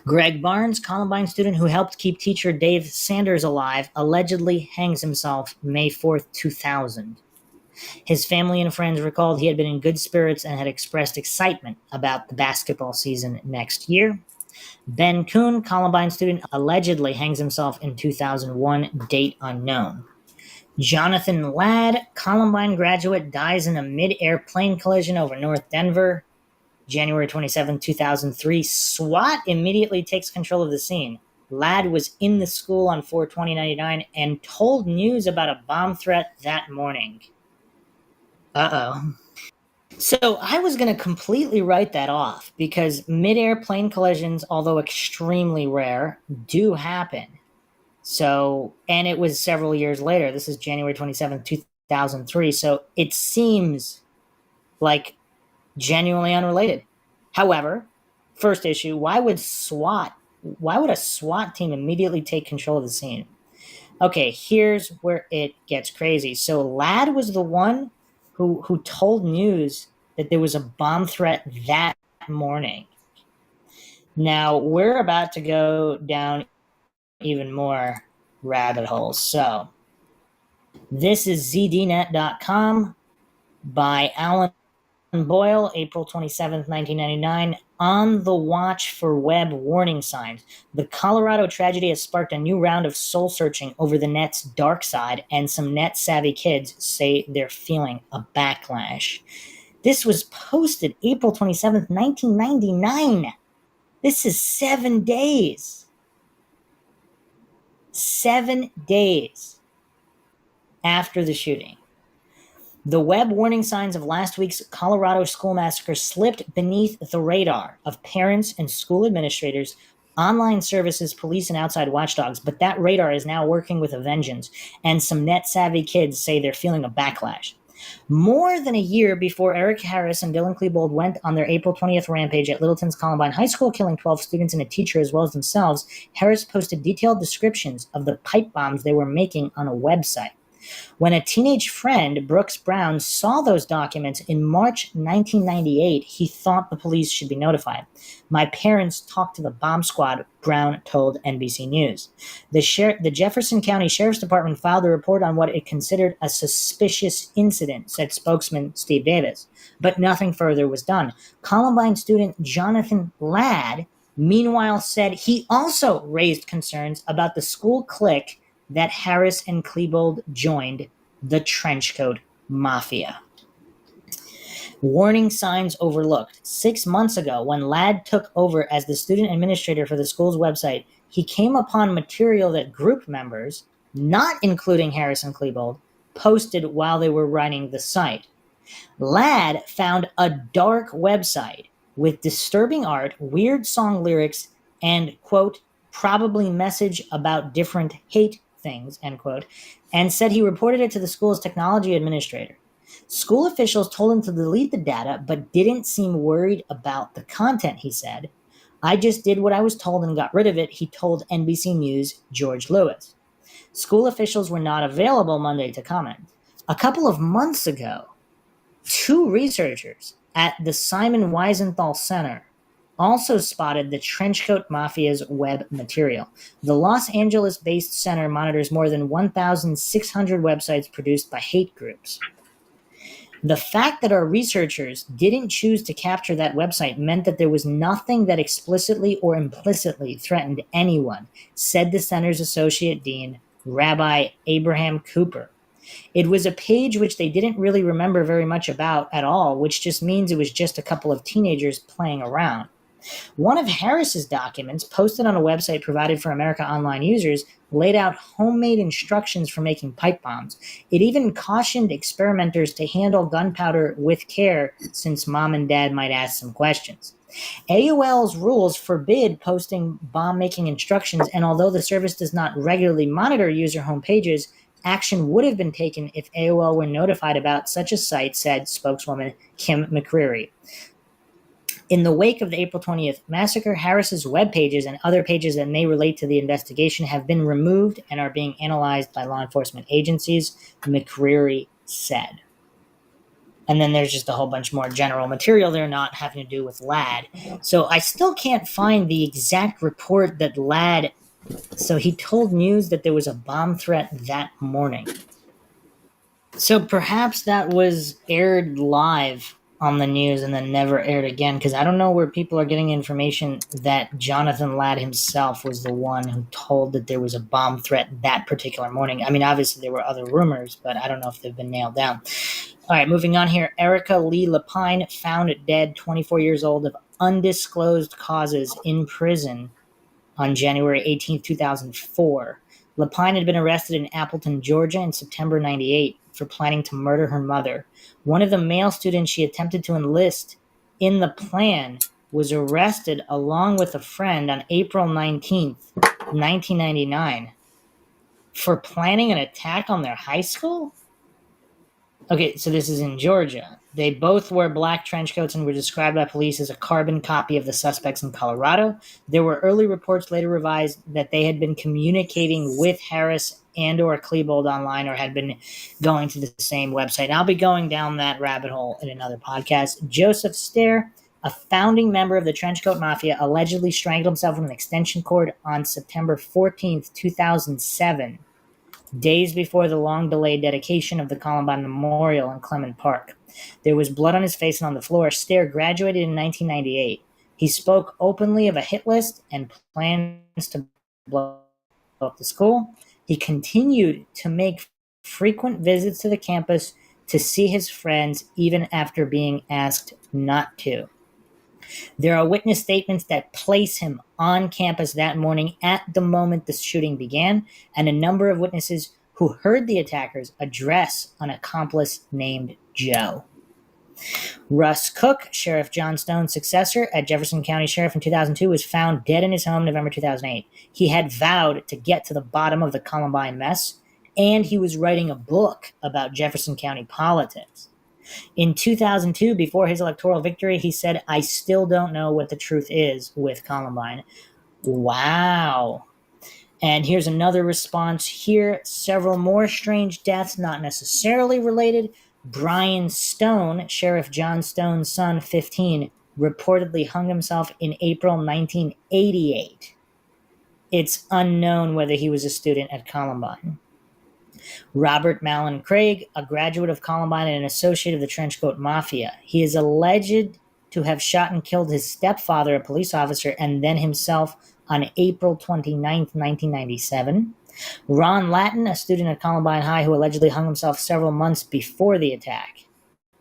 Greg Barnes, Columbine student who helped keep teacher Dave Sanders alive, allegedly hangs himself May 4th, 2000. His family and friends recalled he had been in good spirits and had expressed excitement about the basketball season next year. Ben Kuhn, Columbine student, allegedly hangs himself in 2001, date unknown. Jonathan Ladd, Columbine graduate, dies in a mid-air plane collision over North Denver, January 27, 2003. SWAT immediately takes control of the scene. Ladd was in the school on 4/20/99 and told news about a bomb threat that morning. Uh-oh. So I was going to completely write that off because mid-air plane collisions, although extremely rare, do happen. So, and it was several years later. This is January 27th, 2003. So it seems like genuinely unrelated. However, first issue, why would a SWAT team immediately take control of the scene? Okay, here's where it gets crazy. So Ladd was the one who told news that there was a bomb threat that morning. Now, we're about to go down even more rabbit holes. So, this is zdnet.com by Alan Boyle, April 27th, 1999. On the watch for web warning signs. The Colorado tragedy has sparked a new round of soul searching over the net's dark side, and some net savvy kids say they're feeling a backlash. This was posted April 27th, 1999. This is 7 days. 7 days after the shooting. The web warning signs of last week's Colorado school massacre slipped beneath the radar of parents and school administrators, online services, police, and outside watchdogs, but that radar is now working with a vengeance, and some net-savvy kids say they're feeling a backlash. More than a year before Eric Harris and Dylan Klebold went on their April 20th rampage at Littleton's Columbine High School, killing 12 students and a teacher as well as themselves, Harris posted detailed descriptions of the pipe bombs they were making on a website. When a teenage friend, Brooks Brown, saw those documents in March 1998, he thought the police should be notified. My parents talked to the bomb squad, Brown told NBC News. The Jefferson County Sheriff's Department filed a report on what it considered a suspicious incident, said spokesman Steve Davis, but nothing further was done. Columbine student Jonathan Ladd, meanwhile, said he also raised concerns about the school clique that Harris and Klebold joined, the Trenchcoat Mafia. Warning signs overlooked. 6 months ago, when Ladd took over as the student administrator for the school's website, he came upon material that group members, not including Harris and Klebold, posted while they were running the site. Ladd found a dark website with disturbing art, weird song lyrics, and, quote, probably message about different hate things, end quote, and said he reported it to the school's technology administrator. School officials told him to delete the data, but didn't seem worried about the content, he said. I just did what I was told and got rid of it, he told NBC News' George Lewis. School officials were not available Monday to comment. A couple of months ago, 2 researchers at the Simon Wiesenthal Center also spotted the Trenchcoat Mafia's web material. The Los Angeles-based center monitors more than 1,600 websites produced by hate groups. The fact that our researchers didn't choose to capture that website meant that there was nothing that explicitly or implicitly threatened anyone, said the center's associate dean, Rabbi Abraham Cooper. It was a page which they didn't really remember very much about at all, which just means it was just a couple of teenagers playing around. One of Harris's documents, posted on a website provided for America Online users, laid out homemade instructions for making pipe bombs. It even cautioned experimenters to handle gunpowder with care, since mom and dad might ask some questions. AOL's rules forbid posting bomb-making instructions, and although the service does not regularly monitor user home pages, action would have been taken if AOL were notified about such a site, said spokeswoman Kim McCreary. In the wake of the April 20th massacre, Harris's web pages and other pages that may relate to the investigation have been removed and are being analyzed by law enforcement agencies, McCreary said. And then there's just a whole bunch more general material there not having to do with Ladd. So I still can't find the exact report that Ladd... So he told News that there was a bomb threat that morning. So perhaps that was aired live on the news and then never aired again, because I don't know where people are getting information that Jonathan Ladd himself was the one who told that there was a bomb threat that particular morning. I mean, obviously there were other rumors, but I don't know if they've been nailed down. All right, moving on here. Erica Lee Lapine found dead, 24 years old, of undisclosed causes in prison on January 18, 2004. Lapine had been arrested in Appleton, Georgia in September 98 for planning to murder her mother. One of the male students she attempted to enlist in the plan was arrested along with a friend on April 19th, 1999 for planning an attack on their high school? Okay, so this is in Georgia. They both wore black trench coats and were described by police as a carbon copy of the suspects in Colorado. There were early reports, later revised, that they had been communicating with Harris and or Klebold online, or had been going to the same website. And I'll be going down that rabbit hole in another podcast. Joseph Stair, a founding member of the Trenchcoat Mafia, allegedly strangled himself with an extension cord on September 14th, 2007. Days before the long-delayed dedication of the Columbine Memorial in Clement Park. There was blood on his face and on the floor. Stair graduated in 1998. He spoke openly of a hit list and plans to blow up the school. He continued to make frequent visits to the campus to see his friends, even after being asked not to. There are witness statements that place him on campus that morning at the moment the shooting began, and a number of witnesses who heard the attackers address an accomplice named Joe. Russ Cook, Sheriff John Stone's successor at Jefferson County Sheriff in 2002, was found dead in his home November 2008. He had vowed to get to the bottom of the Columbine mess, and he was writing a book about Jefferson County politics. In 2002, before his electoral victory, he said, "I still don't know what the truth is with Columbine." Wow. And here's another response here. Several more strange deaths, not necessarily related. Brian Stone, Sheriff John Stone's son, 15, reportedly hung himself in April 1988. It's unknown whether he was a student at Columbine. Robert Mallon Craig, a graduate of Columbine and an associate of the Trenchcoat Mafia. He is alleged to have shot and killed his stepfather, a police officer, and then himself on April 29th, 1997. Ron Latin, a student at Columbine High who allegedly hung himself several months before the attack,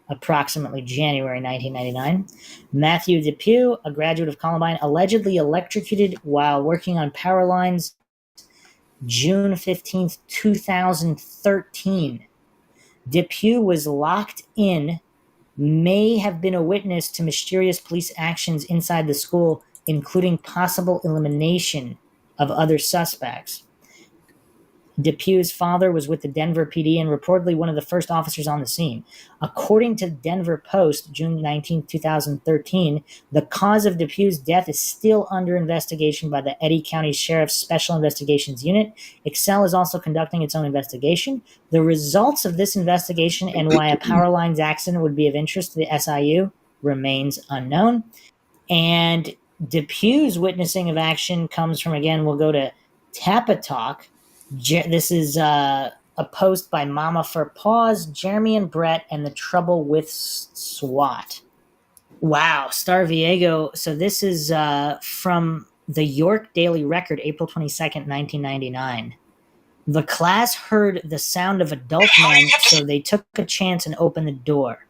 approximately January 1999. Matthew Depew, a graduate of Columbine, allegedly electrocuted while working on power lines June 15th, 2013. Depew was locked in, may have been a witness to mysterious police actions inside the school, including possible elimination of other suspects. Depew's father was with the Denver PD and reportedly one of the first officers on the scene. According to Denver Post, June 19, 2013, the cause of Depew's death is still under investigation by the Eddy County Sheriff's Special Investigations Unit. Excel is also conducting its own investigation. The results of this investigation and why a power lines accident would be of interest to the SIU remains unknown. And Depue's witnessing of action comes from, again, we'll go to Tapatalk. This is a post by Mama for Paws, Jeremy and Brett, and the Trouble with SWAT. Wow, Star Viego. So this is from the York Daily Record, April 22nd, 1999. The class heard the sound of adult men, so they took a chance and opened the door.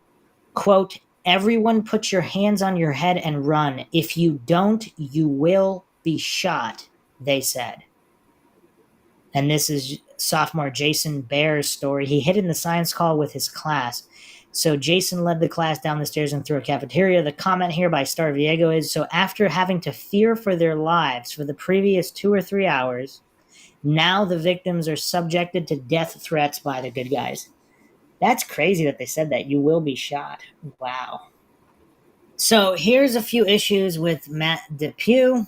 Quote, "Everyone put your hands on your head and run. If you don't, you will be shot," they said. And this is sophomore Jason Bear's story. He hid in the science hall with his class. So Jason led the class down the stairs and through a cafeteria. The comment here by Star Viego is, so after having to fear for their lives for the previous 2 or 3 hours, now the victims are subjected to death threats by the good guys. That's crazy that they said that. You will be shot. Wow. So here's a few issues with Matt Depue.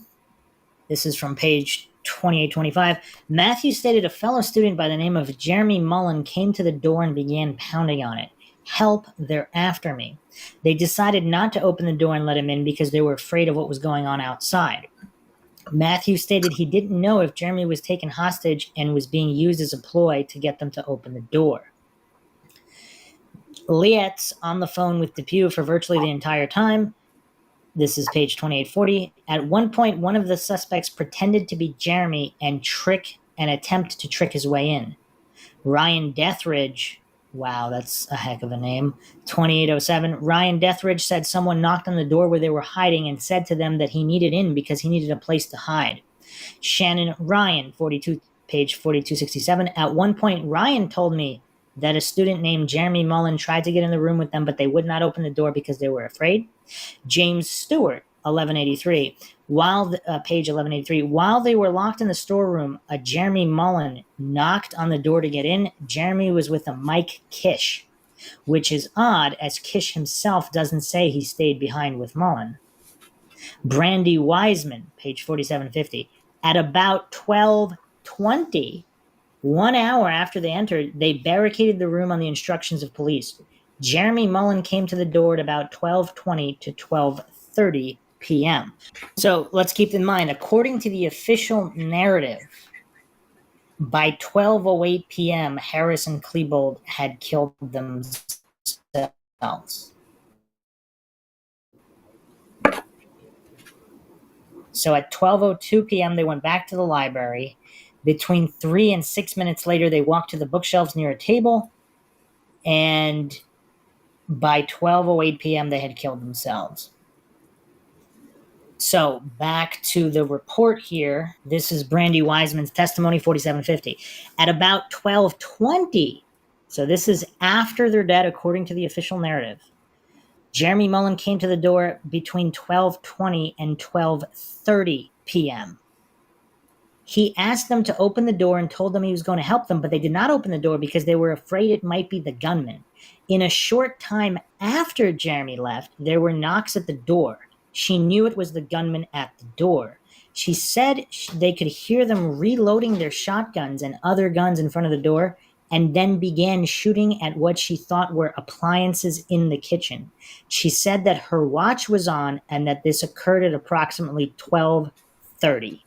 This is from page 2825. Matthew stated a fellow student by the name of Jeremy Mullen came to the door and began pounding on it. "Help, they're after me." They decided not to open the door and let him in because they were afraid of what was going on outside. Matthew stated he didn't know if Jeremy was taken hostage and was being used as a ploy to get them to open the door. Liet's on the phone with Depue for virtually the entire time. This is page 2840. At one point, one of the suspects pretended to be Jeremy and attempt to trick his way in. Ryan Deathridge, wow, that's a heck of a name, 2807. Ryan Deathridge said someone knocked on the door where they were hiding and said to them that he needed in because he needed a place to hide. Shannon Ryan, page 4267. At one point, Ryan told me that a student named Jeremy Mullen tried to get in the room with them, but they would not open the door because they were afraid. James Stewart, 1183. Page 1183. While they were locked in the storeroom, a Jeremy Mullen knocked on the door to get in. Jeremy was with a Mike Kish, which is odd as Kish himself doesn't say he stayed behind with Mullen. Brandy Wiseman, page 4750. At about 12:20, 1 hour after they entered, they barricaded the room on the instructions of police. Jeremy Mullen came to the door at about 12:20 to 12:30 p.m. So let's keep in mind, according to the official narrative, by 12:08 p.m., Harris and Klebold had killed themselves. So at 12:02 p.m., they went back to the library. Between 3 and 6 minutes later, they walked to the bookshelves near a table, and by 12:08 p.m., they had killed themselves. So back to the report here. This is Brandy Wiseman's testimony, 4750. At about 12:20, so this is after they're dead according to the official narrative, Jeremy Mullen came to the door between 12:20 and 12:30 p.m. He asked them to open the door and told them he was going to help them, but they did not open the door because they were afraid it might be the gunman. In a short time after Jeremy left, there were knocks at the door. She knew it was the gunman at the door. She said they could hear them reloading their shotguns and other guns in front of the door, and then began shooting at what she thought were appliances in the kitchen. She said that her watch was on and that this occurred at approximately 12:30.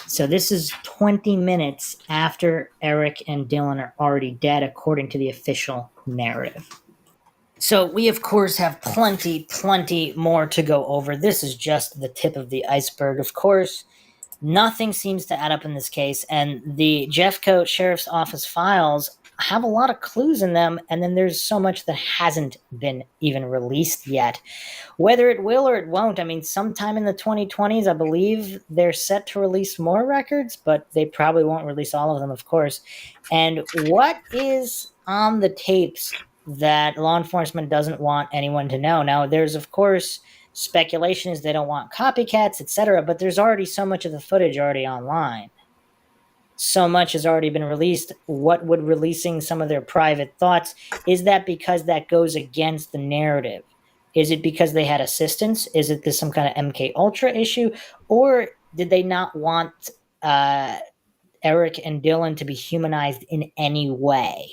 So this is 20 minutes after Eric and Dylan are already dead, according to the official narrative. So we, of course, have plenty more to go over. This is just the tip of the iceberg. Of course, nothing seems to add up in this case, and the Jeffcoat Sheriff's Office files have a lot of clues in them, and then there's so much that hasn't been even released yet. Whether it will or it won't, I mean, sometime in the 2020s, I believe they're set to release more records, but they probably won't release all of them, of course. And what is on the tapes that law enforcement doesn't want anyone to know? Now, there's, of course, speculation is they don't want copycats, etc., but there's already so much of the footage already online. So much has already been released. What would releasing some of their private thoughts? Is that because that goes against the narrative? Is it because they had assistance? Is it some kind of MK Ultra issue? Or did they not want Eric and Dylan to be humanized in any way?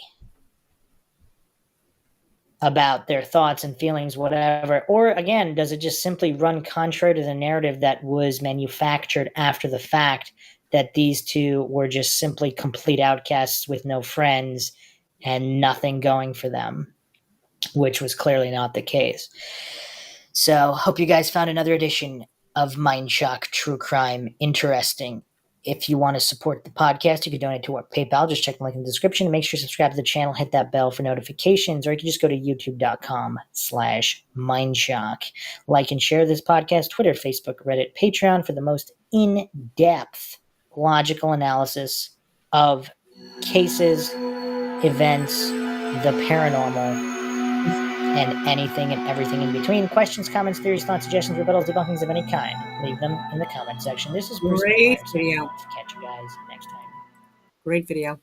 about their thoughts and feelings, whatever? Or again, does it just simply run contrary to the narrative that was manufactured after the fact, that these two were just simply complete outcasts with no friends and nothing going for them, which was clearly not the case. So, hope you guys found another edition of Mindshock True Crime interesting. If you want to support the podcast, you can donate to our PayPal. Just check the link in the description. Make sure you subscribe to the channel, hit that bell for notifications, or you can just go to youtube.com/Mindshock. Like and share this podcast, Twitter, Facebook, Reddit, Patreon for the most in-depth logical analysis of cases, events, the paranormal, and anything and everything in between. Questions, comments, theories, thoughts, suggestions, rebuttals, debunkings of any kind, leave them in the comment section. This is Bruce. Great video. Catch you guys next time. Great video.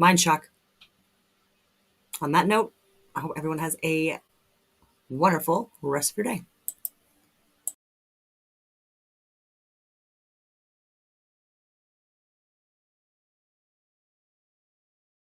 Mindshock. On that note, I hope everyone has a wonderful rest of your day.